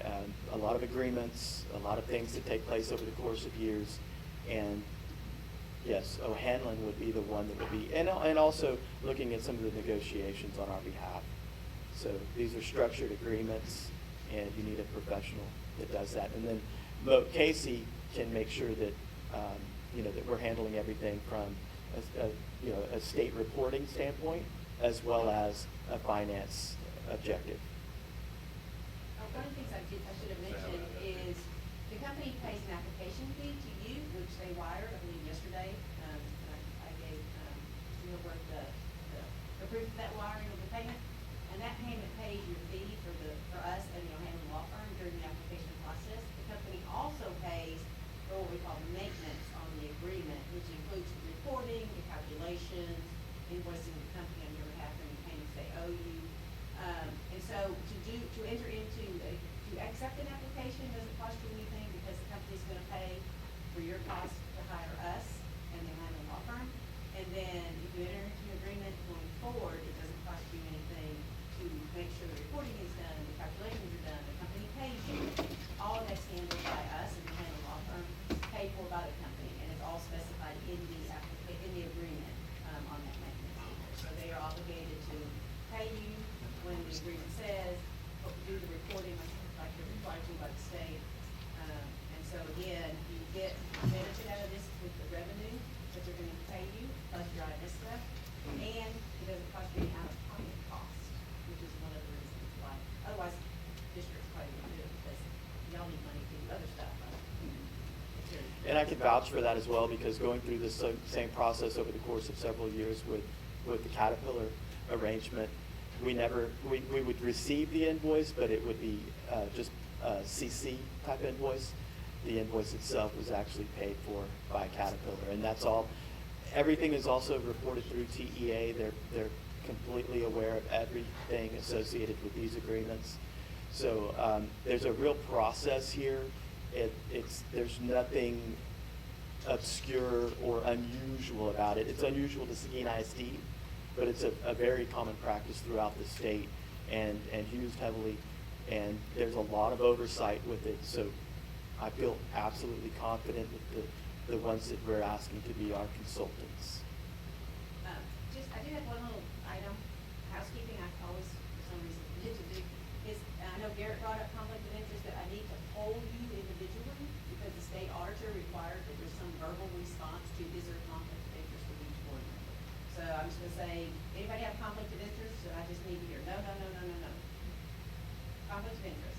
and a lot of agreements, a lot of things that take place over the course of years. And yes, O'Hanlon would be the one that would be, and also looking at some of the negotiations on our behalf. So these are structured agreements, and you need a professional that does that. And then Moat Casey can make sure that, you know, that we're handling everything from a state reporting standpoint as well as a finance objective. One of the things I should have mentioned is the company pays an application fee to you, which they wired, I believe, yesterday. I gave Neilbert the proof of that wiring of the payment. And that payment pays your fee for us and the O'Hanlon Law Firm during the application process. The company also pays for what we call maintenance on the agreement, which includes the reporting, the calculations, invoicing the company on your behalf for any payments they owe you. And so to enter into, to accept an application doesn't cost you anything because the company's gonna pay for your cost to hire us and the O'Hanlon Law Firm. And then if you enter into an agreement going forward, it doesn't cost you anything to make sure the reporting is done, the calculations are done, the company pays you. All of that's handled by us and the O'Hanlon Law Firm, paid for by the company, and it's all specified in the agreement on that maintenance. So they are obligated to pay you when the agreement says, do the reporting like you're required to by the state. And so again, you get benefit out of this with the revenue that they're gonna pay you, plus your IS stuff, and it doesn't cost you any out-of-pocket cost, which is one of the reasons why. Otherwise, districts probably wouldn't do it because y'all need money to do other stuff. And I can vouch for that as well, because going through this same process over the course of several years with the Caterpillar arrangement, we would receive the invoice, but it would be just a CC type invoice. The invoice itself was actually paid for by Caterpillar, and that's all. Everything is also reported through TEA. They're completely aware of everything associated with these agreements. So there's a real process here. There's nothing obscure or unusual about it. It's unusual to Seguin ISD, but it's a very common practice throughout the state and used heavily, and there's a lot of oversight with it. So I feel absolutely confident with the ones that we're asking to be our consultants. I do have one little item, housekeeping, I always, for some reason, forget to do, is, I know Garrett brought up conflict of interest, that I need to poll you individually, because the state auditor required that there's some verbal response to, is there a conflict of interest with each board member? So I'm just gonna say, anybody have conflict of interest? So I just need to hear, no. Conflict of interest.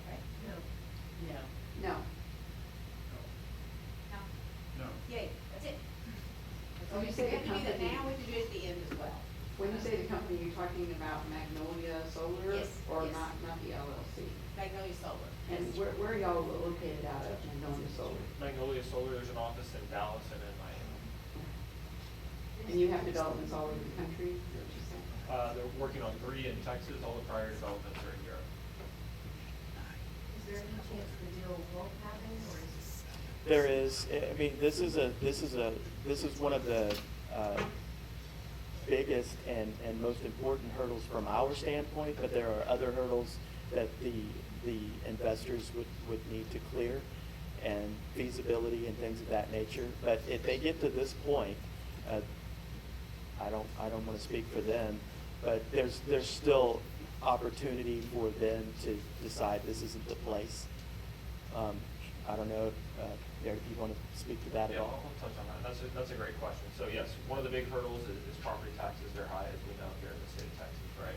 Okay? No. No. No. No. Yay, that's it. When you We say have the to do that company- now, we have to do it at the end as well. When you say the company, you're talking about Magnolia Solar? Yes, Or yes. not the LLC? Magnolia Solar. And where are y'all located out of, Magnolia Solar? Magnolia Solar, there's an office in Dallas and in Miami. And you have developments all over the country, is that what you said? They're working on 3 in Texas, all the prior developments are in Europe. Is there any chance the deal won't happen, or is it? There is. I mean, this is one of the biggest and most important hurdles from our standpoint, but there are other hurdles that the investors would need to clear, and feasibility and things of that nature. But if they get to this point, I don't want to speak for them, but there's still opportunity for them to decide this isn't the place. I don't know if Derek, you want to speak to that at Yeah, all? I'll touch on that. That's a great question. So yes, one of the big hurdles is property taxes. They're high, as we know, here in the state of Texas, right?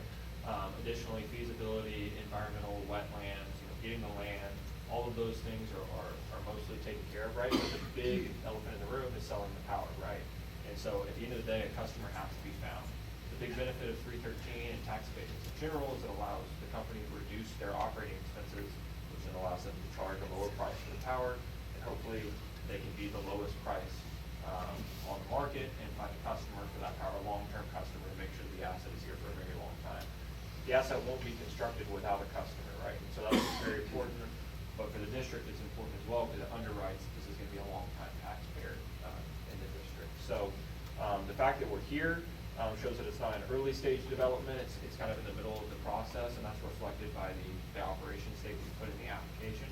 Additionally, feasibility, environmental, wetlands, getting the land, all of those things are mostly taken care of, right? But the big elephant in the room is selling the power, right? And so at the end of the day, a customer has to be found. The big benefit of 313 and tax abatements in general is it allows the company to reduce their operating expenses, which then allows them to charge a lower price for the power, and hopefully they can be the lowest price on the market and find a customer for that power, a long-term customer, and make sure the asset is here for a very long time. The asset won't be constructed without a customer, right? And so that's very important, but for the district, it's important as well because it underwrites this is going to be a long-time taxpayer in the district. So the fact that we're here shows that it's not an early stage development, it's kind of in the middle of the process, and that's reflected by the operation statement we put in the application.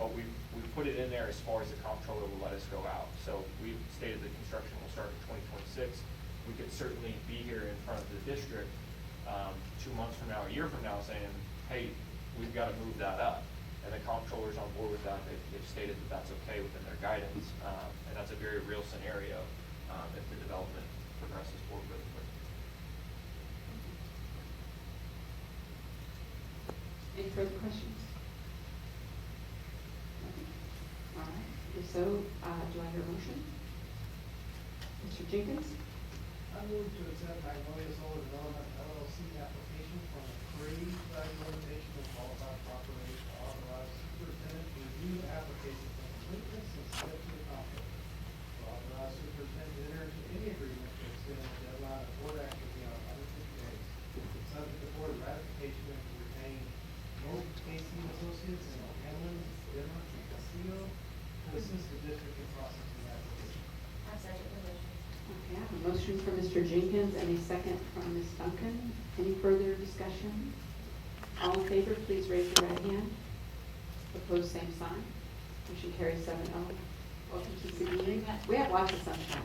But we've put it in there as far as the comptroller will let us go out. So we've stated that construction will start in 2026. We could certainly be here in front of the district 2 months from now, a year from now, saying, hey, we've got to move that up. And the comptroller's on board with that. They've stated that that's okay within their guidance. And that's a very real scenario if the development progresses forward really quickly. Any further questions? All right, if so, do I hear a motion? Mr. Jenkins? I move to accept Magnolia Solar Development LLC application from a pre-evaluation of qualified property to authorize superintendent to review the application for completeness and subject to the conflict. To authorize superintendent to enter into any agreement to extend the deadline of board action beyond 150 days, subject to board ratification and to retain both Casey Associates and O'Hanlon, Denmark, and Castillo to assist the district in processing the application. I second the motion. Okay, I have a motion from Mr. Jenkins and a second from Ms. Duncan. Any further discussion? All in favor, please raise your right hand. Opposed, same sign. Motion carries 7-0. Welcome to Seguin. We have lots of sunshine.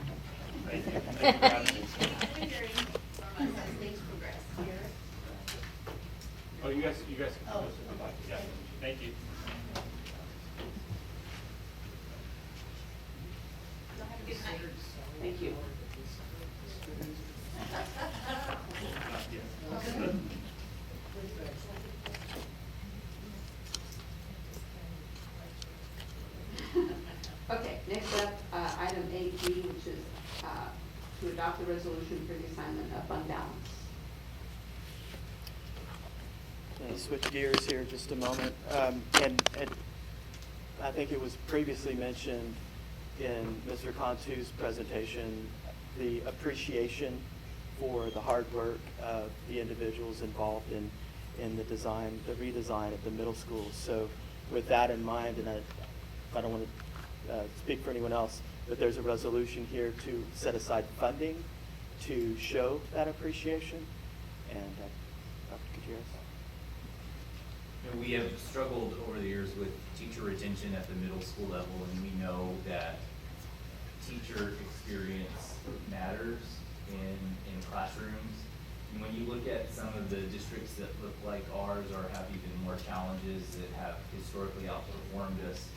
Thank you. Thank you for having me. As things progress here. Oh, you guys can do this if Oh, you'd like. Yeah, thank you. Have a good night. Thank you. Okay, next up, item 8G, which is to adopt the resolution for the assignment of fund balance. Switch gears here just a moment. And I think it was previously mentioned in Mr. Cantu's presentation, the appreciation for the hard work of the individuals involved in the design, the redesign of the middle school. So with that in mind, and I don't want to speak for anyone else, but there's a resolution here to set aside funding to show that appreciation. And Dr. Gutierrez. We have struggled over the years with teacher retention at the middle school level, and we know that teacher experience matters in classrooms. And when you look at some of the districts that look like ours or have even more challenges that have historically outperformed us,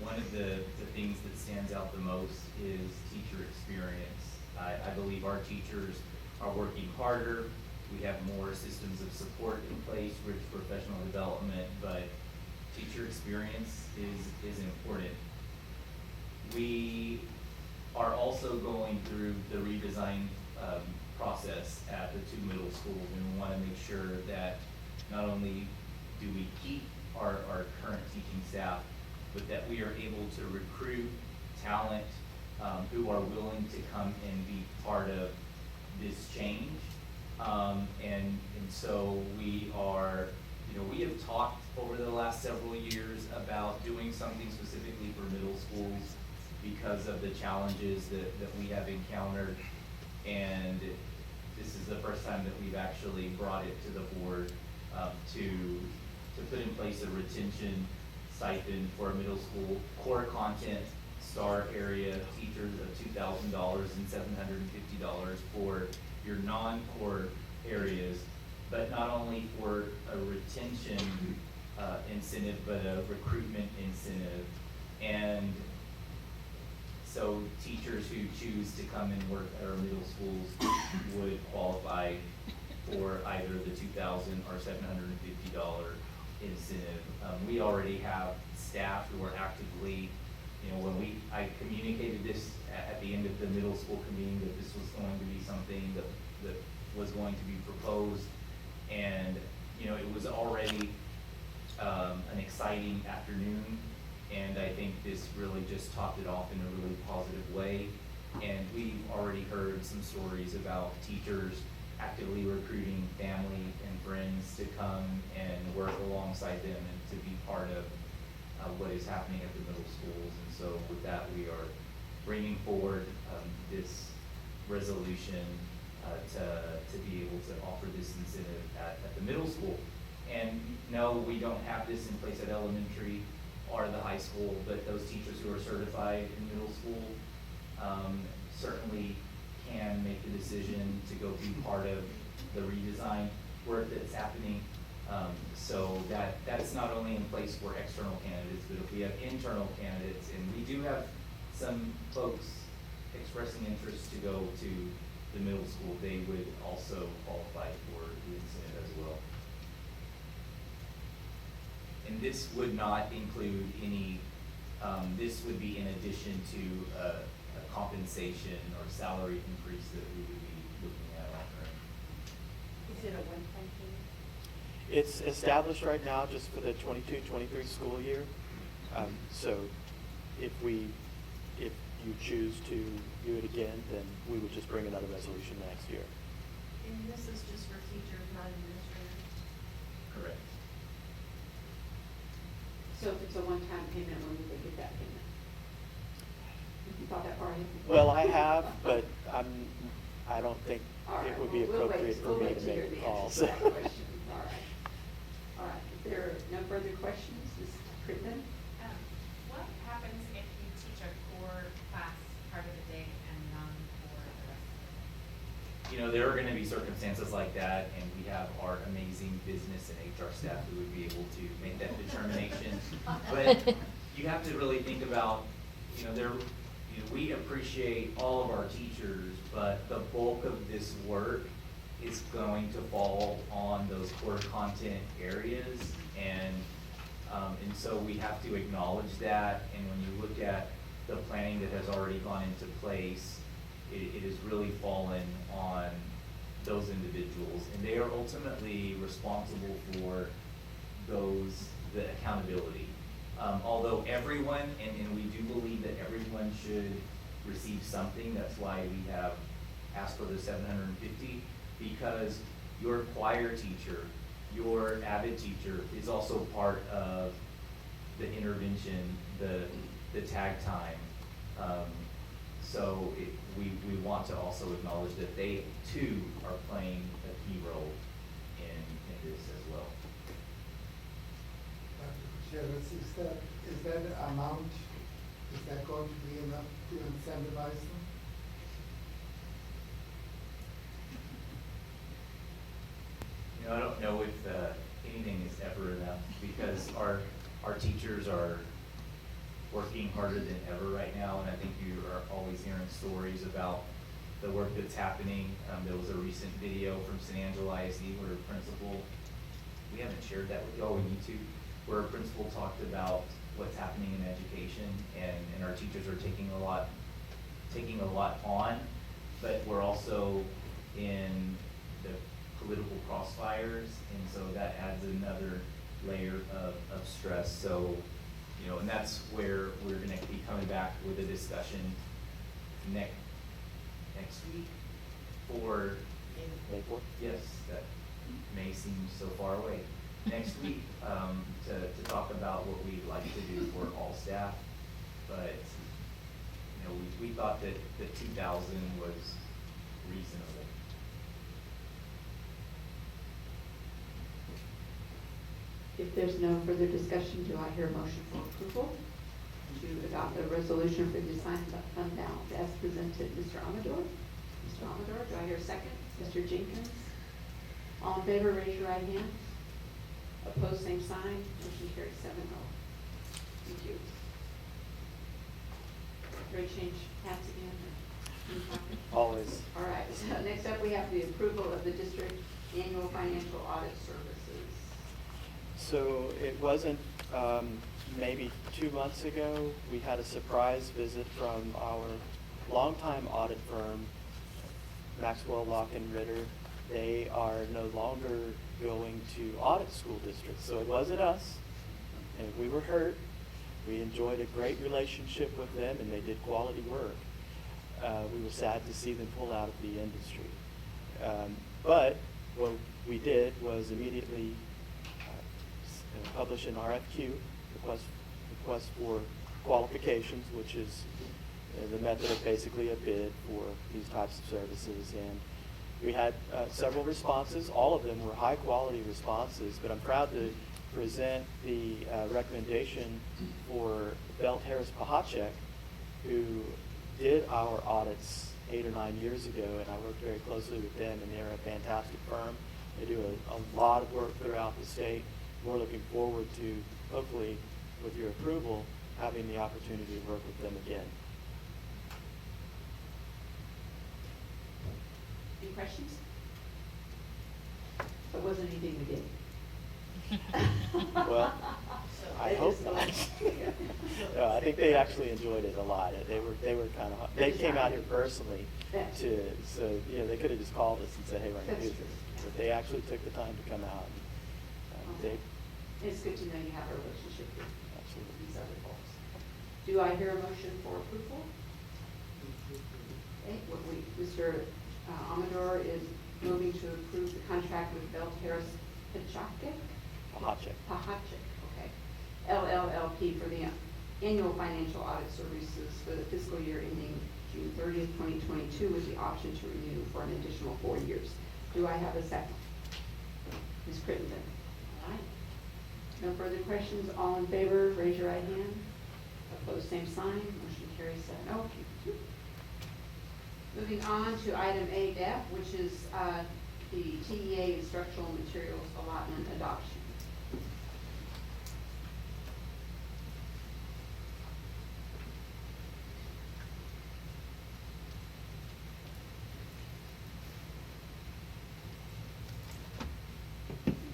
one of the things that stands out the most is teacher experience. I believe our teachers are working harder. We have more systems of support in place, rich professional development, but teacher experience is important. We are also going through the redesign process at the two middle schools, and we want to make sure that not only do we keep our current teaching staff, but that we are able to recruit talent who are willing to come and be part of this change. And so we are, we have talked over the last several years about doing something specifically for middle schools because of the challenges that we have encountered. And this is the first time that we've actually brought it to the board to put in place a retention stipend for a middle school core content star area teachers of $2,000 and $750 for your non-core areas, but not only for a retention incentive, but a recruitment incentive. And so teachers who choose to come and work at our middle schools would qualify for either the $2,000 or $750 incentive. We already have staff who are actively, when I communicated this at the end of the middle school convening that this was going to be something that was going to be proposed, and it was already an exciting afternoon, And I think this really just topped it off in a really positive way. And we've already heard some stories about teachers actively recruiting family and friends to come and work alongside them and to be part of what is happening at the middle schools. And so with that, we are bringing forward this resolution to be able to offer this incentive at the middle school. And no, we don't have this in place at elementary or the high school, but those teachers who are certified in middle school certainly can make the decision to go be part of the redesign work that's happening. So that's not only in place for external candidates, but if we have internal candidates, and we do have some folks expressing interest to go to the middle school, they would also qualify for the incentive as well. And this would not include any, this would be in addition to a compensation or salary increase that we would be looking at offering. Is it a one-time thing? It's established right now just for the 22-23 school year. So if you choose to do it again, then we would just bring another resolution next year. And this is just for teachers, not administrators? Correct. So if it's a one-time payment, when would they get that payment? Have you thought that far ahead? Well, I have, but I don't think All right, it would be we'll appropriate wait- for we'll me wait to hear make the calls. answer to that question. All right. All right, if there are no further questions, Ms. Crittenden? What happens if you teach a core class part of the day and none for the rest of the day? You know, there are gonna be circumstances like that, and we have our amazing business and HR staff who would be able to make that determination. But you have to really think about, we appreciate all of our teachers, but the bulk of this work is going to fall on those core content areas. And so we have to acknowledge that. And when you look at the planning that has already gone into place, it has really fallen on those individuals. And they are ultimately responsible for the accountability. Although everyone, and we do believe that everyone should receive something, that's why we have asked for the 750, because your choir teacher, your Avid teacher is also part of the intervention, the tag time. So we want to also acknowledge that they too are playing a key role in this as well. Is that amount, is that going to be enough to incentivize them? I don't know if anything is ever enough, because our teachers are working harder than ever right now, and I think you are always hearing stories about the work that's happening. There was a recent video from San Angelo ISD where a principal, we haven't shared that with y'all, we need to, where a principal talked about what's happening in education, and our teachers are taking a lot on, but we're also in the political crossfires, and so that adds another layer of stress. So, and that's where we're gonna be coming back with a discussion next week for May 4th? Yes, that may seem so far away. Next week, to talk about what we'd like to do for all staff, but, we thought that the 2,000 was reasonable. If there's no further discussion, do I hear a motion for approval to adopt the resolution for the assigned fund balance as presented? Mr. Amador? Mr. Amador, do I hear a second? Mr. Jenkins? All in favor, raise your right hand. Opposed, same sign. Motion carries 7-0. Thank you. Ready to change hats again? Always. All right, so next up we have the approval of the district annual financial audit services. So it wasn't, maybe 2 months ago, we had a surprise visit from our longtime audit firm, Maxwell Lock and Ritter. They are no longer going to audit school districts. So it wasn't us, and we were hurt, We enjoyed a great relationship with them, and they did quality work. We were sad to see them pull out of the industry. But what we did was immediately publish an RFQ, request for qualifications, which is the method of basically a bid for these types of services. And we had several responses. All of them were high-quality responses, but I'm proud to present the recommendation for Belt Harris Pahacek, who did our audits 8 or 9 years ago, and I worked very closely with them, and they're a fantastic firm. They do a lot of work throughout the state. We're looking forward to, hopefully, with your approval, having the opportunity to work with them again. Any questions? There wasn't anything we did. Well, I hope not. No, I think they actually enjoyed it a lot. They were kind of, they came out here personally so they could have just called us and said, hey, we're going to do this. But they actually took the time to come out. And, it's good to know you have a relationship with absolutely. these other folks. Do I hear a motion for approval? Okay, Mr. Amador is moving to approve the contract with Belt Harris Pahacek, okay, LLLP for the annual financial audit services for the fiscal year ending June 30th, 2022, with the option to renew for an additional 4 years. Do I have a second? Ms. Crittenden. All right. No further questions. All in favor, raise your right hand. Opposed, same sign. Motion carries 7-0. Moving on to item A-F, which is the TEA Instructional Materials Allotment Adoption.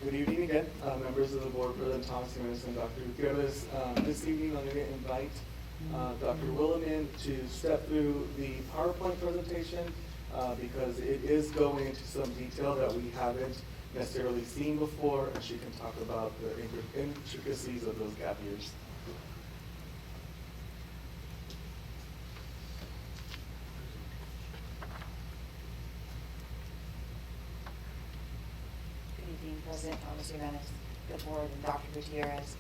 Good evening again, members of the board, President Thomas Jimenez and Dr. Gutierrez. This evening, I'm going to invite Dr. Williman to step through the PowerPoint presentation because it is going into some detail that we haven't necessarily seen before, and she can talk about the intricacies of those gap years. President Thomas Jimenez, the board, and Dr. Gutierrez.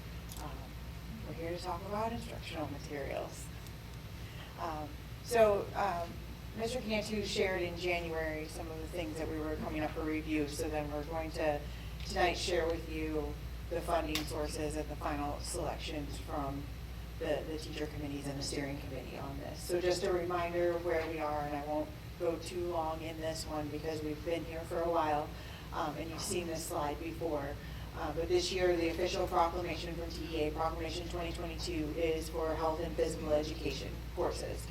We're here to talk about instructional materials. Mr. Cantu shared in January some of the things that we were coming up for review, so then we're going to tonight share with you the funding sources and the final selections from the teacher committees and the steering committee on this. So just a reminder of where we are, and I won't go too long in this one because we've been here for a while. And you've seen this slide before. But this year, the official proclamation from TEA, Proclamation 2022, is for health and physical education courses.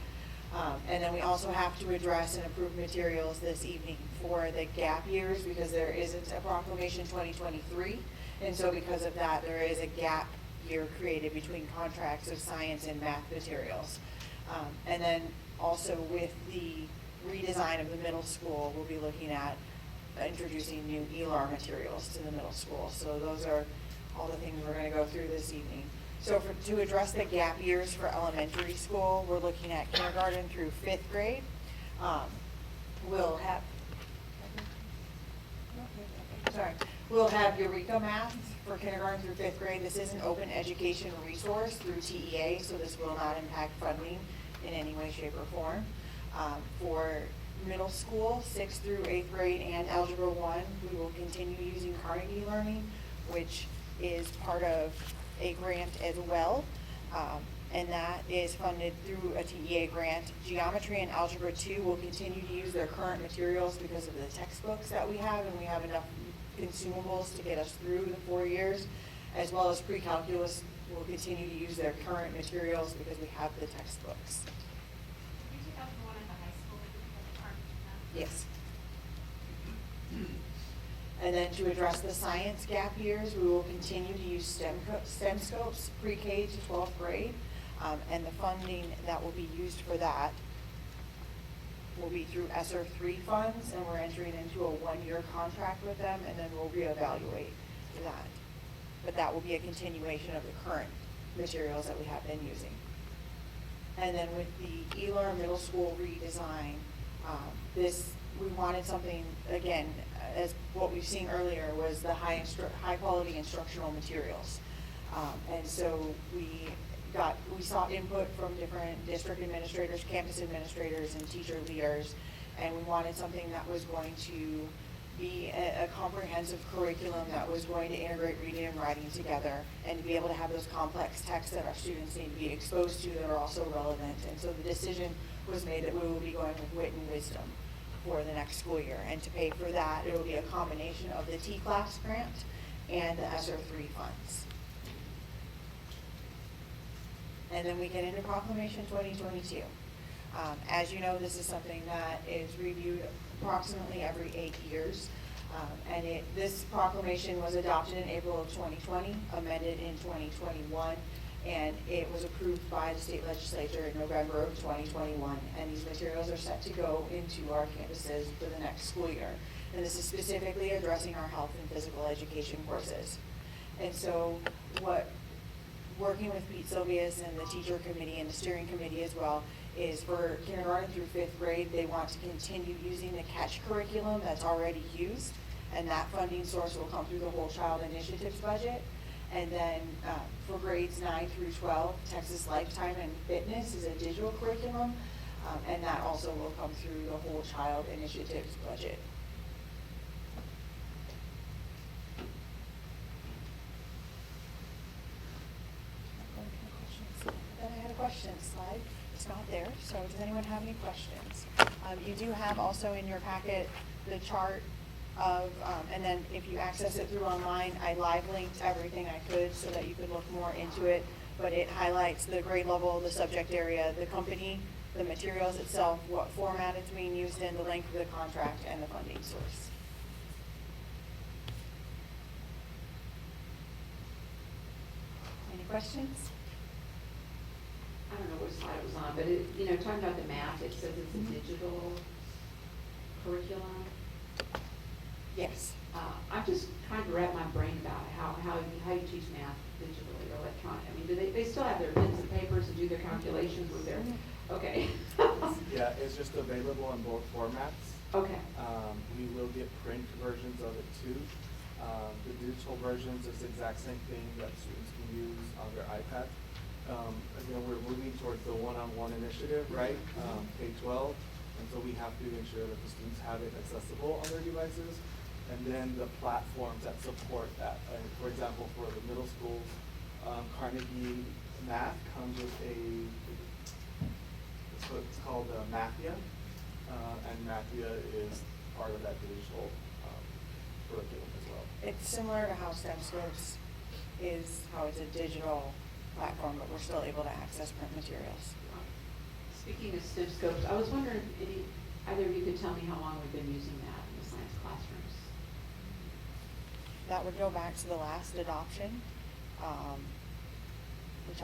And then we also have to address and approve materials this evening for the gap years because there isn't a Proclamation 2023. And so because of that, there is a gap year created between contracts of science and math materials. And then also with the redesign of the middle school, we'll be looking at introducing new ELAR materials to the middle school. So those are all the things we're going to go through this evening. So to address the gap years for elementary school, we're looking at kindergarten through 5th grade. We'll have Eureka Math for kindergarten through 5th grade. This is an open education resource through TEA, so this will not impact funding in any way, shape, or form. For middle school, 6th through 8th grade, and Algebra 1, we will continue using Carnegie Learning, which is part of a grant as well, and that is funded through a TEA grant. Geometry and Algebra 2 will continue to use their current materials because of the textbooks that we have, and we have enough consumables to get us through the 4 years, as well as pre-calculus will continue to use their current materials because we have the textbooks. Yes. And then to address the science gap years, we will continue to use STEM scopes pre-K to 12th grade, and the funding that will be used for that will be through ESSER 3 funds, and we're entering into a 1-year contract with them, and then we'll reevaluate that. But that will be a continuation of the current materials that we have been using. And then with the ELAR middle school redesign, we wanted something, again, as what we've seen earlier was the high quality instructional materials. And so we sought input from different district administrators, campus administrators, and teacher leaders, and we wanted something that was going to be a comprehensive curriculum that was going to integrate reading and writing together and to be able to have those complex texts that our students need to be exposed to that are also relevant. And so the decision was made that we will be going with wit and wisdom for the next school year. And to pay for that, it will be a combination of the T-Class grant and the ESSER 3 funds. And then we get into Proclamation 2022. As you know, this is something that is reviewed approximately every 8 years. This proclamation was adopted in April of 2020, amended in 2021, and it was approved by the state legislature in November of 2021. And these materials are set to go into our campuses for the next school year. And this is specifically addressing our health and physical education courses. And so working with Pete Sylvius and the teacher committee and the steering committee as well, is for kindergarten through 5th grade, they want to continue using the CATCH curriculum that's already used, and that funding source will come through the Whole Child Initiatives budget. And then for grades 9 through 12, Texas Lifetime and Fitness is a digital curriculum, and that also will come through the Whole Child Initiatives budget. Then I had a question slide. It's not there, so does anyone have any questions? You do have also in your packet the chart of, and then if you access it through online, I live linked everything I could so that you could look more into it, but it highlights the grade level, the subject area, the company, the materials itself, what format it's being used in, the length of the contract, and the funding source. Any questions? I don't know what slide it was on, but talking about the math, it says it's a digital curriculum. Yes. I'm just trying to wrap my brain about how you teach math digitally or electronic. I mean, do they still have their pens and papers and do their calculations with their, okay. Yeah, it's just available in both formats. Okay. We will get print versions of it too. The digital versions is the exact same thing that students can use on their iPad. We're moving towards the one-on-one initiative, right? K-12, and so we have to ensure that the students have it accessible on their devices, and then the platforms that support that. For example, for the middle schools, Carnegie Math comes with it's called Mathia, and Mathia is part of that digital curriculum as well. It's similar to how STEM Scopes is how it's a digital platform, but we're still able to access print materials. Speaking of STEM Scopes, I was wondering if either of you could tell me how long we've been using that in the science classrooms. That would go back to the last adoption, which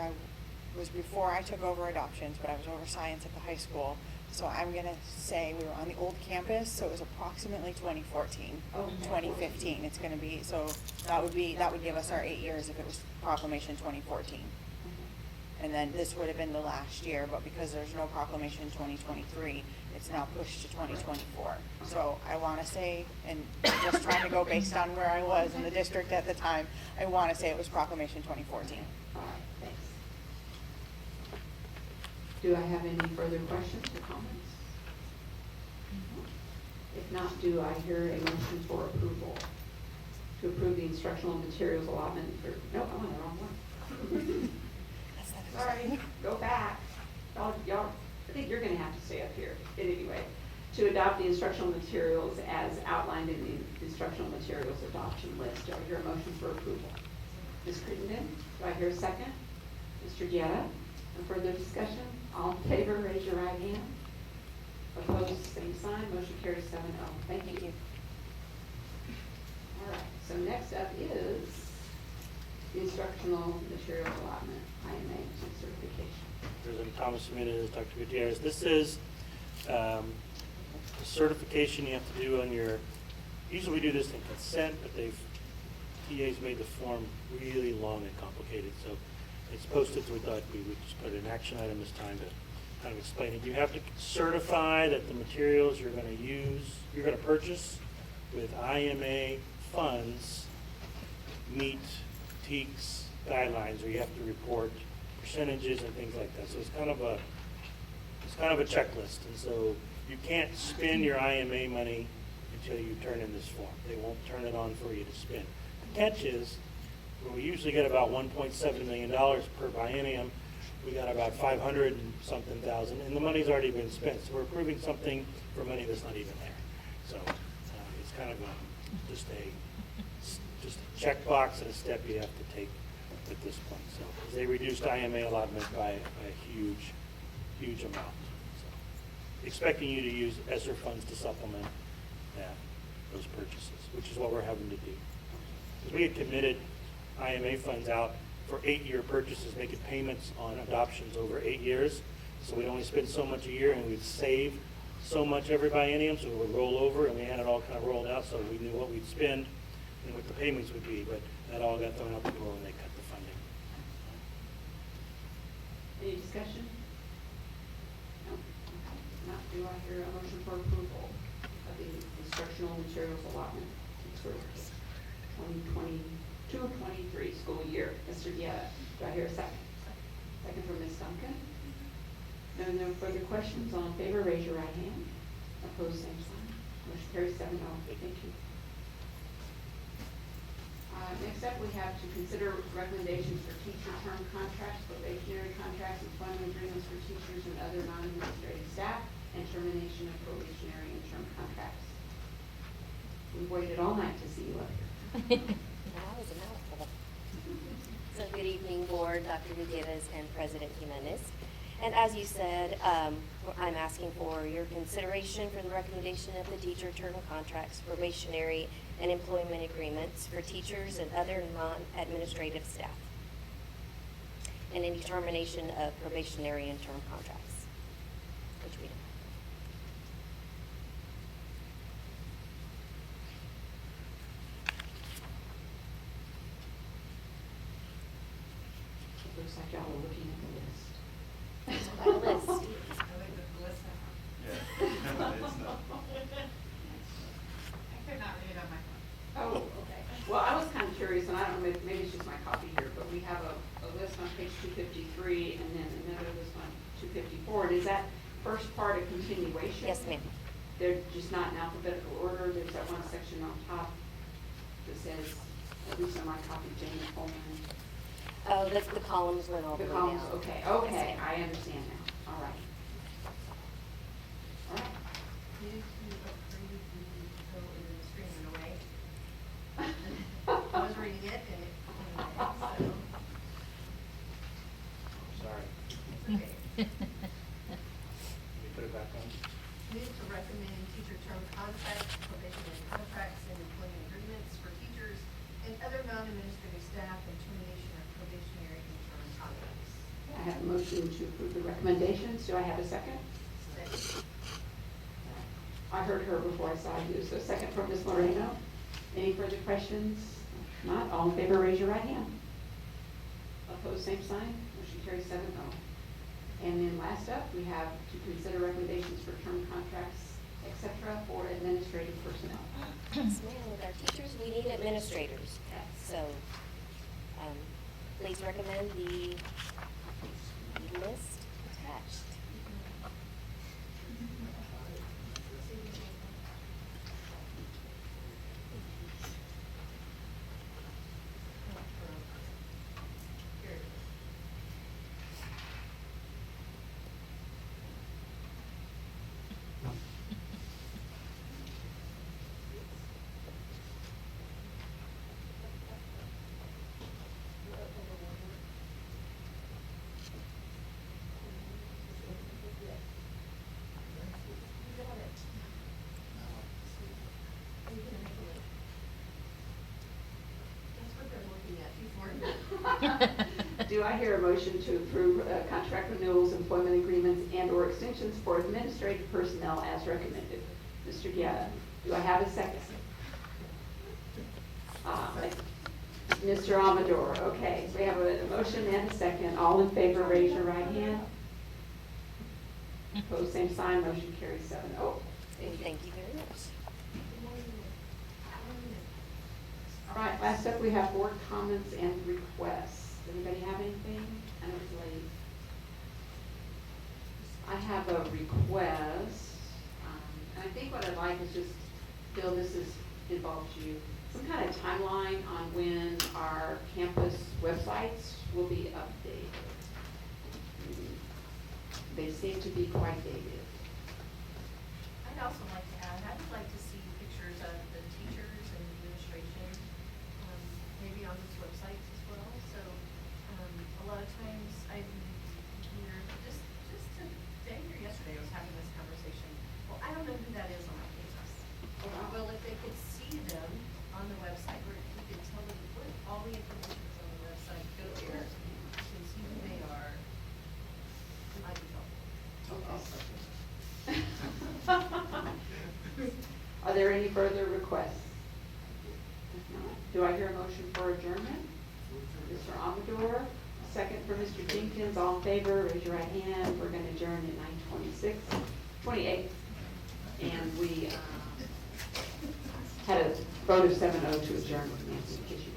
was before I took over adoptions, but I was over science at the high school. So I'm going to say we were on the old campus, so it was approximately 2014, 2015. It's going to be, so that would give us our 8 years if it was Proclamation 2014. And then this would have been the last year, but because there's no Proclamation 2023, it's now pushed to 2024. So I want to say, and just trying to go based on where I was in the district at the time, I want to say it was Proclamation 2014. All right, thanks. Do I have any further questions or comments? If not, do I hear a motion for approval? To approve the instructional materials allotment for, no, I'm on the wrong one. Sorry, go back. Y'all, I think you're gonna have to stay up here, but anyway. To adopt the instructional materials as outlined in the instructional materials adoption list. Do I hear a motion for approval? Ms. Crittenden, do I hear a second? Mr. Guerra, no further discussion? All in favor, raise your right hand. Opposed, same sign. Motion carries 7-0. Thank you. All right, so next up is the instructional material allotment, IMA certification. President Thomas submitted, Dr. Gutierrez. This is a certification you have to do on your, usually we do this in consent, but TA's made the form really long and complicated. So it's posted, so we thought we would just put an action item this time to kind of explain it. You have to certify that the materials you're going to purchase with IMA funds meet TEKS guidelines, or you have to report percentages and things like that. So it's kind of a checklist, and so you can't spend your IMA money until you turn in this form. They won't turn it on for you to spend. The catch is, we usually get about $1.7 million per biennium. We got about 500 and something thousand, and the money's already been spent. So we're approving something for money that's not even there. So it's kind of just a checkbox and a step you have to take at this point. So 'cause they reduced IMA allotment by a huge amount. So, expecting you to use ESSER funds to supplement those purchases, which is what we're having to do. Because we had committed IMA funds out for 8-year purchases, making payments on adoptions over 8 years. So we'd only spend so much a year, and we'd save so much every biennium, so it would roll over, and we had it all kind of rolled out, so we knew what we'd spend and what the payments would be. But that all got thrown out the door when they cut the funding. Any discussion? No? Not, do I hear a motion for approval of the instructional materials allotment for 2022-23 school year? Mr. Dieta, do I hear a second? Second from Ms. Duncan. No further questions. All in favor, raise your right hand. Opposed, same sign. Motion carries 7-0. Thank you. Next up, we have to consider recommendations for teacher term contracts, probationary contracts, employment agreements for teachers and other non-administrative staff, and termination of probationary and term contracts. We waited all night to see you up here. That was a mouthful. So good evening, Board, Dr. Gutierrez, and President Jimenez. And as you said, I'm asking for your consideration for the recommendation of the teacher term contracts, probationary, and employment agreements for teachers and other non-administrative staff, and any termination of probationary and term contracts, which we don't. It looks like y'all are looking at the list. It's quite a list. I looked at the list now. It's not. I could not read it on my phone. Oh, okay. Well, I was kind of curious, and I don't know, maybe it's just my copy here, but we have a list on page 253 and then another list on 254. And is that first part a continuation? Yes, ma'am. They're just not in alphabetical order. There's that one section on top that says, at least on my copy, Jane Coleman. Oh, that's the columns went all the The way columns, down. okay, Yes, okay, ma'am. I understand now. All right. All right. Did you approve the total in the streaming away? I was reading it and it came away, so Sorry. it's okay. Let me put it back on. Move to recommend teacher term contracts, probationary contracts, and employment agreements for teachers and other non-administrative staff, and termination of probationary and term contracts. I have a motion to approve the recommendations. Do I have a second? Second. I heard her before I saw you, so second from Ms. Moreno. Any further questions? If not, all in favor, raise your right hand. Opposed, same sign. Motion carries 7-0. And then last up, we have to consider recommendations for term contracts, et cetera, for administrative personnel. Yes, ma'am. With our teachers, we need administrators. So, please recommend the list attached. Here it is. That's what they're looking at before. Do I hear a motion to approve contract renewals, employment agreements, and/or extensions for administrative personnel as recommended? Mr. Guerra, do I have a second? Mr. Amador, okay. We have a motion and a second. All in favor, raise your right hand. Opposed, same sign. Motion carries 7-0. Thank you very much. All right, last up, we have board comments and requests. Anybody have anything? I know it's late. I have a request, and I think what I'd like is just, Bill, this involves you, some kind of timeline on when our campus websites will be updated. They seem to be quite dated. I'd also like to add, I would like to see pictures of the teachers and administration, maybe on these websites as well. So, a lot of times I hear, just today or yesterday, I was having this conversation. Well, I don't know who that is on my campus. Well, if they could see them on the website, or if you could tell them, put all the information is on the website, go there, you can see who they are. It might be helpful. Are there any further requests? If not, do I hear a motion for adjournment? Mr. Amador, a second for Mr. Jenkins. All in favor, raise your right hand. We're going to adjourn at 9:28. And we had a vote of 7-0 to adjourn with Nancy, in case you